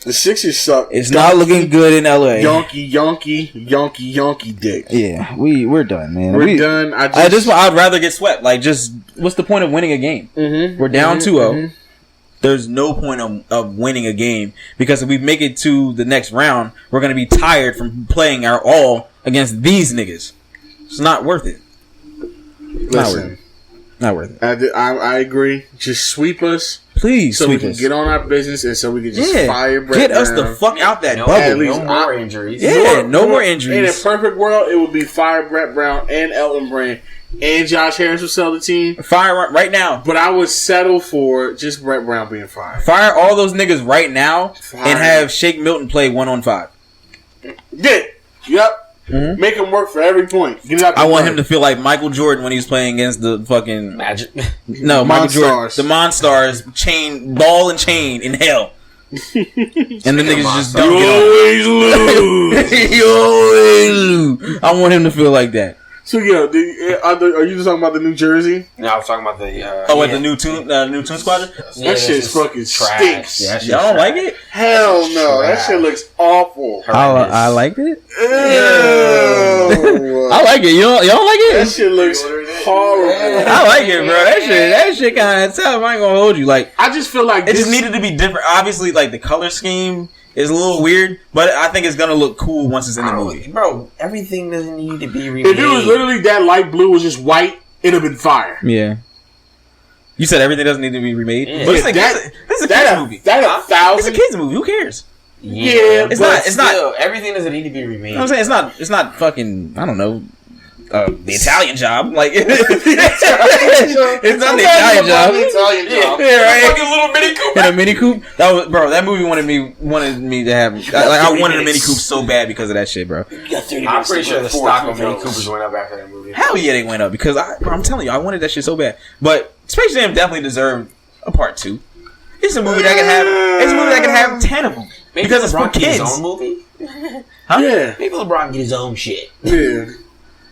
The Sixers suck. It's not looking good in LA. Yonky dick. Yeah, we're done, man. We're done. I'd rather get swept. Like, just what's the point of winning a game? Mm-hmm. We're down 2-0. There's no point of winning a game because if we make it to the next round, we're gonna be tired from playing our all against these niggas. It's not worth it. Listen, Not worth it. I agree. Just sweep us, Please, so sweep we can us. get on our business, and so we can just fire Brett Get us Brown. the fuck out that No, bubble. At least no more injuries. Yeah, no more In a injuries. perfect world, it would be fire Brett Brown and Elton Brand and Josh Harris would sell the team. Fire right now. But I would settle for just Brett Brown being fired. Fire all those niggas right now and have Shake Milton play 1-on-5. Yeah. Yep. Mm-hmm. Make him work for every point. Get it out I want him to feel like Michael Jordan when he was playing against the fucking Magic. no Michael Jordan, Monstars. the Monstars, chain ball and chain in hell, and the niggas just You don't get always lose. on. You always lose. I want him to feel like that. So, are you just talking about the New Jersey? No, I was talking about the. The new Toon Squadron. That shit's fucking stinks. Yeah, that shit's Y'all don't trash. like it? Hell no. That Trash. shit looks awful. I liked it. Ew. I like it. Y'all like That it? shit looks horrible. I like it, bro. That shit kind of tough. I ain't gonna hold you. Like, I just feel like it just needed to be different. Obviously, like the color scheme is a little weird, but I think it's gonna look cool once it's in the movie. Bro, everything doesn't need to be remade. If it was literally that light blue was just white, it'd have been fire. Yeah. You said everything doesn't need to be remade. Yeah. But this is a kids movie. It's a kids movie. Who cares? Yeah, It's but not- it's not- still, everything doesn't need to be remade. You know what I'm saying? It's not fucking, I don't know, the Italian Job. Like, it's not the Italian Job. Yeah, right. Fucking little mini coupe. In a Mini Coupe? That movie wanted me to have, I wanted a Mini Coupe so bad because of that shit, bro. I'm pretty sure the stock of Mini Coopers went up after that movie. Hell yeah, they went up because I'm telling you, I wanted that shit so bad. But Space Jam definitely deserved a part 2. It's a movie that can have 10 of them. Maybe Because it's for LeBron get his kids. own movie. Huh? Yeah. Maybe LeBron get his own shit. Yeah.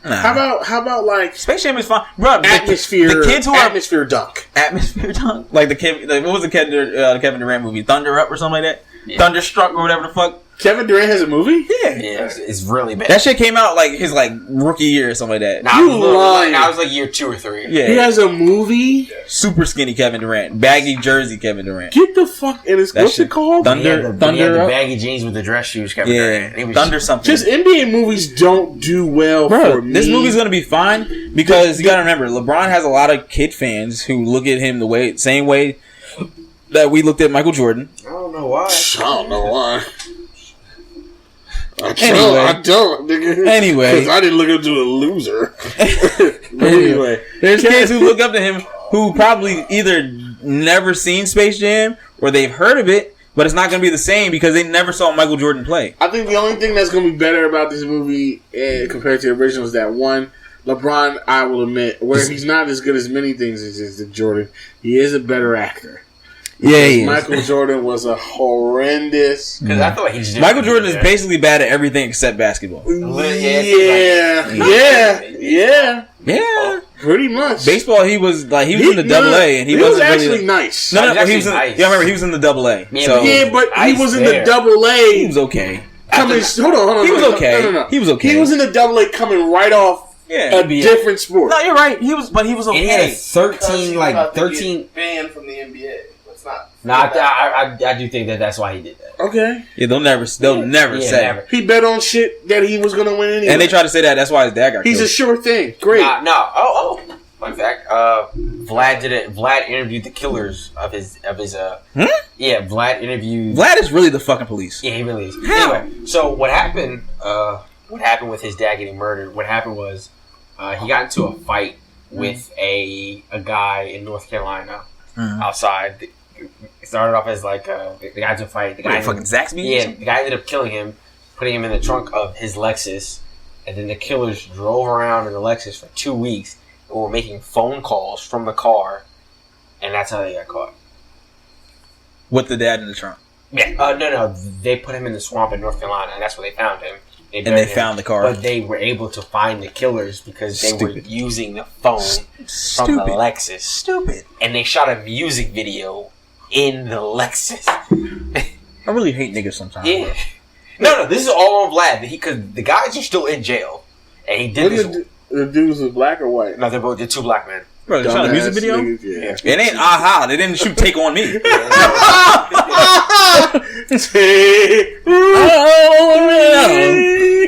Nah. How about like Space Jam is fun, bro. atmosphere? The kids who are atmosphere dunk. atmosphere dunk, like what was the Kevin Durant movie, Thunder Up or something like that, Thunderstruck or whatever the fuck. Kevin Durant has a movie? Yeah, it's really bad. That shit came out like his rookie year or something like that. Nah, You lying. I was like year 2 or 3. Yeah, He has a movie? super skinny Kevin Durant, baggy jersey Kevin Durant. Get the fuck in his That what's shit- it called? Thunder- He had the Thunder- baggy jeans with the dress shoes. Kevin Durant. He Yeah, was Thunder something. Just NBA movies don't do well for Bro, me. this movie's gonna be fine because you gotta remember LeBron has a lot of kid fans who look at him the same way that we looked at Michael Jordan. I don't know why. I don't know why. Anyway. I don't, nigga. Anyway. Because I didn't look up to a loser. But anyway. There's kids who look up to him who probably either never seen Space Jam or they've heard of it, but it's not going to be the same because they never saw Michael Jordan play. I think the only thing that's going to be better about this movie compared to the original is that one, LeBron, I will admit, where he's not as good as many things as Jordan, he is a better actor. Yeah, he is. Michael Jordan was a horrendous. Because I feel like he's Michael Jordan is basically bad at everything except basketball. Yeah, pretty much. Baseball, he was in the Double A, and he wasn't actually really nice. No, He was he was in, nice. yeah, I remember he was in the Double A. Yeah, So Yeah, but he Nice was in there. the Double A. he was okay. Hold on. He was okay. No. He was okay. He was in the Double A coming right off Yeah. a different sport. No, you're right. He was And he had a okay. 13 banned from the NBA. Let's not. No, I do think that's why he did that. Okay. Yeah, they'll never Yeah, say. never. He bet on shit that he was going to win anyway. And they try to say that. That's why his dad got He's killed. a sure thing. Great. No. Oh. Fun fact. Vlad did it. Vlad interviewed the killers of his. Yeah, Vlad interviewed. Vlad is really the fucking police. Yeah, he really is. How? Anyway, so what happened? What happened with his dad getting murdered? What happened was he got into a fight with a guy in North Carolina outside. It started off as like the guy to fight. The guy fucking Zaxby? Yeah, the guy ended up killing him, putting him in the trunk of his Lexus, and then the killers drove around in the Lexus for 2 weeks and were making phone calls from the car, and that's how they got caught. With the dad in the trunk. Yeah. No. They put him in the swamp in North Carolina, and that's where they found him. And they found the car. But they were able to find the killers because they were using the phone from the Lexus. Stupid. And they shot a music video in the Lexus. I really hate niggas sometimes. Yeah. No, this is all on Vlad. Because the guys are still in jail. And he did this. The dudes was black or white? No, they're 2 black men. Bro, they shot a music video? Niggas, yeah. It ain't Aha. They didn't shoot Take On Me.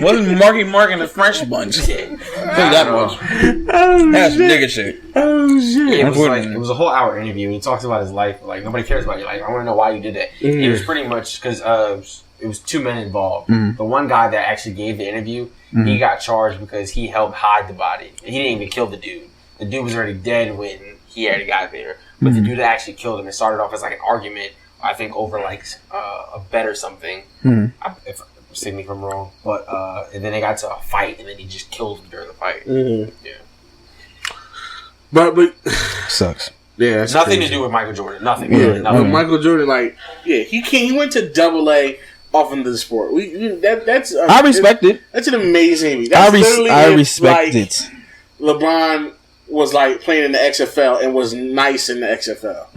Wasn't Marky Mark and the French Bunch. Say that much. That's nigga shit. Oh shit! It was a whole hour interview. He talks about his life. Like, nobody cares about you. Like, I want to know why you did that. It was pretty much because it was 2 men involved. The one guy that actually gave the interview, he got charged because he helped hide the body. He didn't even kill the dude. The dude was already dead when he already got there. But the dude that actually killed him, it started off as like an argument, I think, over like a bet or something. If save me if I'm wrong. But and then they got to a fight, and then he just killed him during the fight. Yeah. But sucks. Yeah, that's nothing crazy. to do with Michael Jordan. Nothing. Yeah, Really, nothing. but Michael Jordan, he went to Double A off into the sport. I respect it. That's an amazing. That's I respect it. LeBron was like playing in the XFL and was nice in the XFL.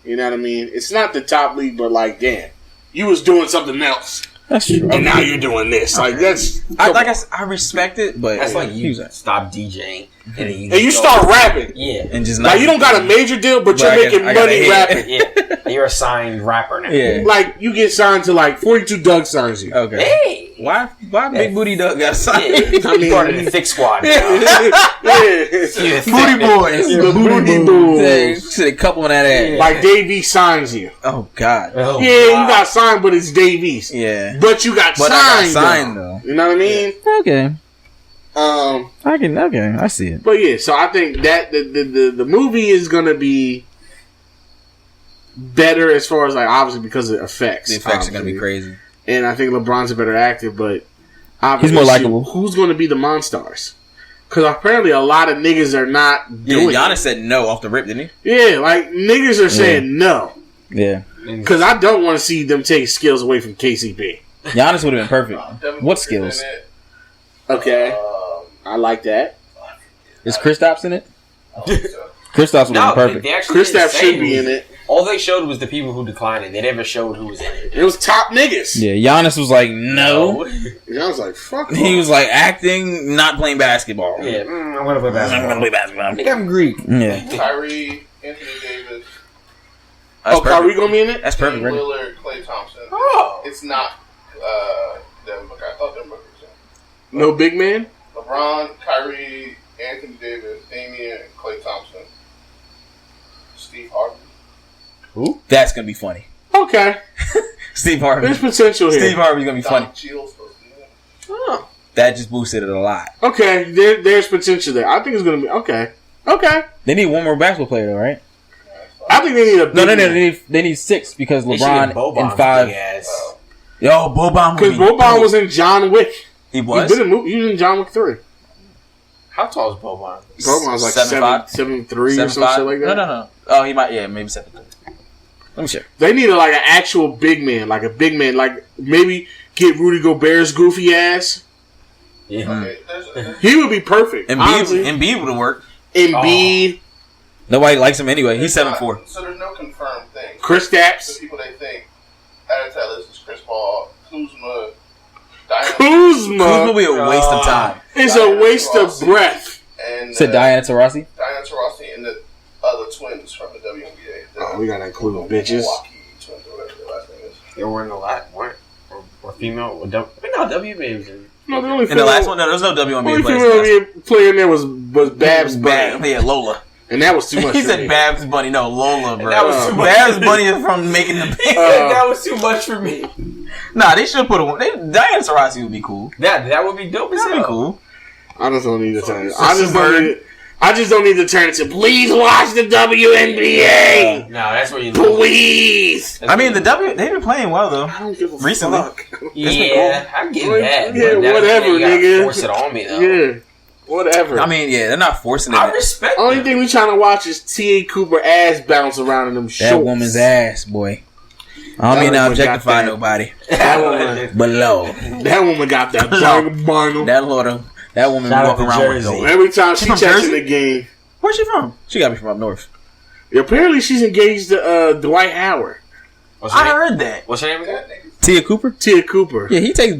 You know what I mean? It's not the top league, but like, damn, you was doing something else. That's true. And now you're doing this. Like, that's. I respect it, but that's like you stop DJing and you start rapping. Yeah. And just like, you don't got a major deal, but you're making money rapping. Yeah. You're a signed rapper now. Yeah. Like, you get signed to like 42 Doug signs you. Okay. Hey. Why Big Booty Doug got signed? Yeah. I mean, part of the thick squad now. Booty boys. The booty boys. Should have couple in that ass. Like Dave East signs you. Oh God. Oh, yeah, wow. you got signed, but it's Dave East. Yeah. But you got signed. I got signed though. You know what I mean? Okay. Okay, I see it. But yeah, so I think that the movie is gonna be better as far as like obviously because of the effects. The effects are gonna be crazy. And I think LeBron's a better actor, but he's more likable. Who's gonna be the Monstars? Because apparently a lot of niggas are not doing Giannis said no off the rip, didn't he? Yeah, like niggas are saying no. Yeah. Because I don't want to see them take skills away from KCP. Giannis would have been perfect. What skills? Okay. I like that. Is Kristaps in it? Kristaps would have been perfect. Kristaps should be in it. All they showed was the people who declined it. They never showed who was in it. It was top niggas. Yeah, Giannis was like, no. I was like, fuck. He was like acting, not playing basketball. Yeah, I'm gonna play basketball. I'm gonna play basketball. I think I'm Greek. Yeah. Kyrie, Anthony Davis, Kyrie gonna be in it? That's perfect, Dame right? Lillard, Klay Thompson. Oh. It's not Devin Booker. I thought Devin Booker was in. No big man? LeBron, Kyrie, Anthony Davis, Damian, Klay Thompson, Steve Harvey. Who? That's gonna be funny. Okay. Steve Harvey. There's potential here. Steve Harvey's gonna be funny. Don Cheadle's supposed to be in it. Oh. That just boosted it a lot. Okay, there's potential there. I think it's gonna be okay. They need one more basketball player though, right? I think they need a big No, man. they need 6 because They should get LeBron Boban in 5. big ass. Yo, Boban. Because Boban was in John Wick. He was. He was in John Wick 3. How tall is Boban? Boban was like 7'5", 7'3" or some shit like that. No. Oh, he might. Yeah, maybe 7'3". Let me check. They need like an actual big man, like maybe get Rudy Gobert's goofy ass. Yeah. Okay, He would be perfect. Embiid would have worked. Embiid, Nobody likes him anyway. He's 7'4". So there's no confirmed thing. Chris The Stapps, people they think added to that list is Chris Paul, Kuzma, Diana, Kuzma will be a waste of time. It's a waste of breath. and Said Diana Taurasi. Diana Taurasi and the other twins from the WNBA. Oh, we gotta include them bitches. Milwaukee twins or whatever their last name is. They were in the last one. Or female. Or no, WNBA was in. No, the only In the last one, no, there was no WNBA only players. female player in there was Babs Bunny, Yeah, Lola. and that was too much. He for said me. Babs Bunny. No, Lola, bro. That was too much. Babs Bunny is from making the band. That was too much for me. Nah, they should put a one. Diana Taurasi would be cool. That would be dope as That'd hell. be cool. I just don't need to turn it. So I just don't need to turn it to please watch the WNBA. No, that's what you. Please. I mean, they've been playing well though. I don't give a Recently. fuck. Yeah, I get that. Yeah, but that whatever, you gotta nigga. Force it on me though. Yeah, whatever. I mean, yeah, they're not forcing it. I respect. Only them. thing we trying to watch is T.A. Cooper ass bounce around in them shorts. That woman's ass, boy. I don't mean to woman objectify got that. nobody. That woman, But low. that woman got that bang. That woman Shout out walk to around with Jersey. gold. Every time she from checks in Jersey? the game, Where's she from? She gotta be from up north. apparently she's engaged to Dwight Howard. What's her I name? heard that. What's her name again? Tia Cooper? Tia Cooper. Yeah, he takes.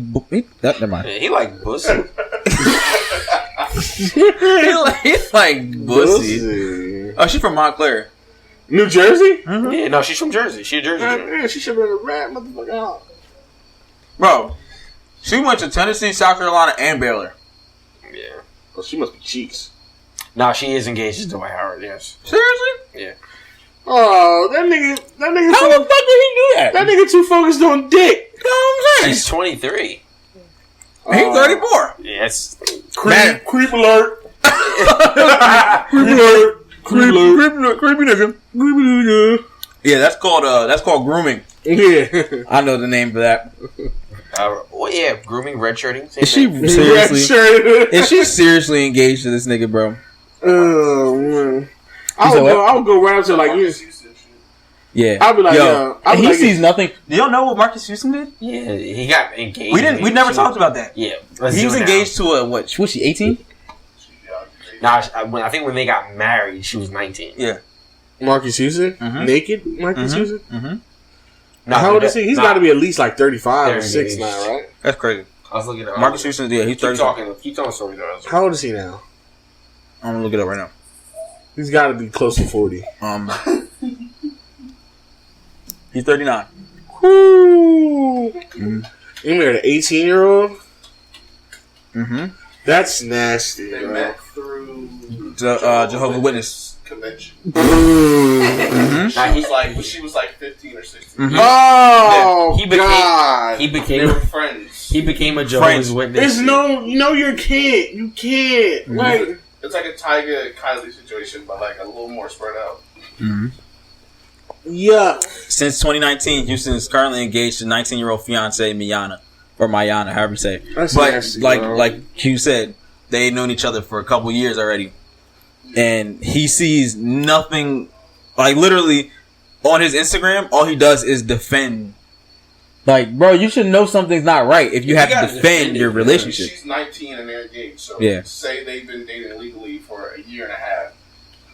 Never mind. Yeah, he like pussy. He's like bussy. Pussy. Oh, she's from Montclair. New Jersey? Yeah, no, she's from Jersey. She's a Jersey girl. Man, she should have been a rat motherfucker out. Bro, she went to Tennessee, South Carolina, and Baylor. Yeah. Oh, she must be cheeks. No, she is engaged to Dwight Howard. Yes. Seriously? Yeah. Oh, that nigga. How the fuck did he do that? That nigga too focused on dick. You know what I'm saying? She's 23. He's 34. Yes. Creep alert. Creep alert. Creepy nigga. Yeah, that's called grooming. Yeah. I know the name for that. Well, yeah, grooming, red shirting. Is she seriously? Is she seriously engaged to this nigga, bro? Oh man. I would go right up to like you. Yeah. I'll be like, yo, I'll be he like, sees nothing. You don't know what Marcus Houston did? Yeah, he got engaged. We never talked about that. Yeah, he was engaged to a what? Was she 18? Nah, I think when they got married, she was 19. Yeah. Marcus Houston, naked Marcus Houston. Nah, how old is he? He's got to be at least like 35 or 6 engaged. now, right? That's crazy. I was looking at Marcus Houston. Yeah, he's 30. Keep talking story though. How old is he now? I'm gonna look it up right now. He's got to be close to 40. He's 39. Woo! You married an 18-year-old? Mm-hmm. That's nasty. They bro. met through Jehovah's Witness convention. Nah, She was like 15 or 16. Oh, He became- God. He They became were friends. he became a Jehovah's Witness. There's no, you can't. You can't. Like, It's like a Tyga Kylie situation, but like a little more spread out. yuck. Since 2019, Houston is currently engaged to 19-year-old fiance Mayana, however you say it. That's but nasty, like bro. like Q said, they known each other for a couple years already, and he sees nothing. Like literally, on his Instagram, all he does is defend. Like, bro, you should know something's not right if you have to defend your relationship. She's 19 and they're engaged, so Yeah. say they've been dating legally for a year and a half.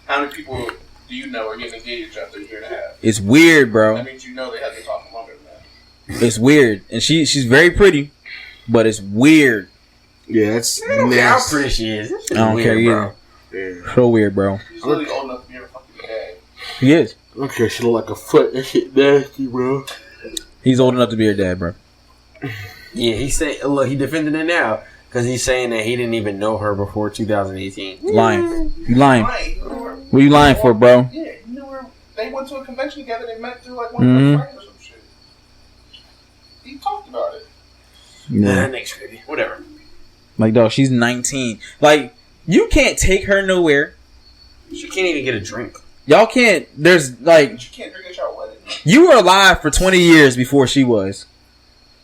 How many people Do you know we're getting engaged after a year and a half? It's weird, bro. That means you know they had to talk longer than that. It's weird, and she's very pretty, but it's weird. Yeah, it's I don't care how pretty she is. I don't care either. Yeah. So weird, bro. She's literally old enough to be her fucking dad. He is. Okay, she look like a foot. That shit nasty, bro. He's old enough to be her dad, bro. Yeah, he say, look, he defended it now because he's saying that he didn't even know her before 2018. Lying. You lying. Right. What are you lying for, bro? Yeah, you knew her. They went to a convention together. They met through like one of their friends or some shit. He talked about it. Yeah. Next crazy. Whatever. Like, dog, she's 19. Like, you can't take her nowhere. She can't even get a drink. Y'all can't. There's like, But you can't drink at your wedding. you were alive for 20 years before she was.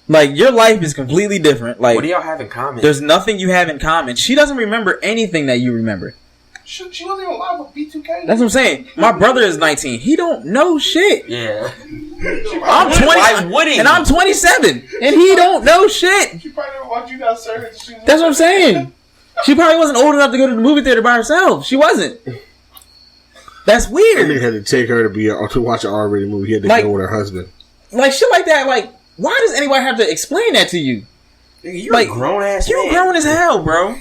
Like, your life is completely different. Like, What do y'all have in common? there's nothing you have in common. She doesn't remember anything that you remember. She wasn't even alive with B2K. That's what I'm saying. My brother is 19. He don't know shit. Yeah. I'm 20, Why wouldn't and he? I'm 27, and he don't know shit. She probably never watched you guys serve it. That's what I'm saying. She probably wasn't old enough to go to the movie theater by herself. She wasn't. That's They weird. had to take her to watch an R-rated movie. He had to Like- go with her husband. Like, shit like that. Like, why does anybody have to explain that to you? You're Like, a grown ass You're man. grown as hell, bro.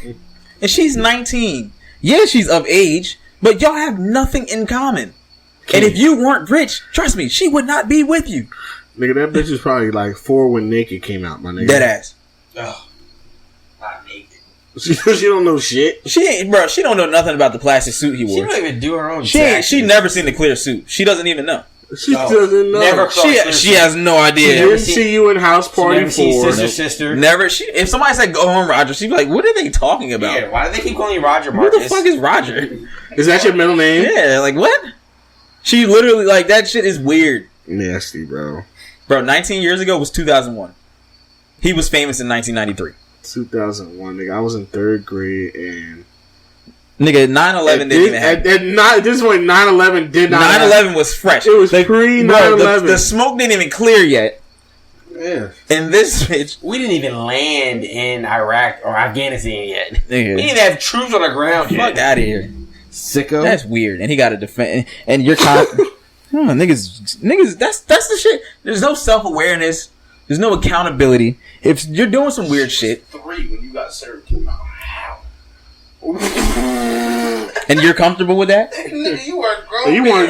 And she's 19. Yeah, she's of age, but y'all have nothing in common. And if you weren't rich, trust me, she would not be with you. Nigga, that bitch was probably like 4 when Naked came out, my nigga. Dead ass. Ugh. Not naked. She don't know shit. She ain't, bro. She don't know nothing about the plastic suit he She wore. don't even do her own She taxes. never seen the clear suit. She doesn't even know. She doesn't know. Never She has no She idea. didn't see you in House Party Never seen 4. sister. Never. If somebody said "Go home, Roger," she'd be like, "What are they talking about? Yeah, why do they keep calling you Roger Who Marcus? the fuck is Roger?" Is that your middle name? Yeah, like what? She literally like that shit is weird, Nasty, bro. bro. 19 years ago was 2001. He was famous in 1993. 2001, nigga. I was in 3rd grade and... Nigga, 9/11 didn't even happen. At this point, 9/11 did not 9/11 was fresh. It was Like, pre bro, 9/11. the smoke didn't even clear yet. Yeah. And this bitch, We didn't even land in Iraq or Afghanistan yet. We nigga, didn't even have troops on the ground fuck yet. out of here. Sicko. That's weird. And he got to defend. And you're niggas. That's the shit. There's no self-awareness. There's no accountability. If you're doing some weird shit, 3 when you got served came out. How? and you're comfortable with that, Nigga, you were grown. You want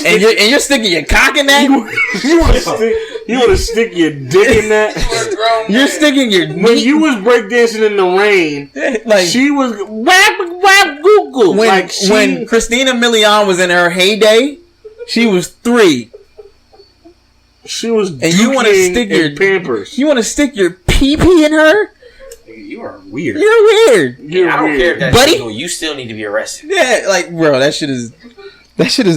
and you're sticking your cock in that, you want to stick your dick in that. you're sticking your When you was breakdancing in the rain, like she was whap Google. when Christina Milian was in her heyday, she was 3. she was And you want to duking stick in your Pampers. You want to stick your pee in her? You are weird. You're weird. You're I don't care if that's Buddy? legal. You still need to be arrested. Yeah, like bro, that shit is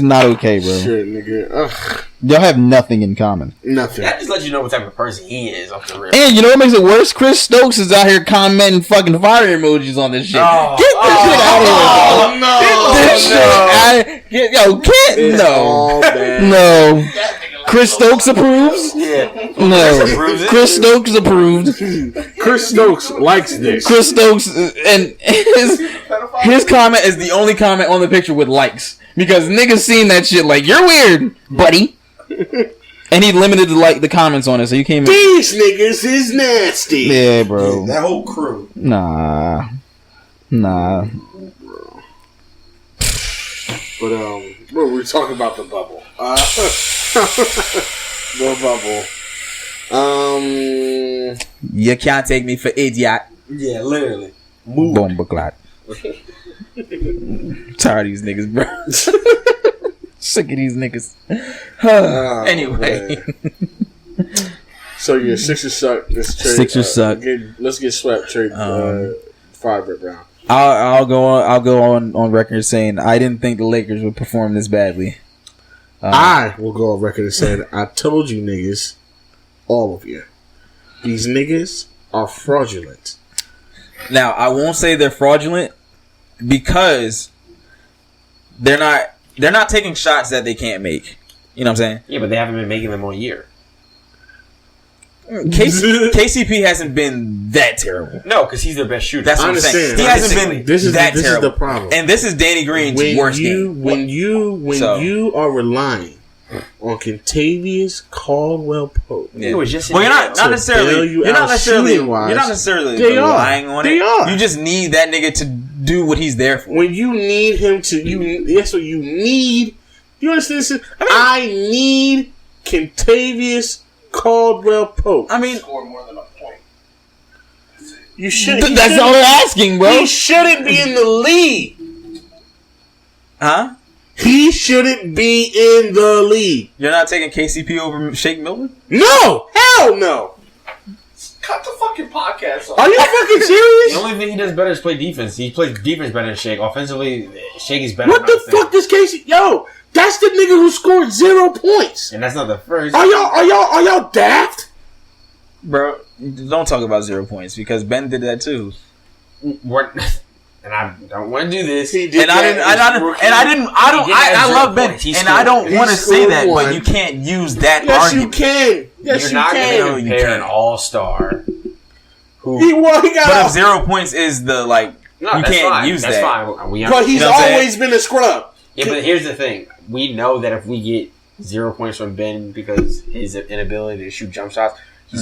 not okay, bro. Shit, nigga. Ugh, Y'all have nothing in common. nothing. That just lets you know what type of person he is off the rip. And you know what makes it worse? Chris Stokes is out here commenting fucking fire emojis on this shit. Oh. Get this shit out of here. no! Get this shit out. Yo, can't All bad. no. Chris Stokes approves? Yeah. No. approves it? Chris Stokes approved. Chris Stokes likes this. Chris Stokes and his comment is the only comment on the picture with likes. Because niggas seen that shit like, you're weird, buddy. And he limited the comments on it, so you can't even... These niggas is nasty. Yeah, bro. That whole crew. Nah. But bro, we're talking about the bubble. The bubble. You can't take me for idiot. Yeah, literally. Bomba clot. Tired of these niggas, bro. Sick of these niggas. Anyway. So your Sixers suck. Let's trade, Sixers suck. Let's get swept. Trade Firebird Brown. I'll go on record saying I didn't think the Lakers would perform this badly. I will go on record and say I told you niggas, all of you, these niggas are fraudulent. Now I won't say they're fraudulent because they're not taking shots that they can't make. You know what I'm saying? Yeah, but they haven't been making them all year. KCP hasn't been that terrible. No, because he's their best shooter. That's what I'm saying. He hasn't been this is that this terrible. is the problem. And this is Danny Green's worst game. When you are relying on Contavious Caldwell-Pope, yeah. Well, you're not necessarily relying on it. You just need that nigga to do what he's there for. When you need him to, that's what you need. You understand? I need Contavious Caldwell-Pope. I mean, score more than a point. You should. That's all they're asking, bro. He shouldn't be in the league. Huh? He shouldn't be in the league. You're not taking KCP over Shake Milton? No, hell no. Cut the fucking podcast off. Are you fucking serious? The only thing he does better is play defense. He plays defense better than Shake. Offensively, Shake is better. What the fuck does Casey? Yo, that's the nigga who scored 0 points. And that's not the first. Are y'all daft? Bro, don't talk about 0 points because Ben did that too. And I don't want to do this. He did I love Ben, and I don't want to say that, but you can't use that argument. Yes, You're not can. going to compare an all-star who... But if 0 points is the, you can't use that. That's fine. But he's always been a scrub. Yeah, but here's the thing. We know that if we get 0 points from Ben because his inability to shoot jump shots,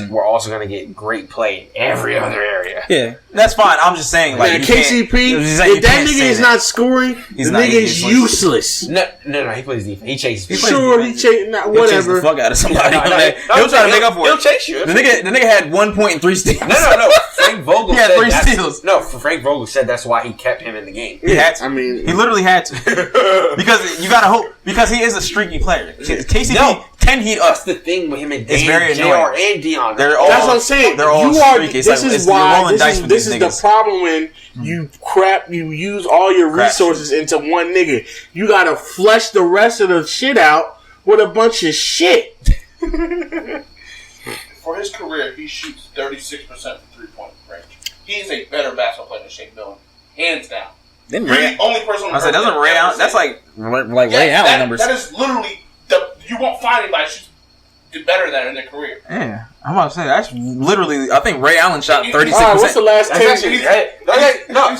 we're also going to get great play in every other area. Yeah, that's fine. I'm just saying, KCP, if that nigga is not scoring, the nigga is useless. No, he plays defense. He chases people. Sure, he chases, whatever. He'll chase the fuck out of somebody. He'll try to make up for it. He'll chase you. The nigga had 1 point and 3 steals. No. Frank Vogel had 3 steals. No, Frank Vogel said that's why he kept him in the game. He had to. I mean, he literally had to. Because you gotta hope. Because he is a streaky player. KCP can heat up. That's the thing with him and it's very JR annoying. and Dion. That's what I'm saying. They're all streaky. This is the problem when you use all your resources into one nigga. You gotta flesh the rest of the shit out with a bunch of shit. For his career, he shoots 36% from 3-point range. He is a better basketball player than Shake Milton, hands down. Then You're the only person. I said, doesn't Ray Allen? That's like Ray Allen numbers. That is literally you won't find anybody do better than that in their career. Yeah, I'm about to say that's literally. I think Ray Allen shot 36%. What's the last 10? He's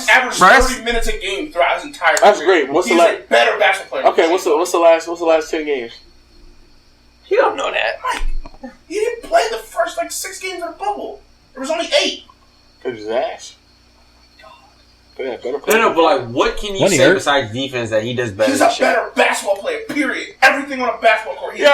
averaged 30 minutes a game throughout his entire career. That's great. He's a better basketball player. Okay, what's the last 10 games? You don't know that. He didn't play the first 6 games of the bubble. There was only 8. Because his ass. Yeah, better No, but what can you say besides defense that he does better? He's a better basketball player, period. Everything on a basketball court. Yo,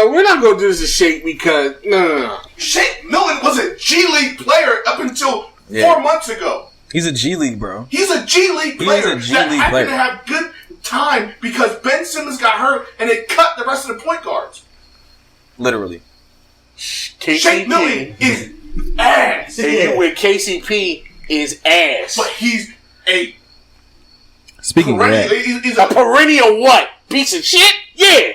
we're not going to do this to Shake because... No. Shake Milton was a G League player up until 4 months ago. He's a G League, bro. He's a G League player. He's a G League player. Happened to have good time because Ben Simmons got hurt and they cut the rest of the point guards. Literally. Shake Milton is ass. And with KCP is ass. But he's a... Speaking of that. He's a perennial what? Piece of shit? Yeah.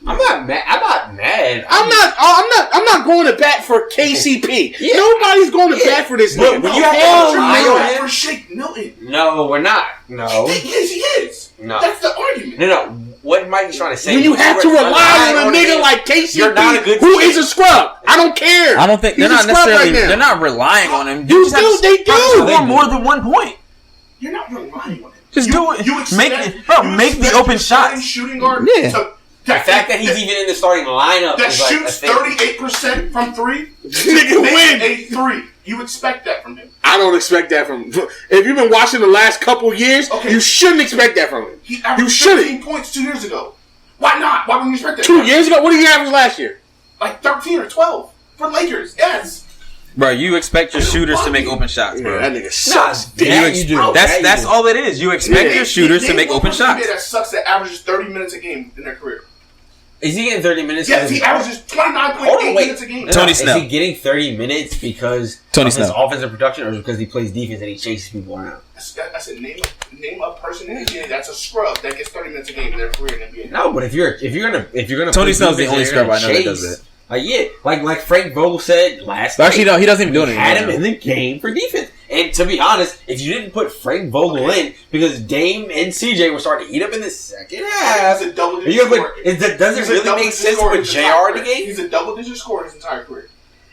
I'm not mad. I'm not going to bat for KCP. Yeah. Nobody's going to bat for this nigga. When you have to bat for Shake Milton. No, we're not. No. Yes, he is. No. That's the argument. No. What Mike is trying to say? When you have to rely on a nigga like KCP, who is a scrub. I don't care. I don't think they're not necessarily. They're not relying on him. They do. They score more than 1 point. You're not relying on him. Just do it. Make the open shots. Shooting guard. Yeah. The fact that he's even in the starting lineup that is shoots 38% from 3, nigga win a 3. You expect that from him. I don't expect that from him. If you've been watching the last couple years, you shouldn't expect that from him. He averaged 15 points 2 years ago. Why not? Why wouldn't you expect that? 2 years ago? What did he average last year? 13 or 12 for Lakers. Yes. Bro, you expect your shooters to make open shots, bro. Yeah, that nigga sucks. That's all it is. You expect your shooters to make open shots. That sucks that averages 30 minutes a game in their career. Is he getting 30 minutes? Yes, he averages 29.8 minutes a game. Tony Snell. Is he getting 30 minutes because of his offensive production, or because he plays defense and he chases people around? I said name a person in the NBA that's a scrub that gets 30 minutes a game in their career in the NBA. No, but if you're gonna Tony Snell's the only scrub I know that does it. Like Frank Vogel said last night. Actually, no, he doesn't even do it anymore. Had him in the game for defense. And to be honest, if you didn't put Frank Vogel in, because Dame and CJ were starting to eat up in the second half, he's a double-digit scorer. Does it really make sense with JR in the game? He's a double-digit scorer his entire career.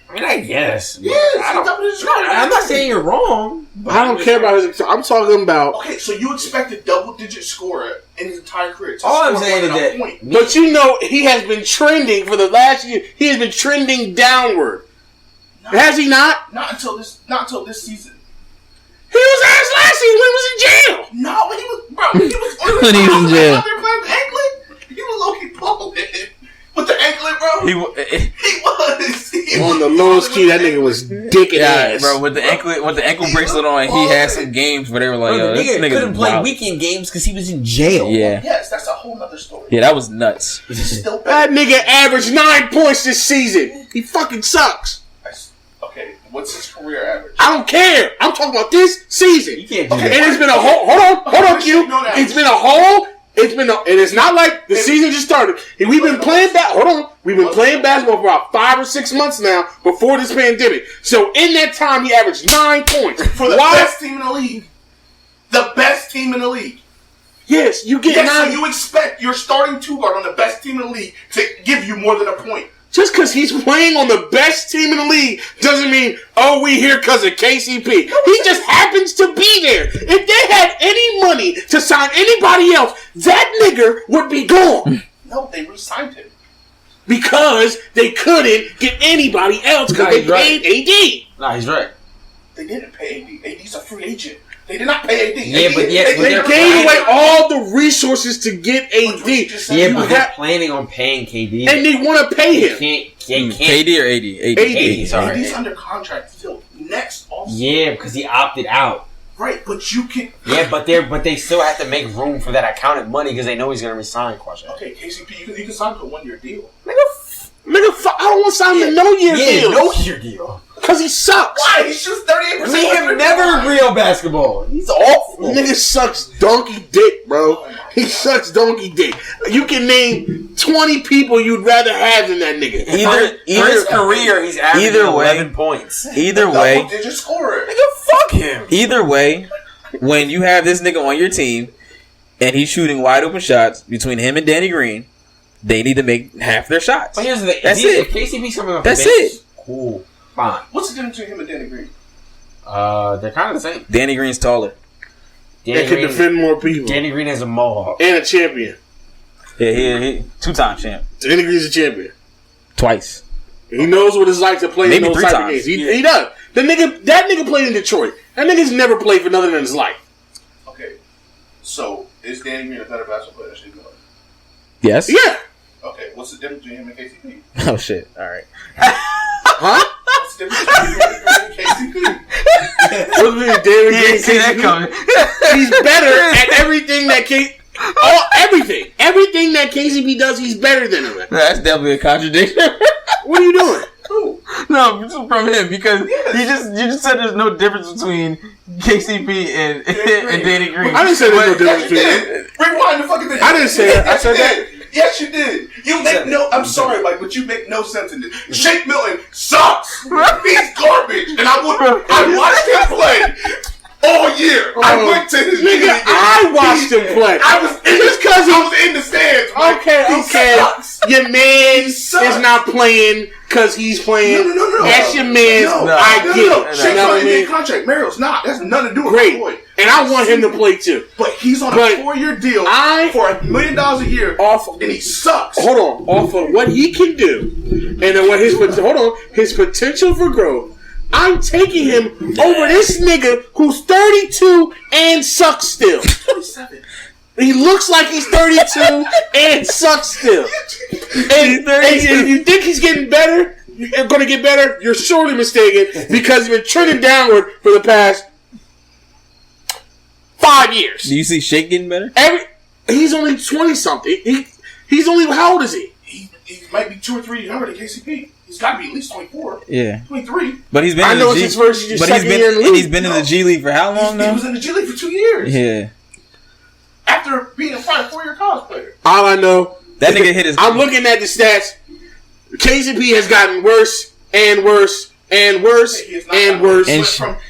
I mean, I guess. Yes, I'm not saying you're wrong. I don't care about his. I'm talking about. Okay, so you expect a double-digit scorer in his entire career. All I'm saying is that. But you know, he has been trending for the last year. He has been trending downward. Has he not? Not until this season. He was ass last season when he was in jail. No, he was When he was in jail. out there playing with the anklet. He was low-key balling with the anklet, bro. He was. On the lowest key, that nigga was dicking ass, bro. With the ankle bracelet on, he had some games where they were like, "Yo, this nigga couldn't play weekend games because he was in jail." Yeah. Yes, that's a whole nother story. Yeah, that was nuts. Still that nigga averaged 9 points this season. He fucking sucks. Okay, what's his career average? I don't care. I'm talking about this season. You can't do that. And it's been a whole. Hold on, Q. It's been a whole. And it's not like the season just started. And we've been playing We've been playing basketball for about 5 or 6 months now before this pandemic. So in that time, he averaged 9 points for the best team in the league. The best team in the league. Yes, you get 9. So you expect your starting two guard on the best team in the league to give you more than a point. Just because he's playing on the best team in the league doesn't mean, oh, we here because of KCP. He just happens to be there. If they had any money to sign anybody else, that nigga would be gone. No, they re-signed him. Because they couldn't get anybody else because they paid AD. Nah, he's right. They didn't pay AD. AD's a free agent. They did not pay AD. Yeah, but they gave away all the resources to get AD. Yeah, but they're planning on paying KD. And they want to pay him. Can't. KD or AD? AD, sorry. AD's under contract still next offseason. Yeah, because he opted out. Right, but you can... Yeah, but they still have to make room for that accounted money because they know he's going to resign. Okay, KCP, you can sign to a 1-year deal. Nigga, I don't want to sign him to no-year deal. No-year deal. Because he sucks. Why? He shoots 38%. See him never real basketball. He's awful. Nigga sucks donkey dick, bro. He sucks donkey dick. You can name 20 people you'd rather have than that nigga. For his career, he's averaging 11 points. Either way. Double-digit scorer. Nigga, fuck him. Either way, when you have this nigga on your team and he's shooting wide open shots between him and Danny Green, they need to make half their shots. But here's the thing. That's If KCP's coming off That's the bench, it. Cool. Fine. What's the difference between him and Danny Green? They're kind of the same. Danny Green's taller. They can defend more people. Danny Green has a mohawk. And a champion. Yeah, he 2-time champ. Danny Green's a champion. Twice. He knows what it's like to play Maybe in those 3 type times. of games. He does. That nigga played in Detroit. That nigga's never played for nothing in his life. Okay, so is Danny Green a better basketball player than Shea Miller? Yes. Yeah. Okay, what's the difference between him and KCP? Oh, shit. All right. Huh? What's the difference between him and KCP? What's the Danny Green See that KCP? coming. He's better at everything that everything. Everything that KCP does, he's better than him at. That's definitely a contradiction. What are you doing? No, from him because you just said there's no difference between KCP and Danny Green. I didn't say there's no difference between them. Rewind the fucking thing. I didn't say that. I said that. Yes, you did. You make I'm sorry, Mike, but you make no sense in this. Shake Milton sucks. He's garbage, and I watched him play all year. I went to his nigga. I watched him play. I was in the stands. Mike. Okay. Sucks. Your man is not playing because he's playing. No. That's your man. I get it. Shake You know what I Milton mean? contract. Mario's not. That's nothing to do with Great. my boy. And I want him to play too. But he's on a 4-year deal for $1 million a year, and he sucks. Hold on, off of what he can do, and then what his potential for growth. I'm taking him over this nigga who's 32 and sucks still. 27. He looks like he's 32 and sucks still. And if you think he's getting better, you're going to get better, you're sorely mistaken because he's been trending downward for the past 5 years. Do you see Shake getting better? He's only 20-something. He's only, how old is he? He might be 2 or 3 younger than KCP. He's got to be at least 24. Yeah. 23. But he's been I in know the it's G his first second year in the league. He's been in the G League for how long now? He was in the G League for 2 years. Yeah. After being a 4-year college player. All I know, that nigga hit his. I'm looking at the stats. KCP has gotten worse and worse and worse and worse.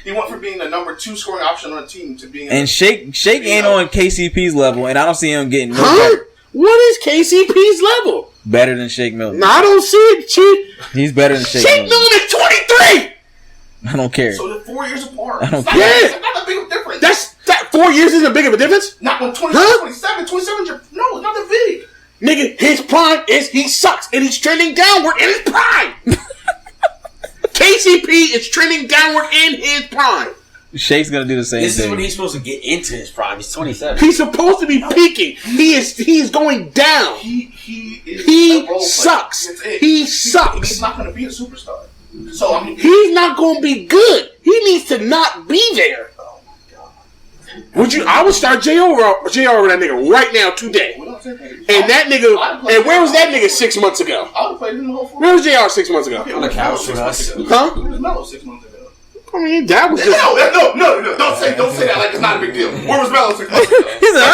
He went from being the number 2 scoring option on the team to being. And Shake ain't on KCP's level, and I don't see him getting no better. What is KCP's level? Better than Shake Milton. No, I don't see it, Chief. He's better than Shake Milton Milton. is 28 I don't care. So they're 4 years apart. I don't It's care. It's not that big of a difference. That 4 years isn't big of a difference. Not when 27. 27, no, it's not that big. Nigga, his prime is he sucks and he's trending downward in his prime. KCP is trending downward in his prime. Shake's gonna do the same This thing. is when he's supposed to get into his prime. He's 27. He's supposed to be peaking. He is going down. He He sucks. He sucks. He's not going to be a superstar. So I mean, He's not going to be good. He needs to not be there. oh my god. Would you? I would start JR over that nigga right now today. We don't say that. And that nigga. And where was that nigga 6 months ago? I would have played him the whole 4 Where was JR 6 months ago? On the couch with us. Huh? It was Melo 6 months ago. I mean, that was just. No, don't say that like it's not a big deal. Where was Melo 6 months ago? He's like,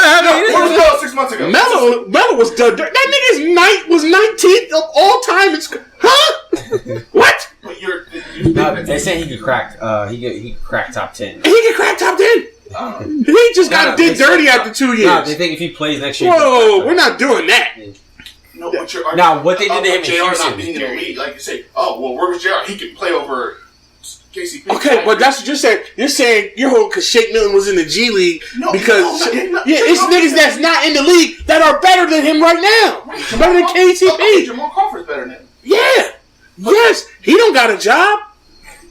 Where was Melo 6 months ago? Melo was done. That nigga's was 19th of all time. Huh? What? But you're They say he could crack. He could crack top 10. He can crack top 10. He just got did dirty after 2 years. Nah, they think if he plays next year. Whoa, we're not doing that. no, but you're Now, what they did to him in JR Houston not being in is the league. Like you say, oh well, where was JR? He could play over KCP. Okay, but that's what you're saying. You're saying your whole because Shake Milton was in the G League because it's niggas that's not in the league that are better than him right now. Better than KCP. Jamal Crawford's better than him. Yeah. Yes. He don't got a job.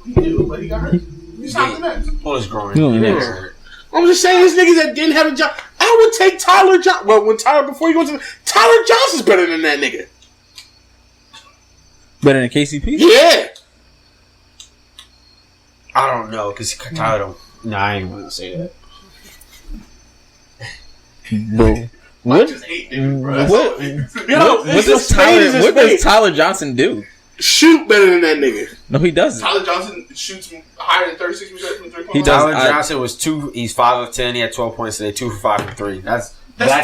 He do, but he got hurt. He's not the next. Pull his groin. Yeah. I'm just saying, these niggas that didn't have a job. I would take Tyler Johnson. Well, before he goes to Tyler Johnson's better than that nigga. Better than KCP? Yeah. I don't know because Tyler don't. No, I ain't gonna say that. Bro. What? Just hate dude, bro. What? What does Tyler Johnson do? Shoot better than that nigga. No, he doesn't. Tyler Johnson shoots higher than 36% from 3 point He line. does. Tyler Johnson was 2. He's 5 of 10. He had 12 points today. 2 for 5 from 3. That's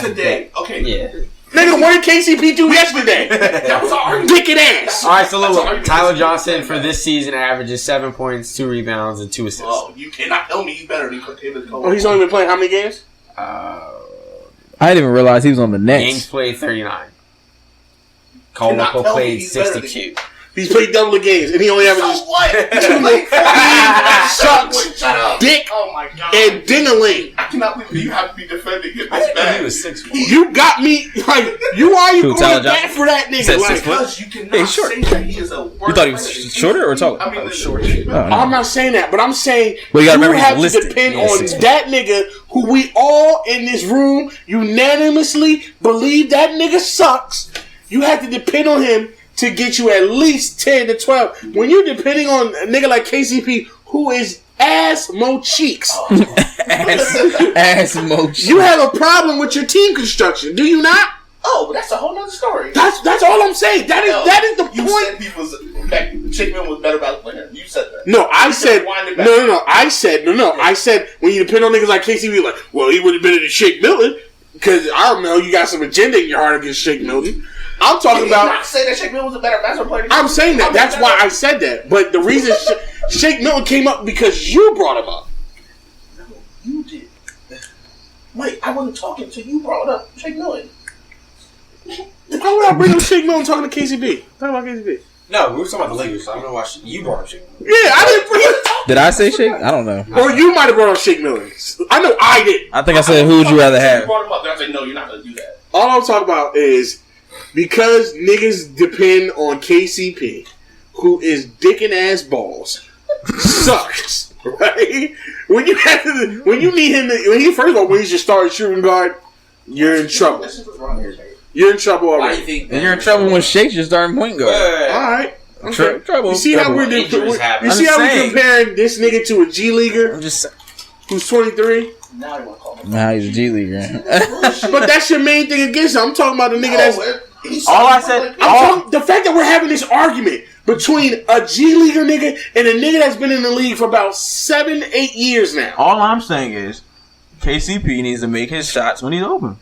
today. Okay. Yeah. Nigga, what did KCP do yesterday? That was our argument. Dick and ass. All right, so That's look, all you Tyler can Johnson say. for this season averages 7 points, 2 rebounds, and 2 assists. Oh, you cannot tell me he's better than David Cole. Oh, he's only been playing how many games? I didn't even realize he was on the Games Nets. played 39. Cannot Cole tell me played he's better than 62. He's played double the games, and he only So averages what? sucks, Shut up. dick, Oh my god. and ding-a-ling. I cannot believe you have to be defending him I this didn't know bad. he was 6'4". You got me, like, you are you Who, going Tyler to bat Johnson? for that nigga? Said Like, 6 foot? Because you cannot Hey, he's short. say that he is a worse You thought he was player than shorter or taller? I mean, short. I'm not saying that, but I'm saying But you gotta remember he's have to listed. depend Yeah, on 6 foot. that nigga who we all in this room unanimously believe that nigga sucks. You have to depend on him to get you at least 10 to 12. When you're depending on a nigga like KCP who is ass mo cheeks, ass motion. you have a problem with your team construction, do you not? Oh, but that's a whole nother story. That's all I'm saying. That is the You point. said he was Shake Milton was better basketball player. You said that. No, I said wind it back. no. I said when you depend on niggas like KCP, like, well, he would have been in Shake Milton because I don't know, you got some agenda in your heart against Shake Milton. I'm talking Did about. not say that Shake Milton was a better basketball player. I'm saying that. That's why I said that. But the reason Shake Milton came up because you brought him up. No, you did. Wait, I wasn't talking until you brought up Shake Milton. Why would I bring up Shake Milton talking to KCP? Talking about KCP. No, we were talking about the Lakers, so I don't know why you brought up Shake. Yeah, I didn't bring it. Did I say Shake? I don't know. Or you might have brought up Shake Milton. I know I did. I think I said, who would you rather You have? brought him up. Then I said, no, you're not going to do that. All I'm talking about is because niggas depend on KCP, who is dick and ass balls, sucks, right? When you need him to, first of all, when he's your starting shooting guard, you're in trouble. This is what's wrong here, Shake. You're in trouble Why do already. you think? And you're in trouble when Shake's your starting point guard. All right. Okay. Trouble. You see how Trouble. we're Injuries happen. you see I'm how saying. we're comparing this nigga to a G leaguer I'm just who's 23? Now you want to call him. Nah, he's a G leaguer. But that's your main thing against him. I'm talking about the nigga that's. All I said. I'm talking the fact that we're having this argument between a G leaguer nigga and a nigga that's been in the league for about 7-8 years now. All I'm saying is, KCP needs to make his shots when he's open,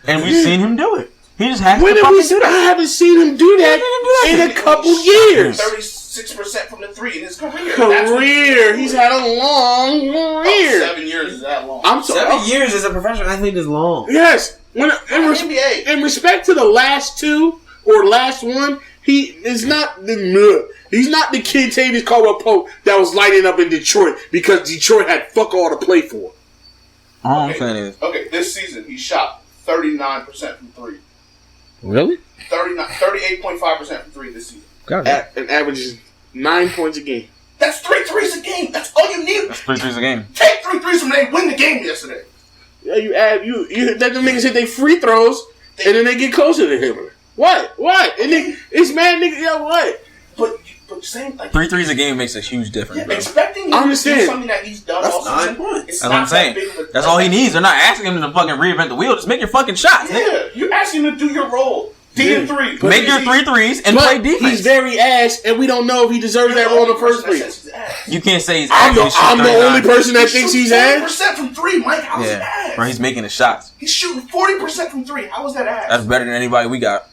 and we've seen him do it. He just has When to have we? fucking do I that. haven't seen him do that in a couple years. 36% from the three in his career. He's had a long career. 7 years is that long. I'm sorry. 7 years as a professional athlete is long. Yes. NBA. In respect to the last two or last one, He's not the kid Tavis Caldwell Pope that was lighting up in Detroit because Detroit had fuck all to play for. All I'm saying is, okay, this season he shot 39% from three. Really? 38.5% from three this season. And averages 9 points a game. That's 3 threes a game. That's all you need. that's 3 threes a game. Take 3 threes from them. Win the game yesterday. Yeah, you let them niggas hit their free throws and then they get closer to him. What? And then it's mad nigga. Yeah, what? But same like 3 threes a game makes a huge difference. yeah, bro. expecting him to do something that he's done all season. 9 points. It's That's what not I'm saying. that big of a- That's all he needs. They're not asking him to fucking reinvent the wheel. Just make your fucking shots. Nigga. Yeah, you're asking him to do your role. D and 3. Make your 3 threes and play defense. He's very ass, and we don't know if he deserves that role in the first place. You can't say he's I'm ass. the only person that thinks he's ass. 40% from 3, Mike. How is it Yeah, ass? bro, he's making the shots. He's shooting 40% from 3. How is that ass? That's better than anybody we got.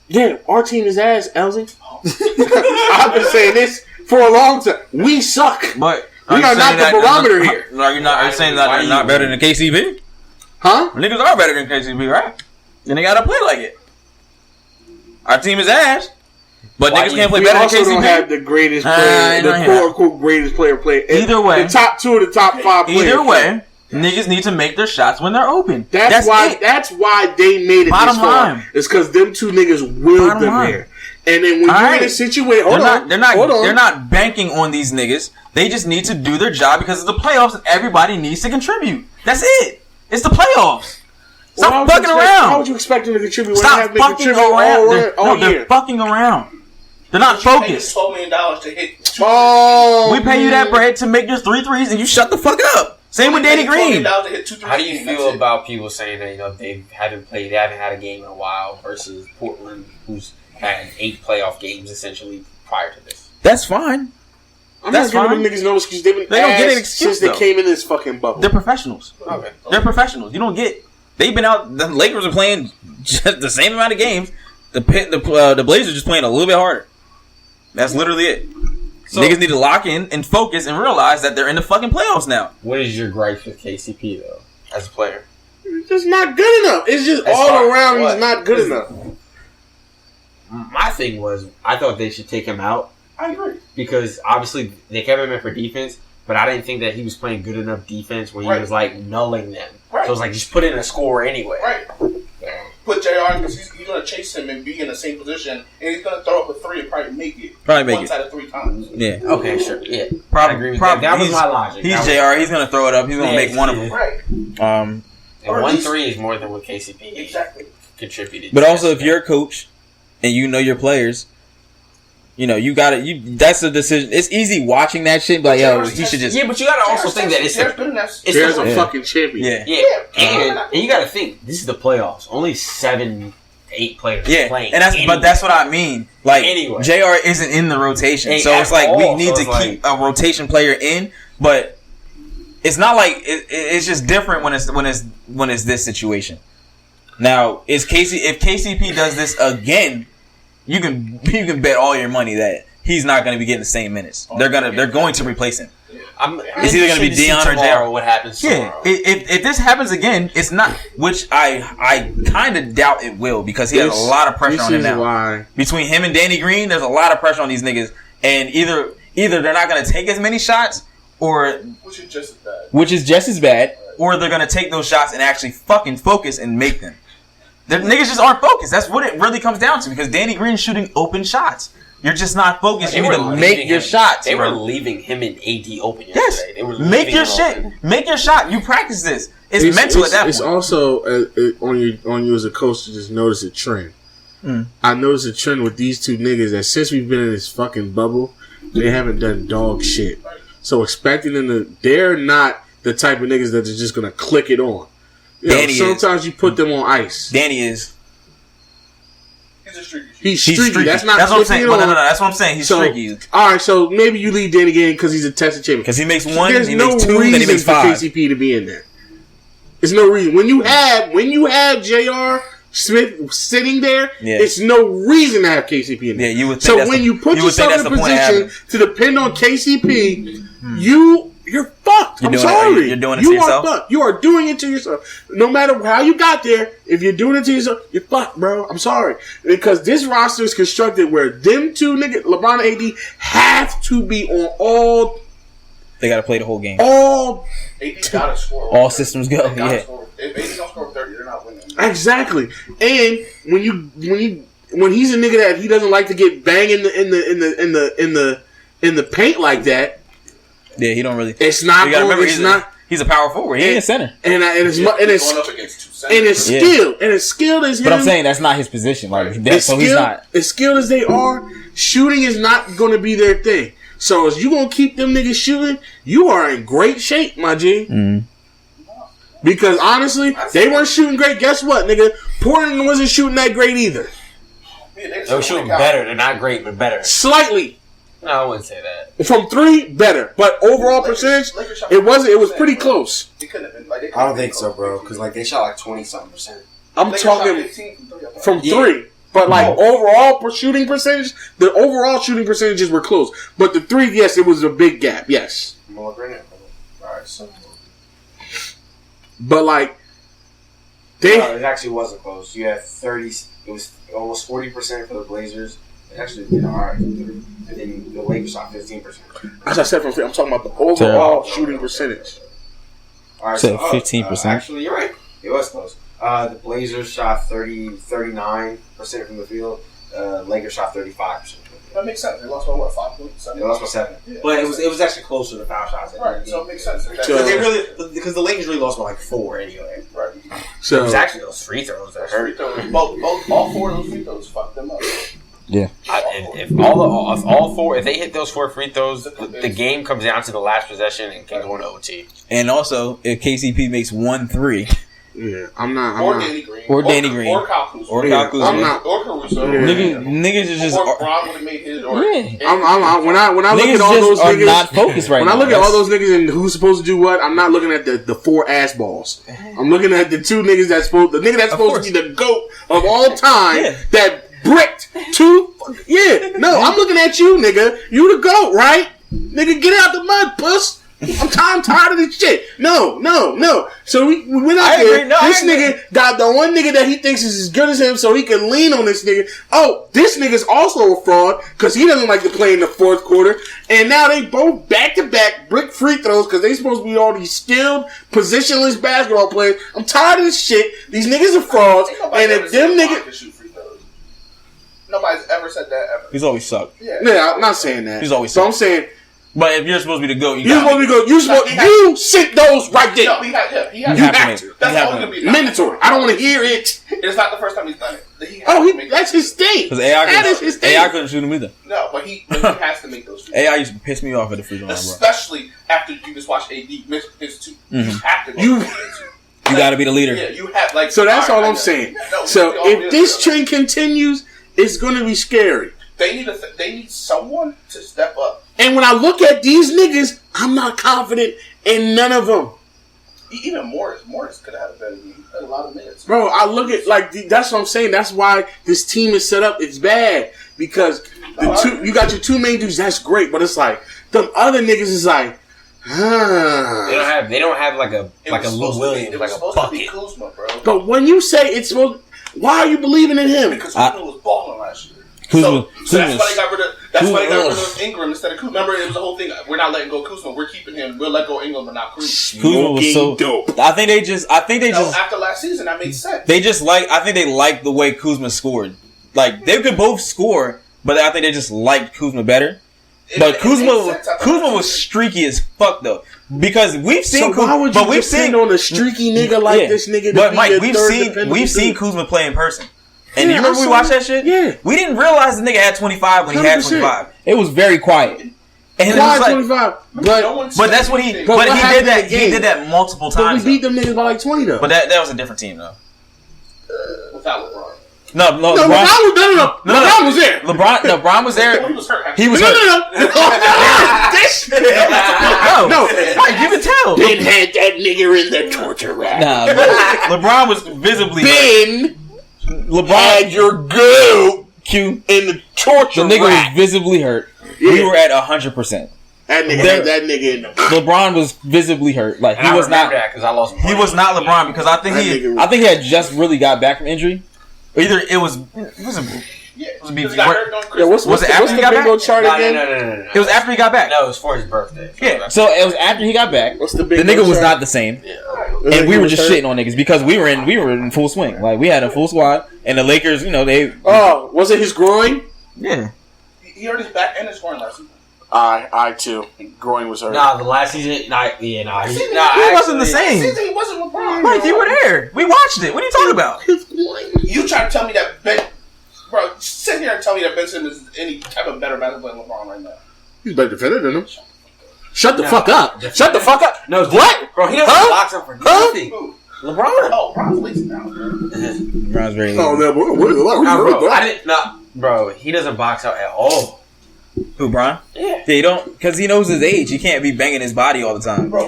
Yeah, our team is ass, Elsie. I've been saying this for a long time. We suck. But We are not the barometer here. Are you saying that they're not better than KCP? Huh? Niggas are better than KCP, right? Then they gotta play like it. Our team is ass, but niggas can't play We better than also don't KCP. have the greatest player, the quote-unquote greatest player play. Either way. The top 2 of the top 5 players. Either way, niggas need to make their shots when they're open. That's why they made it Bottom this far. line. It's because them 2 niggas willed Bottom them line. there. And then when you're in a situation, They're not banking on these niggas. They just need to do their job because it's the playoffs and everybody needs to contribute. That's it. It's the playoffs. Stop fucking around. How would you expect them to contribute when they Stop have been fucking contributing around. all They're year? fucking around. They're not You paid focused. $12 million to hit. Oh, We pay you that bread to make your 3 threes and you shut the fuck up. Same with Danny Green. $12 million to hit 2 threes. How do you feel about people saying that they haven't had a game in a while versus Portland, who's had 8 playoff games essentially prior to this? That's fine. I'm That's not giving fine. them niggas no excuse. They've been They don't get an ass excuse, since they though. came in this fucking bubble. They're professionals. Okay. They're professionals. You don't get. They've been out. The Lakers are playing just the same amount of games. The Blazers are just playing a little bit harder. That's literally it. So, niggas need to lock in and focus and realize that they're in the fucking playoffs now. What is your gripe with KCP though, as a player? It's just not good enough. It's just That's all fine. around. What? He's not good enough. My thing was, I thought they should take him out I agree. because obviously they kept him in for defense, but I didn't think that he was playing good enough defense when he Right. was like nulling them. Right. So it was like just put in a score anyway. Right. Put JR because he's going to chase him and be in the same position, and he's going to throw up a 3 and probably make it. Probably make once it. out of 3 times. Yeah. Okay, sure. Yeah. Probably, I agree with that. That was my logic. He's That was- JR. He's gonna throw it up. He's gonna Yeah, make one of them. Right. And Or at 1 least- 3 is more than what KCP Exactly. contributed. But also, if you're a coach and you know your players, you know you got it. That's a decision. It's easy watching that shit. But yo, he should just. yeah, but you gotta also think that it's JR's the, good enough. it's There's the, a fucking champion. Yeah. and you gotta think this is the playoffs. Only 7, 8 players Yeah, playing. and that's what I mean. Like Anyway. JR isn't in the rotation, Ain't so at it's like we all, need so to it's keep a rotation player in, but it's not like it's just different when it's this situation. Now, if KCP does this again, you can bet all your money that he's not going to be getting the same minutes. They're going to replace him. It's either going to be Dion or tomorrow. JR. What happens tomorrow? Yeah, if this happens again, it's not. Which I kind of doubt it will because he has a lot of pressure on him now. Why. Between him and Danny Green, there's a lot of pressure on these niggas, and either they're not gonna take as many shots, or Which is just as bad. which is just as bad, or they're gonna take those shots and actually fucking focus and make them. The niggas just aren't focused. That's what it really comes down to because Danny Green's shooting open shots. You're just not focused. You need to make your shots. They bro. were leaving him in AD open Yes, yesterday. They were make leaving your him shit. open. Make your shot. You practice this. It's mental at that point. It's also on you as a coach to just notice a trend. I noticed a trend with these 2 niggas that since we've been in this fucking bubble, they haven't done dog shit. So expecting them to, they're not the type of niggas that are just gonna click it on. You know, Danny sometimes you put them on ice. Danny is. He's a streaky. He's He's streaky. streaky. That's not That's what I'm flipping saying. it But on. no, that's what I'm saying. He's streaky All right, so maybe you leave Danny Green because he's a tested champion. because he makes 1, There's he no makes 2, reason then he makes for 5. KCP to be in there. There's no reason. When you have J.R. Smith sitting there, Yeah. it's no reason to have KCP in there. Yeah, you would think so that's when the- you put you would think yourself in a that's the point of position to depend on KCP, you you're fucked. I'm sorry. You're doing it to yourself? You are fucked. You are doing it to yourself. No matter how you got there, if you're doing it to yourself, you're fucked, bro. I'm sorry. Because this roster is constructed where them two niggas, LeBron and AD, have to be on all. They got to play the whole game. AD gotta score. All systems go. Yeah. If AD don't score 30, they're not winning. Exactly. And when he's a nigga that he doesn't like to get banged in the paint like that. Yeah, he don't really. It's not. He's a power forward. He ain't a center. And it's going up against two centers. And as skilled as him. But I'm saying that's not his position. Like so, he's not as skilled as they are. Shooting is not going to be their thing. So if you gonna keep them niggas shooting, you are in great shape, my G. Mm-hmm. Because honestly, they weren't shooting great. Guess what, nigga? Portland wasn't shooting that great either. They were shooting better. They're not great, but better. Slightly. No, I wouldn't say that. From 3, better. But overall percentage, it wasn't. It was pretty close. I don't think so, bro. Because they shot like 20-something%. I'm talking from 3. But overall shooting percentage, the overall shooting percentages were close. But the 3, yes, it was a big gap. Yes. But it actually wasn't close. You had 30. It was almost 40% for the Blazers. It actually did alright. And then the Lakers shot 15%. As I said, I'm talking about the overall shooting percentage. All right, so 15%. Actually, you're right. It was close. The Blazers shot 39% from the field. Lakers shot 35%. That makes sense. They lost by what, 5 points? They lost by 7. Yeah. But it was actually closer to foul shots. Right, so it makes sense. Because the Lakers really lost by 4 anyway. Right. So it was actually those free throws that hurt. All 4 of those free throws fucked them up. Yeah. If they hit those 4 free throws, the game comes down to the last possession and can go into OT. And also, if KCP makes 1 3. Yeah, Danny Green. Or Danny Green. Or Kyle Kuzma. Or Kyle Kuzma. I'm not. Or Caruso. Niggas is just. Or Bron would have made his. Or when I look at all those niggas, not focused right now. When I look at all those niggas and who's supposed to do what, I'm not looking at the 4 ass balls. I'm looking at the 2 niggas that's supposed. The nigga that's supposed to be the GOAT of all time that bricked 2. Yeah, no, I'm looking at you, nigga. You the GOAT, right? Nigga, get out the mud, puss. I'm tired of this shit. No. So we went out there. This nigga got the one nigga that he thinks is as good as him, so he can lean on this nigga. Oh, this nigga's also a fraud because he doesn't like to play in the 4th quarter. And now they both back-to-back brick free throws because they supposed to be all these skilled, positionless basketball players. I'm tired of this shit. These niggas are frauds. And if them niggas... Nobody's ever said that ever. He's always sucked. Yeah, I'm not saying that. He's always so sucked. I'm saying... But if you're supposed to be the GOAT, you sink those right there. No, he has you have to. That's always going to be mandatory. I don't want to hear it. It's not the first time he's done That's it. his thing. Because AI couldn't shoot him either. No, but he has to make those free throws. AI used to piss me off at the free throw line, bro. Especially after you just watch AD miss his 2. You have to go. You got to be the leader. Yeah, you have So that's all I'm saying. So if this trend continues, it's going to be scary. They need someone to step up. And when I look at these niggas, I'm not confident in none of them. Even Morris could have had a better game. He had a lot of minutes. Bro, I look at that's what I'm saying. That's why this team is set up. It's bad because you got your 2 main dudes. That's great, but it's like them other niggas is like, They don't have like a Lou Williams, like a bucket. Kuzma, bro. But when you say it's supposed, why are you believing in him? Because Kuzma was balling last year. So that's why they got rid of Ingram instead of Kuzma. Remember, it was the whole thing. We're not letting go Kuzma. We're keeping him. We'll let go Ingram, but not Kuzma. Kuzma was so dope. I think they just after last season that made sense. I think they liked the way Kuzma scored. Like they could both score, but I think they just liked Kuzma better. But Kuzma was streaky as fuck though. Because we've seen Kuzma, why would you depend on a streaky nigga like this nigga? But Mike, we've seen Kuzma play in person. And you remember we watched that shit? Yeah. We didn't realize the nigga had 25 when he had 25. It was very quiet. And it was like, 25? But that's what he did that. He did that multiple times. But we beat them niggas by like 20 though. But that was a different team though. Without LeBron. No, LeBron was there. LeBron was there. He was hurt. No. You can tell. Ben had that nigga in the torture rack. Nah, LeBron was visibly hurt. LeBron had your girl in the torture The nigga rack. was visibly hurt. Yeah. We were at 100%. That nigga in the LeBron was visibly hurt. Like he was not that because I lost. He was not LeBron because I think he had just really got back from injury. Either it was what's it after he got back? Chart again? No. It was after he got back. No, it was for his birthday. Yeah. So it was after he got back. What's the nigga was not the same. Yeah. And we were just shitting on niggas because we were in full swing. Like we had a full squad, and the Lakers, they. Oh, was it his groin? Yeah. He hurt his back and his groin last season. I too. Groin was hurt. Nah, the last season. He wasn't the same. Season, he wasn't LeBron. Mike, you were there. We watched it. What are you talking about? You try to tell me that bro, sit here and tell me that Ben Simmons is any type of better basketball than LeBron right now. He's better defender than him. Shut the fuck up. Shut the fuck up. No, what? Bro, he doesn't box up for nothing. LeBron. Oh, LeBron's lazy now. LeBron's very lazy. Oh, no, bro, he doesn't box out at all. Who, Bron? Yeah. He don't, because he knows his age. He can't be banging his body all the time. Bro,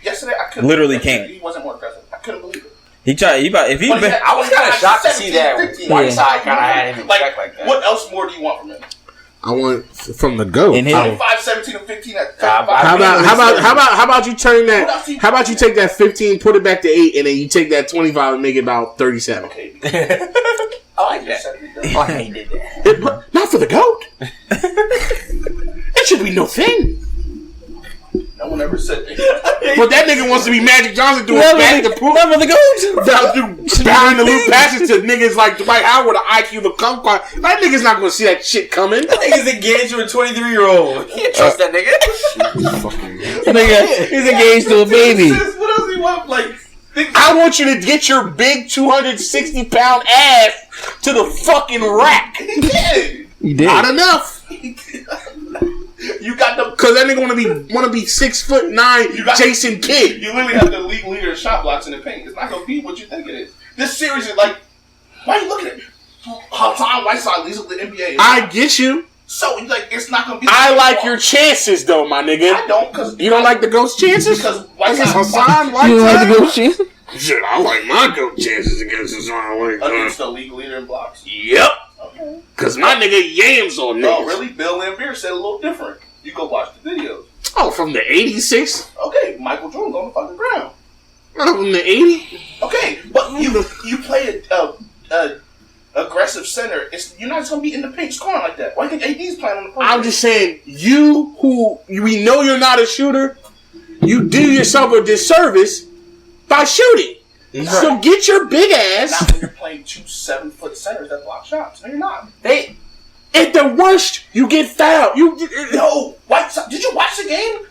yesterday I couldn't. Literally can't. He wasn't more aggressive. I couldn't believe it. He tried. I was kind of shocked to see that Whiteside kind of had him in check like that. What else more do you want from him? I want from the GOAT. 5, 17, and 15 at 35. How about you turn that? How about you take that 15, put it back to 8, and then you take that 25 and make it about 37? Okay. I like that. I like he did that. Not for the GOAT. It should be no thing. No one ever said that. But that nigga wants to be Magic Johnson doing back to proof. Never the GOAT. Behind the loop passes to niggas like Dwight Howard with an IQ to come. That nigga's not gonna see that shit coming. That nigga's engaged with a 23-year-old. You can't trust that nigga. He's engaged to a baby. What else do you want? Like, I want you to get your big 260-pound ass to the fucking rack. He did. He did. Not enough. You got the Cause that nigga wanna be 6'9" Jason Kidd. You literally have the league leader in shot blocks in the paint. It's not gonna be what you think it is. This series is like, why are you looking at it? Hassan Whiteside leads the NBA. I get you. So like, it's not gonna be. I like your chances though, my nigga. I don't, cause you don't like the GOAT's chances. Because Whiteside. Hassan Whiteside. You don't like the GOAT chances? Shit, I like my GOAT chances against Hassan Whiteside. Against the league leader in blocks. Yep. Okay. Cause my nigga yams on niggas. No, really, Bill Laimbeer said a little different. You go watch the videos. Oh, from the 86? Okay, Michael Jordan's on the fucking ground. From the 80? Okay, but you play a aggressive center. You're not just gonna be in the paint scoring like that. Why do you think AD's playing on the perimeter? I'm just saying, we know you're not a shooter. You do yourself a disservice by shooting. Right. So get your big ass. Not when you're playing 2 7-foot centers that block shots. No, you're not. At the worst, you get fouled. No, Whiteside. Did you watch the game?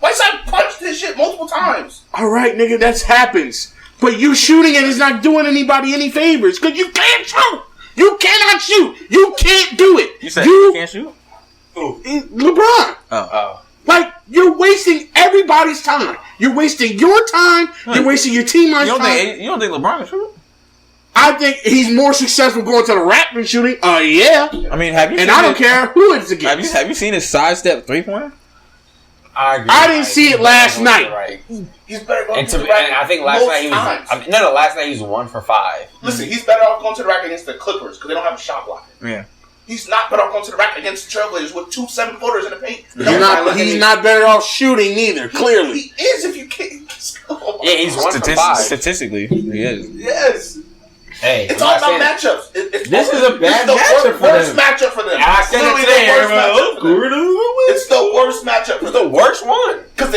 Whiteside punched this shit multiple times. All right, nigga, that happens. But you shooting it is not doing anybody any favors because you can't shoot. You cannot shoot. You can't do it. You said you can't shoot? Who? LeBron. Oh. Like, you're wasting everybody's time. You're wasting your time. You're wasting your teammates' time. You don't think LeBron can shoot? I think he's more successful going to the rack than shooting. Yeah. I mean, have you? And I don't care who it's against. Have you seen his sidestep 3-pointer? I agree. I didn't see it last night. Right. He's better going to the And rack. I think last night he was. Last night he was 1 for 5. Listen, he's better off going to the rack against the Clippers because they don't have a shot blocker. Yeah. He's not better off going to the rack against the Trailblazers with 2 7-footers in the paint. He's not better off shooting neither, clearly. He is if you can't. Oh yeah, he's 1 for 5. Statistically, he is. Yes. Hey, it's all about matchups. This is a bad matchup for them. Worst matchup for them. I said it today. It's the worst matchup for them. The worst one because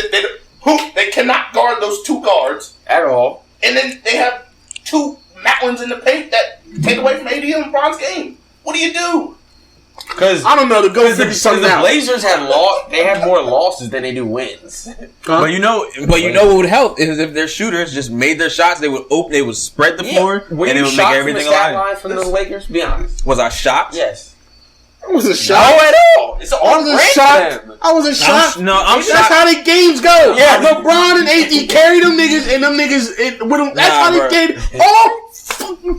they cannot guard those 2 guards at all, and then they have 2 Matlins in the paint that take away from AD and LeBron's game. What do you do? Because I don't know. The Blazers they had more losses than they do wins. But you know what would help is if their shooters just made their shots. They would spread the floor and it would make everything alive. From the Lakers, be honest. Was I shocked? Yes. I wasn't shocked. No, at all. It's all shocked. I wasn't shocked. I'm shocked. That's how the games go. Yeah, LeBron and AD carry them niggas, and them niggas with them. That's how they carried. Oh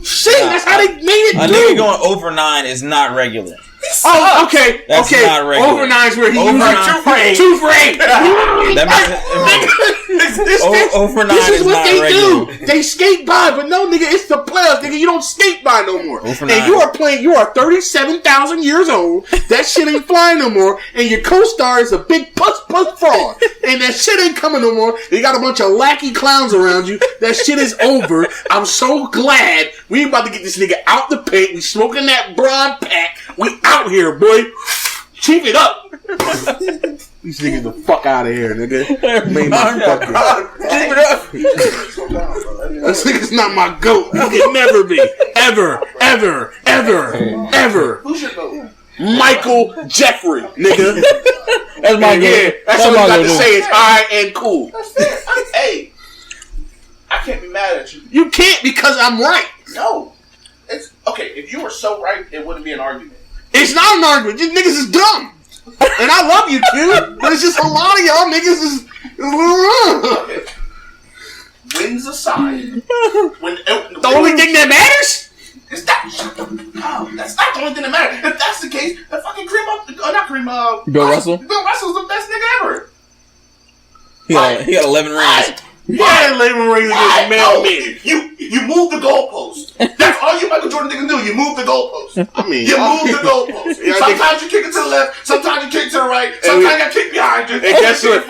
shit! That's how they made it. A nigga going over 9 is not regular. Oh, okay. That's okay. not regular. Over 9's where he Over used nine. two for 8. Over 9 This is what not they regular. do. They skate by, but no, nigga, it's the playoffs, nigga. You don't skate by no more. Over And 9. you are playing. You are 37,000 years old. That shit ain't flying no more. And your co-star is a big puss fraud. And that shit ain't coming no more. You got a bunch of lackey clowns around you. That shit is over. I'm so glad we about to get this nigga out the paint. We smoking that broad pack. We out here, boy. Keep it up. These niggas the fuck out of here, nigga. Made my fucking. Keep it up. This nigga's not my goat. He can never be. Ever. Who's your goat? Michael Jeffrey, nigga. That's my Yeah, goal. that's what I got to say. It's alright and cool. That's fair. Hey, I can't be mad at you. You can't because I'm right. No. It's okay. If you were so right, it wouldn't be an argument. It's not an argument. These niggas is dumb. And I love you, Q, but it's just a lot of y'all niggas is a little Okay. Wins aside, the only thing that matters? is that shut the oh, that's not the only thing that matters. If that's the case, then fucking Bill Russell? Bill Russell's the best nigga ever. He got 11 rings. Yeah, labor rings against Mel Men. You move the goalpost. That's all you Michael Jordan niggas do. You move the goalpost. I mean, You move the goalpost. Yeah, Sometimes you kick it to the left. Sometimes you kick it to the right. Sometimes you kick behind you. And guess what?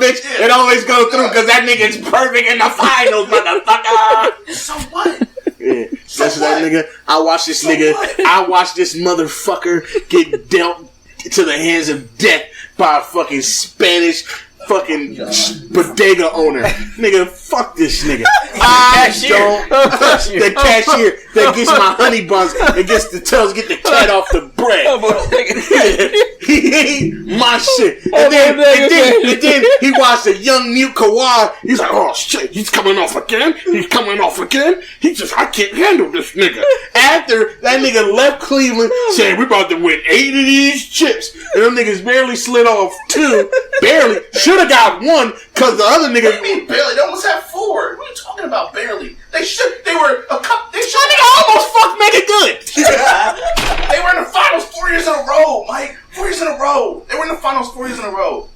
Bitch? It always goes through because that nigga's perfect in the finals, motherfucker. So what? Yeah, So that's that what? nigga. I watched this So nigga. what? I watched this motherfucker get dealt to the hands of death by a fucking Spanish fucking bodega owner. Nigga, fuck this nigga. I don't. The cashier that gets my honey buns and gets the tells get the cat off the bread. He ain't my shit. And then he watched a young mute Kawhi. He's like, oh shit, he's coming off again. I can't handle this nigga. After that nigga left Cleveland, saying we about to win 8 of these chips, and them niggas barely slid off 2. Barely should have got 1 because the other nigga. What do you mean barely? They almost had 4. What are you talking about? Barely. They were a cup. They should. That nigga almost fucked make it good. They were in the finals 4 years in a row, Mike. 4 years in a row. They were in the finals 4 years in a row.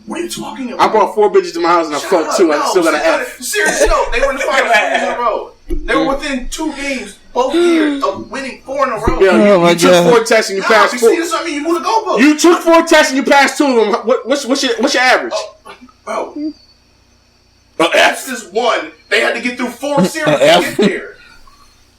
What are you talking about? I brought 4 bitches to my house and I fucked 2. I still got an F. Seriously, no. They were in the finals 4 years in a row. They were within 2 games both years of winning 4 in a row. Yeah, you took 4 tests and you passed you 4. see this? I mean, you moved the goalpost. You took 4 tests and you passed 2 of them. What's your average? Bro. That's just 1. They had to get through 4 series to get there.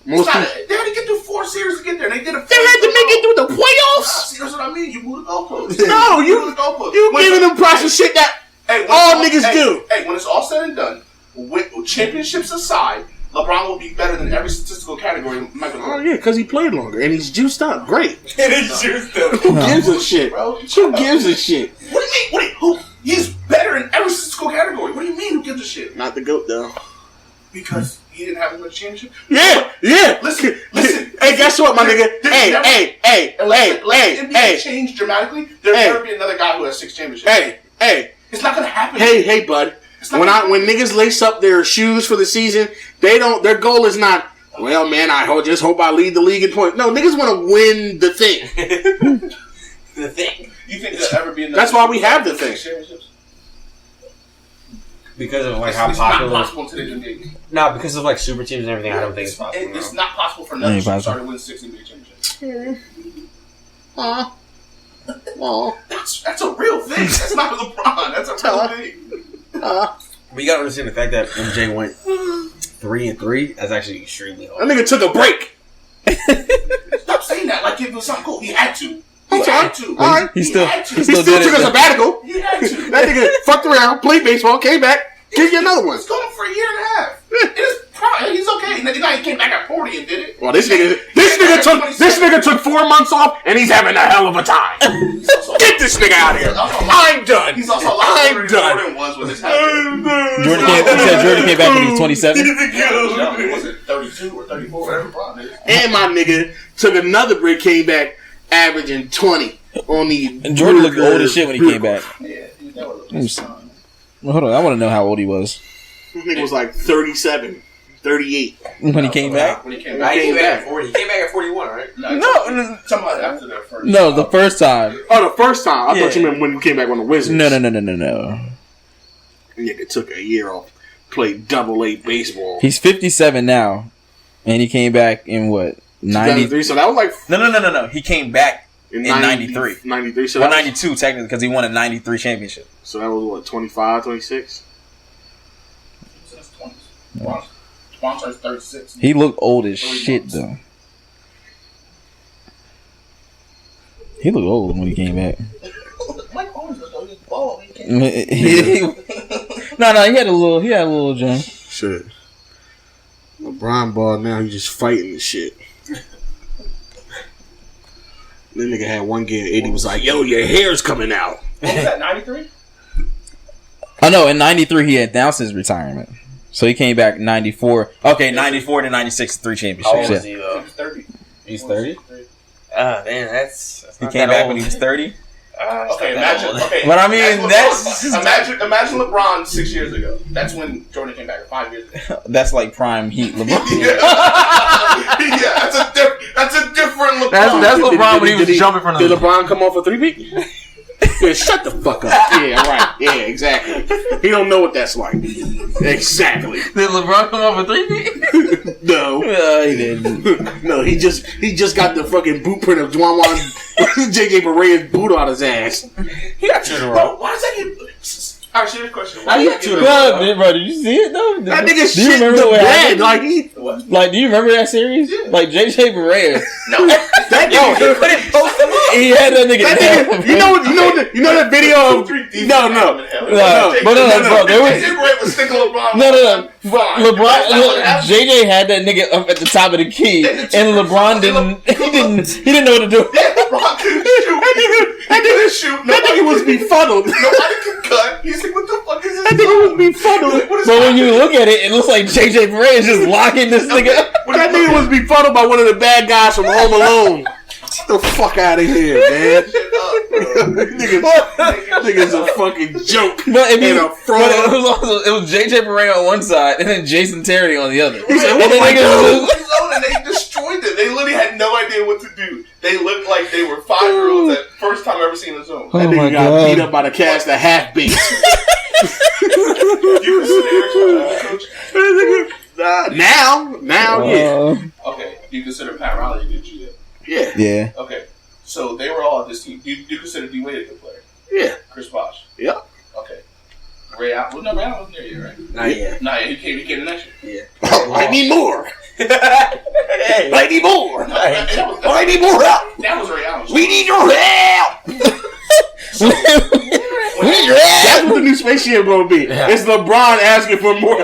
They had to get through 4 series to get there. They did a. They had to make it through the playoffs. See, that's what I mean. You moved the goalpost. No, you moved the goalpost. You giving them process shit that all niggas do. Hey, when it's all said and done, with championships aside, LeBron will be better than every statistical category. Michael Oh Jordan. yeah, because he played longer and he's juiced up. Great. It's juiced up. Who gives a shit? Bro. Who gives a shit? What do you mean? Who? He's better in every statistical category. What do you mean? Who gives a shit? Not the GOAT though. Because he didn't have a championship. Yeah. Listen. Hey, guess what, my nigga? Hey. NBA changed dramatically. There'll never be another guy who has 6 championships. Hey. It's not gonna happen. Hey, bud. When niggas lace up their shoes for the season, their goal is not, well, man, just hope I lead the league in points. No, niggas want to win the thing. The thing. You think there'll ever be another? That's why we have the thing. Championships? Because of like how It's popular. not possible in today's NBA. No, because of like super teams and everything. I don't think it's possible. It's not possible for another Ain't possible. superstar to win 6 NBA championships. Aw. That's a real thing. That's not LeBron. That's a real thing. But you gotta understand the fact that MJ went 3-3. That's actually extremely hard. That nigga took a break. Stop saying that like it was something cool. He had to. I'm sorry. Had to. All right. He still had to. He still took a sabbatical. He had to. That nigga fucked around, played baseball, came back, give you another one. He's going for a year and a half. It is probably, he's okay. And then he came back at 40 and did it. Well, this nigga took 4 months off, and he's having a hell of a time. Get this nigga out of here. I'm done. He's also a lot older than Jordan was with his habit. Jordan came back when he was 27. Was it 32 or 34? Whatever LeBron is. And my nigga took another break, came back, averaging 20 on the. And Jordan looked old as shit when he came back. Yeah, that was Well, hold on, I want to know how old he was. This nigga was like 37, 38. When he came back? When he came Nah, back. he came back at 40. He came back at 41, right? No. Somebody after their first. No, the first time. Oh, the first time. I Yeah. thought you meant when he came back on the Wizards. No. Nigga took a year off. Played double-A baseball. He's 57 now. And he came back in what? 90? So that was like... No. He came back in 93. 93. So Well, that was, 92 technically because he won a 93 championship. so that was what, 25, 26? Since 20s. Juan turns 36. He looked old as shit, though. He looked old when he came back. Mike Owens was always bald. He came No, he had a little jump. Shit. LeBron ball now, he just fighting and shit. That nigga had one game, 80 was like, yo, your hair's coming out. What was that, 93? Oh no, in 93 he announced his retirement. So he came back in 94. Okay, 94 to 96, 3 championships. How old is Yeah. he, though? He was 30. He's 30? Man, that's He not came that back old. when he was 30. Okay, imagine. Okay, But I mean, that's imagine LeBron 6 years ago. That's when Jordan came back. 5 years ago. that's like prime heat LeBron. Yeah, that's a different LeBron. That's LeBron when he was jumping from Did the. LeBron come off a 3-peat? Yeah, shut the fuck up. Yeah, right. Yeah, exactly. He don't know what that's like. Exactly. Did LeBron come off a 3-peat? No. He didn't. No, he just got the fucking boot print of Juan JJ Barea's boot on his ass. He got 2 in a row. Bro, why does that get... Alright, serious question. How you got 2 in a row? No, bro, did you see it though? That nigga Do you shit remember the what bed. happened? Like, he... What? Like, do you remember that series? Like JJ Barea, No, That Yo, he nigga... couldn't post them up. he had that nigga. That down, nigga, you know the video of... No, bro, there was. JJ Barea was sticking LeBron. No. Fine. LeBron, That's not what happened. JJ had that nigga up at the top of the key, and LeBron didn't. He didn't know what to do. Yeah, LeBron couldn't shoot. He couldn't shoot. That nigga was befuddled. Nobody could cut. He's like, what the fuck is this? That nigga was befuddled. What is But when happening? you look at it, it looks like JJ Barea is just locking this nigga up. That nigga was befuddled by one of the bad guys from Home Alone. Get the fuck out of here, man. Nigga's a fucking joke. But And a fraud. it was JJ Barea on one side and then Jason Terry on the other. He said, And what the do I niggas do? was- And they destroyed them. They literally had no idea what to do. They looked like they were 5-year-olds that first time ever seen a Zoom. That nigga got beat up by the cast of Half Baked. You consider coach? Now, yeah. Okay, you consider Pat Riley a good GM? Yeah. Yeah. Okay, so they were all on this team. You consider D Wade a good player? Yeah. Chris Bosh? Yeah. Okay. Ray Allen? Well, no, Ray Allen wasn't there yet, right? Not yet. Nah, yeah, he came the next year. I need more. Hey. I need more. That I need more help. was Ray Allen. We need your help. That's what the new Space Jam gonna be. Yeah. It's LeBron asking for more,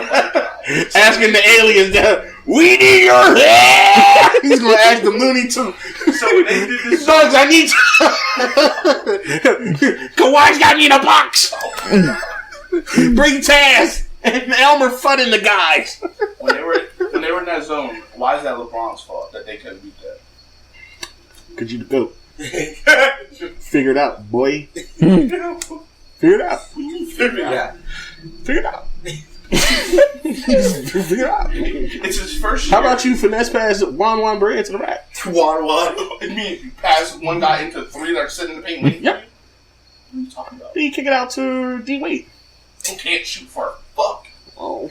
asking the aliens that we need your help. He's gonna ask the Looney Tunes. So when they did this, Sons, I need you. Kawhi's got me in a box. Bring Taz and Elmer Fudd in the guys. when they were in that zone, why is that LeBron's fault that they couldn't beat that? Could you the GOAT? Figure it out, boy. Figure it out. Yeah. Figure it out. Figure it out. It's his first year. How about you finesse pass Juan Barea to the rack? It means you pass one guy into 3 that are sitting in the paint waiting Yep. for you? What are you talking about? Then you kick it out to D Wade. Who can't shoot for a fuck? Oh.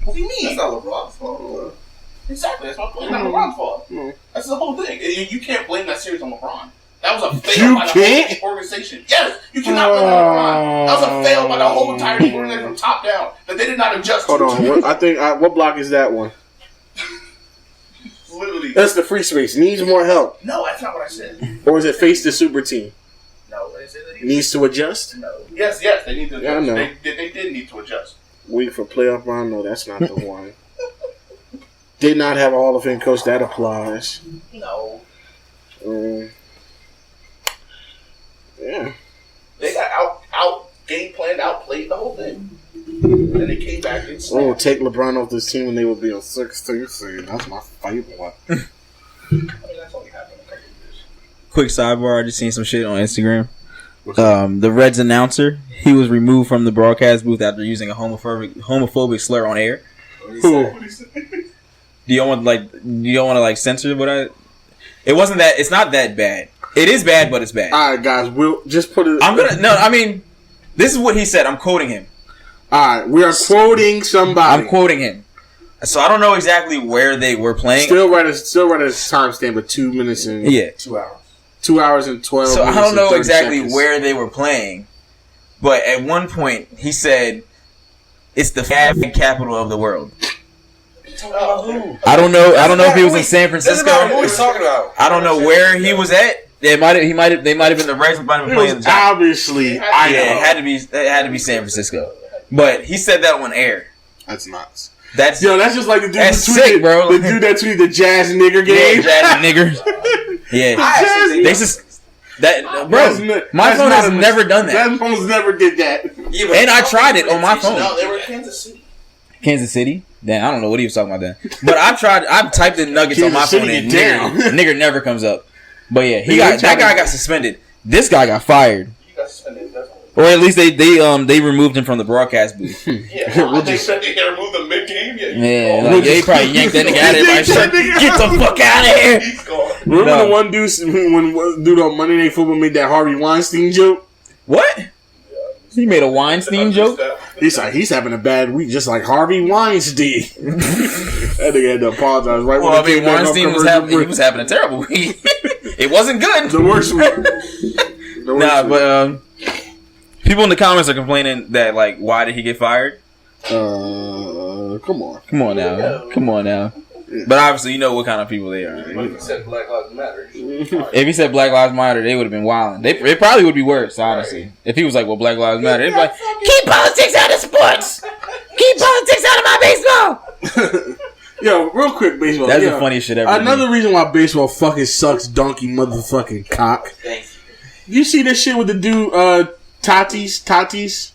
What do you mean? That's not LeBron's fault. Exactly, that's my point. It's not LeBron's fault. No. That's the whole thing. You can't blame that series on LeBron. That was a fail You by the can't? whole organization. Yes, you cannot blame it on LeBron. That was a fail by the whole entire team organization from top down that they did not adjust Hold to. on. I think what block is that one? Literally. That's the free space. Needs more help. No, that's not what I said. Or is it face the super team? No, what I said that Needs to adjust? No. Yes, they need to adjust. Yeah, I know. They did need to adjust. Weak for playoff run? No, that's not the one. Did not have a Hall of Fame coach. That applies. No. Yeah. They got out game planned, outplayed the whole thing. And they came back and Oh, take LeBron off this team and they would be a 16 seed. That's my favorite one. I mean, that's only happened a couple of years. Quick sidebar. I just seen some shit on Instagram. The Reds announcer, he was removed from the broadcast booth after using a homophobic slur on air. Do you don't want to censor what I? It wasn't that. It's not that bad. It is bad, but it's bad. All right, guys, we'll just put it. I mean, this is what he said. I'm quoting him. All right, we are quoting somebody. I'm quoting him. So I don't know exactly where they were playing. Still right at a timestamp of 2 minutes and 2 hours. 2 hours and 12. So minutes I don't know and 30 exactly seconds. where they were playing, but at one point he said it's the fag capital of the world. I don't know if he was in San Francisco. What he's talking about. I don't know where he was at. They might have been the Reds. Might have been playing. Obviously, it had to be San Francisco. But he said that on air. That's nuts. That's just like the dude that's who tweeted, sick, bro. The dude that tweeted the jazz nigger game. Yeah, jazz nigger. Yeah, they just that bro. My phone has never done that. That phone's never did that. Yeah, and I tried it on my phone. No, they were in Kansas City. Kansas City? Damn, I don't know what he was talking about then. But I've typed in Nuggets on my phone and nigger never comes up. But yeah, that guy got suspended. This guy got fired. He got suspended, definitely. Or at least they removed him from the broadcast booth. Yeah, they said they removed him mid-game. Yeah, he probably yanked that nigga out of there. Get the fuck out of here. He's gone. Remember the one dude when dude on Monday Night Football made that Harvey Weinstein joke? What? He made a Weinstein joke? He's like, he's having a bad week, just like Harvey Weinstein. That nigga had to apologize right well, I mean, Weinstein was having a terrible week. It wasn't good. The worst week. But people in the comments are complaining that, like, why did he get fired? Come on now. But obviously, you know what kind of people they are. If he said Black Lives Matter, if he said Black Lives Matter, they would have been wilding. It probably would be worse, honestly. Right. If he was like, well, Black Lives Matter, they'd be like, keep politics out of sports! Keep politics out of my baseball! Yo, real quick, baseball. That's the funniest shit ever. Another reason why baseball fucking sucks, donkey motherfucking cock. You see this shit with the dude, Tatis?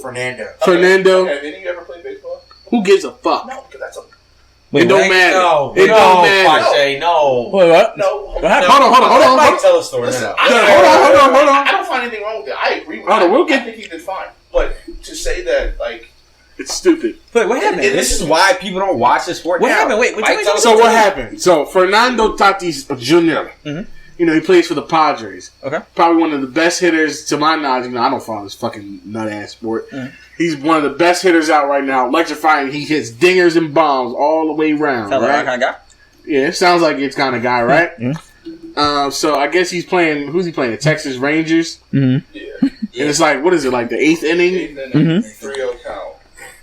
Fernando. Okay, didn't you ever play baseball? Who gives a fuck? No, because that's a... It don't matter. It don't matter. No. Wait, what? No. Hold on. Tell a story. Hold on. I don't find anything wrong with it. I agree with it. I think he did fine. But to say that, like... It's stupid. Wait, what happened? This is why people don't watch this sport. What happened? Wait, so what happened? So Fernando Tatis Jr., he plays for the Padres. Okay. Probably one of the best hitters, to my knowledge. I don't follow this fucking nut-ass sport. He's one of the best hitters out right now. Electrifying. He hits dingers and bombs all the way around. Sounds like that kind of guy? Yeah, it sounds like it's kind of guy, right? So I guess he's playing... Who's he playing? The Texas Rangers? Mm-hmm. Yeah. And it's like, what is it, like the 8th inning? 8th inning, 3-0 count.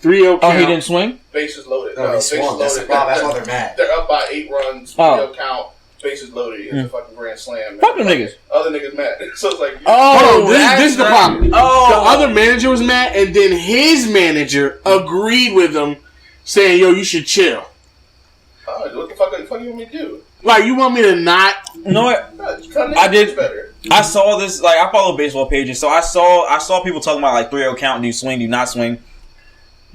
3-0 count. Oh, he didn't swing? Bases loaded. No, bases loaded. That's why they're mad. They're up by 8 runs, 3-0 count, bases loaded. It's a fucking grand slam. Fuck them niggas. Other niggas mad. So it's like... Hold on, this is the problem. The other manager was mad, and then his manager agreed with him, saying, yo, you should chill. What the fuck you want me to do? Like, you want me to not... You know what? I did... I saw this, like, I follow baseball pages, so I saw people talking about, like, 3-0 count, do you swing, do you not swing?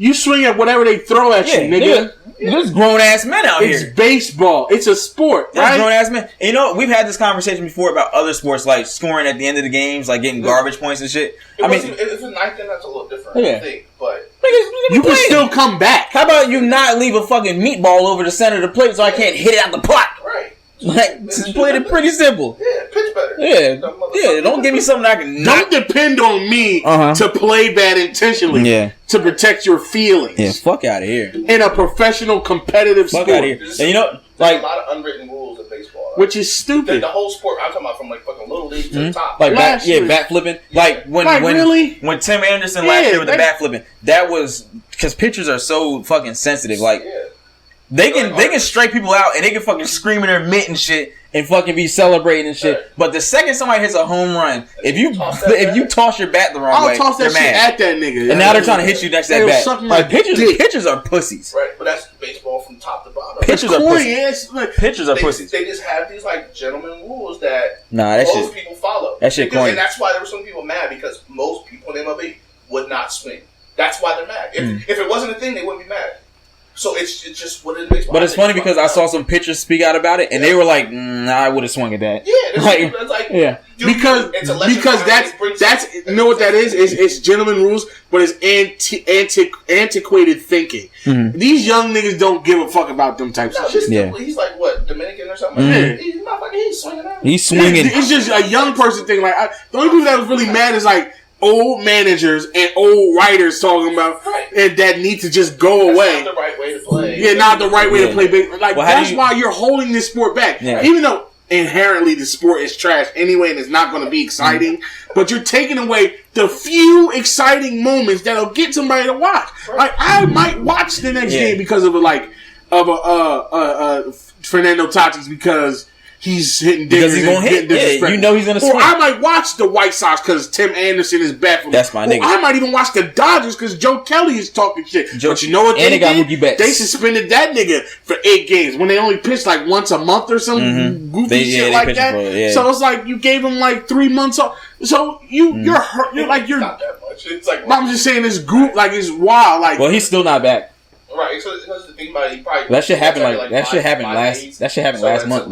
You swing at whatever they throw at you, nigga. There's grown-ass men out here. It's baseball. It's a sport, right? Grown-ass men. And you know, we've had this conversation before about other sports, like scoring at the end of the games, like getting garbage points and shit. If it's a ninth, then that's a little different, I think, but... You can still come back. How about you not leave a fucking meatball over the center of the plate so I can't hit it out the pot? Right. Like, played it pretty simple. Yeah, pitch better. Yeah, don't give me something I can Don't depend on me to play bad intentionally. Yeah. To protect your feelings. Yeah, fuck out of here. In a professional competitive sport. Fuck out of here. And you know, like... a lot of unwritten rules in baseball. Which is stupid. The whole sport, I'm talking about from like fucking little league to the top. Like bat flipping. Like when Tim Anderson last year with the bat flipping, that was because pitchers are so fucking sensitive. Like they can strike people out and they can fucking scream in their mitt and shit and fucking be celebrating and shit. Right. But the second somebody hits a home run, if you toss your bat the wrong way, toss that shit at that nigga. And now they're trying to hit you next to that bat. Like pitchers are pussies. Right, but that's baseball from top to bottom. Pitchers are pussies. Pitchers are pussies. They just have these like gentleman rules that most people follow. That shit corny. And that's why there were some people mad because most people in MLB would not swing. That's why they're mad. If it wasn't a thing, they wouldn't be mad. So it's just what it is. But it's funny because I saw some pitchers speak out about it, and they were like, "Nah, I would have swung at that." Yeah, that's like yeah. Because that's you know what that is? It's gentleman rules, but it's antiquated thinking. Mm-hmm. These young niggas don't give a fuck about them types of shit. Yeah. He's like what, Dominican or something? Mm-hmm. He's swinging out. He's swinging. It's just a young person thing. Like the only people that was really mad is like old managers and old writers talking about and that need to just go away. Not the right way to play. Yeah, not the right way to play. Like that's why you're holding this sport back. Yeah. Even though inherently the sport is trash anyway and it's not going to be exciting, but you're taking away the few exciting moments that'll get somebody to watch. Like I might watch the next game because of Fernando Tatis because he's hitting dingers he's gonna hit. Yeah, you know he's gonna swing. Or I might watch the White Sox because Tim Anderson is baffling. That's my nigga. I might even watch the Dodgers because Joe Kelly is talking shit. But you know what they did? They suspended that nigga for 8 games when they only pitched like once a month or some goofy shit like that. So it's like you gave him like 3 months off. So you're hurt. You're like you're not that much. It's like I'm just saying it's group like it's wild. Like well, he's still not back. Right. So that's the thing about it. That shit happened that shit happened last month.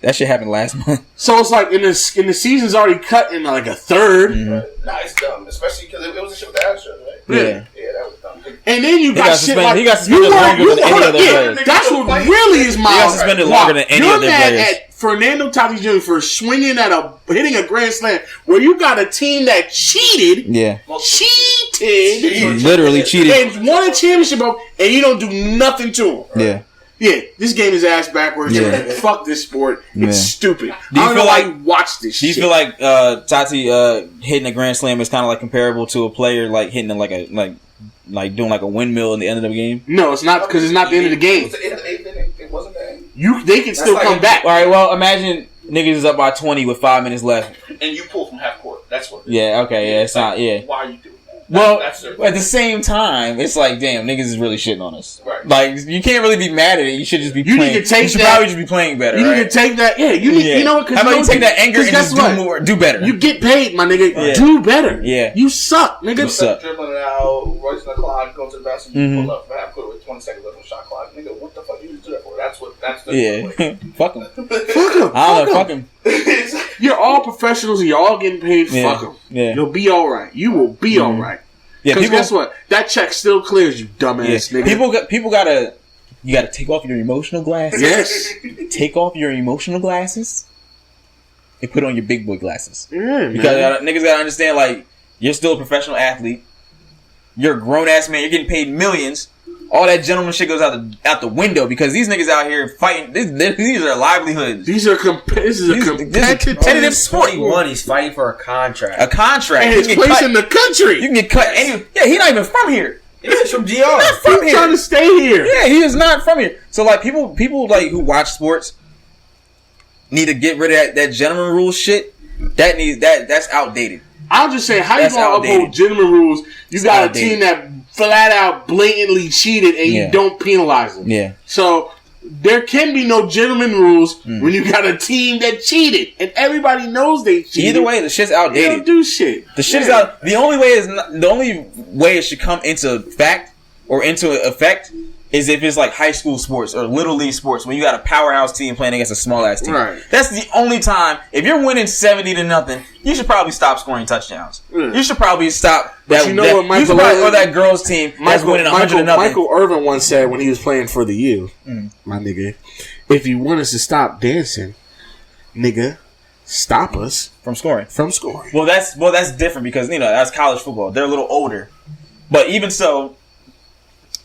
That shit happened last month. So it's like in the season's already cut in like a third. Mm-hmm. Nah, it's dumb, especially because it was a shit with the Astros, right? Yeah, that was dumb. And then you got shit like he got suspended longer than any other player. That's what really is my. He got suspended longer than any other players. You're mad at Fernando Tatis Jr. for swinging hitting a grand slam where you got a team that cheated. Yeah, cheated, literally cheated, and won a championship and you don't do nothing to them. Yeah. Yeah, this game is ass backwards. Yeah. Fuck this sport. It's stupid. I don't know why you watch this shit. Do you feel like Tati hitting a grand slam is kind of like comparable to a player like hitting like doing like a windmill in the end of the game? No, it's not because it's not the end of the game. It wasn't the end. They can still come back. All right, well, imagine niggas is up by 20 with 5 minutes left, and you pull from half court. That's what. Yeah. Okay. Yeah. It's not. Yeah. Why are you doing? Well, at the same time, it's like, damn, niggas is really shitting on us. Right. Like, you can't really be mad at it. You should just be playing. You should probably just be playing better. You need to take that. Yeah, you need. You know what? How about you take that anger and just do better? You get paid, my nigga. Yeah. Do better. Yeah. You suck, nigga. You suck. Dribbling it out, roasting the clock, go to the bathroom, pull up, half court with 20 seconds left on shot clock. Nigga, what the fuck you just do that for? That's the Fuck him. Fuck him. I don't know. Fuck him. You're all professionals and you're all getting paid. Yeah. Fuck them. Yeah. You'll be all right. You will be all right. Yeah, because guess what? That check still clears, you dumbass nigga. People gotta take off your emotional glasses. Yes. Take off your emotional glasses and put on your big boy glasses. Yeah, because niggas gotta understand, like, you're still a professional athlete. You're a grown ass man. You're getting paid millions. All that gentleman shit goes out the window because these niggas out here fighting. These are livelihoods. This is a competitive sport. 41, he's fighting for a contract. A contract. And his place in the country. You can get cut. He's not even from here. He's from DR. He's not from here. Trying to stay here. Yeah, he is not from here. So like people like who watch sports need to get rid of that gentleman rules shit. That's outdated. I'll just say, how you gonna uphold gentleman rules? You got a team that flat out blatantly cheated and you don't penalize them. Yeah. So there can be no gentleman rules when you got a team that cheated and everybody knows they cheated. Either way, the shit's outdated. They don't do shit. The shit's out. The only way it should come into fact or into effect is if it's like high school sports or little league sports when you got a powerhouse team playing against a small ass team. Right. That's the only time. If you're winning 70-0, you should probably stop scoring touchdowns. You should probably stop that. Or that girls team that's winning 100-0. Michael Irvin once said when he was playing for the U, my nigga, if you want us to stop dancing, nigga, stop us from scoring. Well, that's different because that's college football. They're a little older, but even so,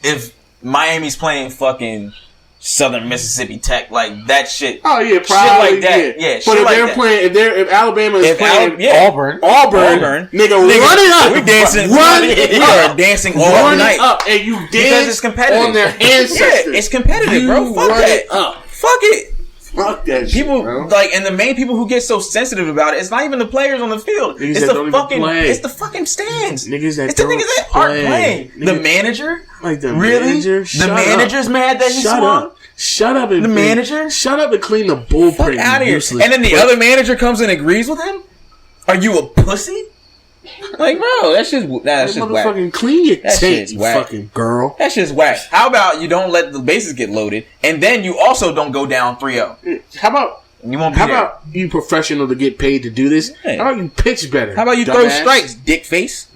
if Miami's playing fucking Southern Mississippi Tech, like that shit. Oh yeah, probably shit like that. Yeah, but if Alabama is playing Auburn, nigga, run it up. We dancing. We are dancing all night. Up, and you dance because it's competitive on their ancestors. Yeah, it's competitive, bro. Fuck that. Fuck it. Fuck that people, shit, bro. Like, and the main people who get so sensitive about it, it's not even the players on the field. It's the fucking stands. It's the niggas that aren't playing. The manager? Like the manager? The manager's mad that he swung? Shut up and shut up and clean the bullpen. Fuck out of here. And then the other manager comes and agrees with him? Are you a pussy? Like, bro, that's just whack. Motherfucking clean your That tape, shit's you whack. fucking girl. That's just whack. How about you don't let the bases get loaded, and then you also don't go down 3-0? How about you won't be How there. about you professional to get paid to do this? Hey. How about you pitch better? How about you dumbass? throw strikes, dick face?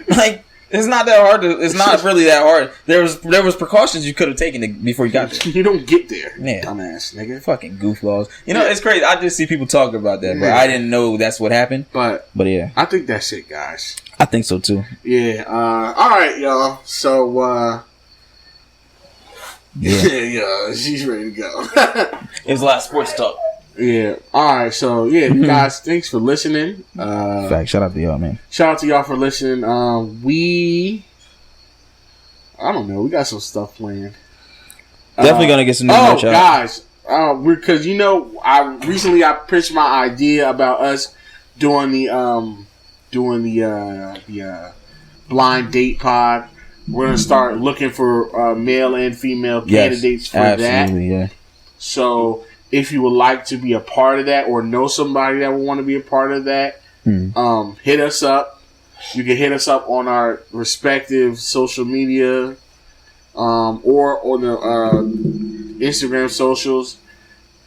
Like, it's not that hard. It's not really that hard. There was precautions you could have taken before you got there. You don't get there, Yeah. dumbass nigga. Fucking goofballs. You know, it's crazy. I just see people talking about that, but I didn't know that's what happened. But yeah, I think that's it, guys. I think so too. Yeah. All right, y'all. So yeah, she's ready to go. It was a lot of sports talk. Yeah. All right. So yeah, guys, thanks for listening. Fact. Shout out to y'all, man. Shout out to y'all for listening. I don't know. We got some stuff planned. Definitely gonna get some new merch out. Guys, because I recently pitched my idea about us doing the blind date pod. We're gonna start looking for male and female candidates for absolutely, that. Yeah. So if you would like to be a part of that or know somebody that would want to be a part of that, hit us up. You can hit us up on our respective social media or on the Instagram socials,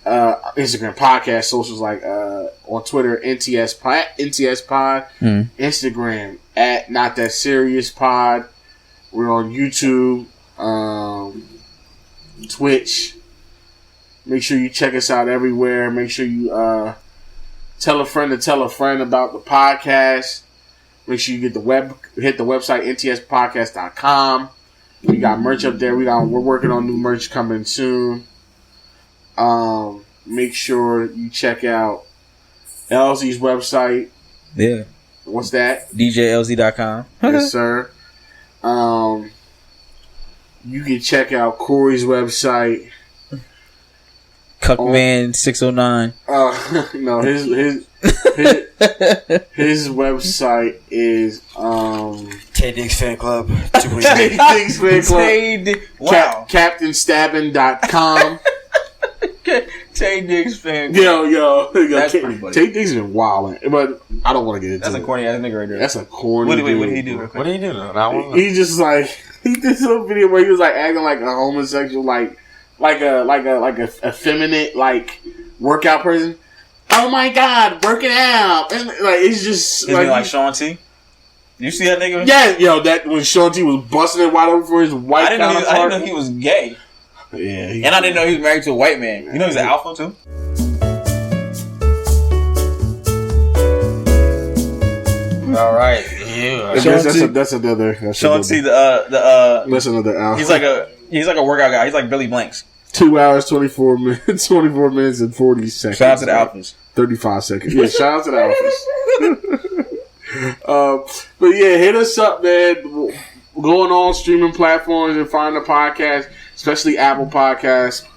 Instagram podcast socials, like on Twitter, NTSpod, Instagram at Not That Serious Pod. We're on YouTube, Twitch. Make sure you check us out everywhere. Make sure you tell a friend to tell a friend about the podcast. Make sure you hit the website NTSpodcast.com. We got merch up there. We're working on new merch coming soon. Make sure you check out LZ's website. Yeah. What's that? DJLZ.com. Yes, sir. You can check out Corey's website. Cuckman 609. No, his website is Tay Diggs Fan Club. Tay Diggs Fan Club. Wow. CaptainStabbin.com. Tay Diggs Fan Club. Yo. That's pretty funny. Tay Diggs been wilding, but I don't want to get into it. That's a corny ass nigga right there. That's a corny. What did he do? What did he do though? He just like he did some video where he was like acting like a homosexual, like a effeminate like workout person. Oh my god, working out, and like it's just Isn't like Sean T. You see that nigga? Yeah, yo, that when Sean T was busting it wide open for his white I didn't know he was gay. Yeah, and I didn't know he was married to a white man. You know he's an alpha too. All right, that's another. Sean T. That's another alpha. He's like a workout guy. He's like Billy Blanks. 2 hours, 24 minutes and 40 seconds. Shout out to the alphas. 35 seconds. Yeah, shout out to the alphas. But yeah, hit us up, man. Go on all streaming platforms and find the podcast, especially Apple Podcasts.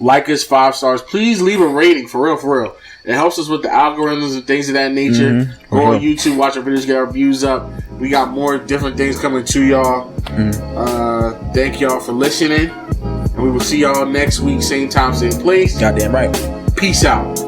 Like us 5 stars. Please leave a rating, for real. It helps us with the algorithms and things of that nature. Mm-hmm. Go on YouTube, watch our videos, get our views up. We got more different things coming to y'all. Thank y'all for listening. And we will see y'all next week, same time, same place. Goddamn right. Peace out.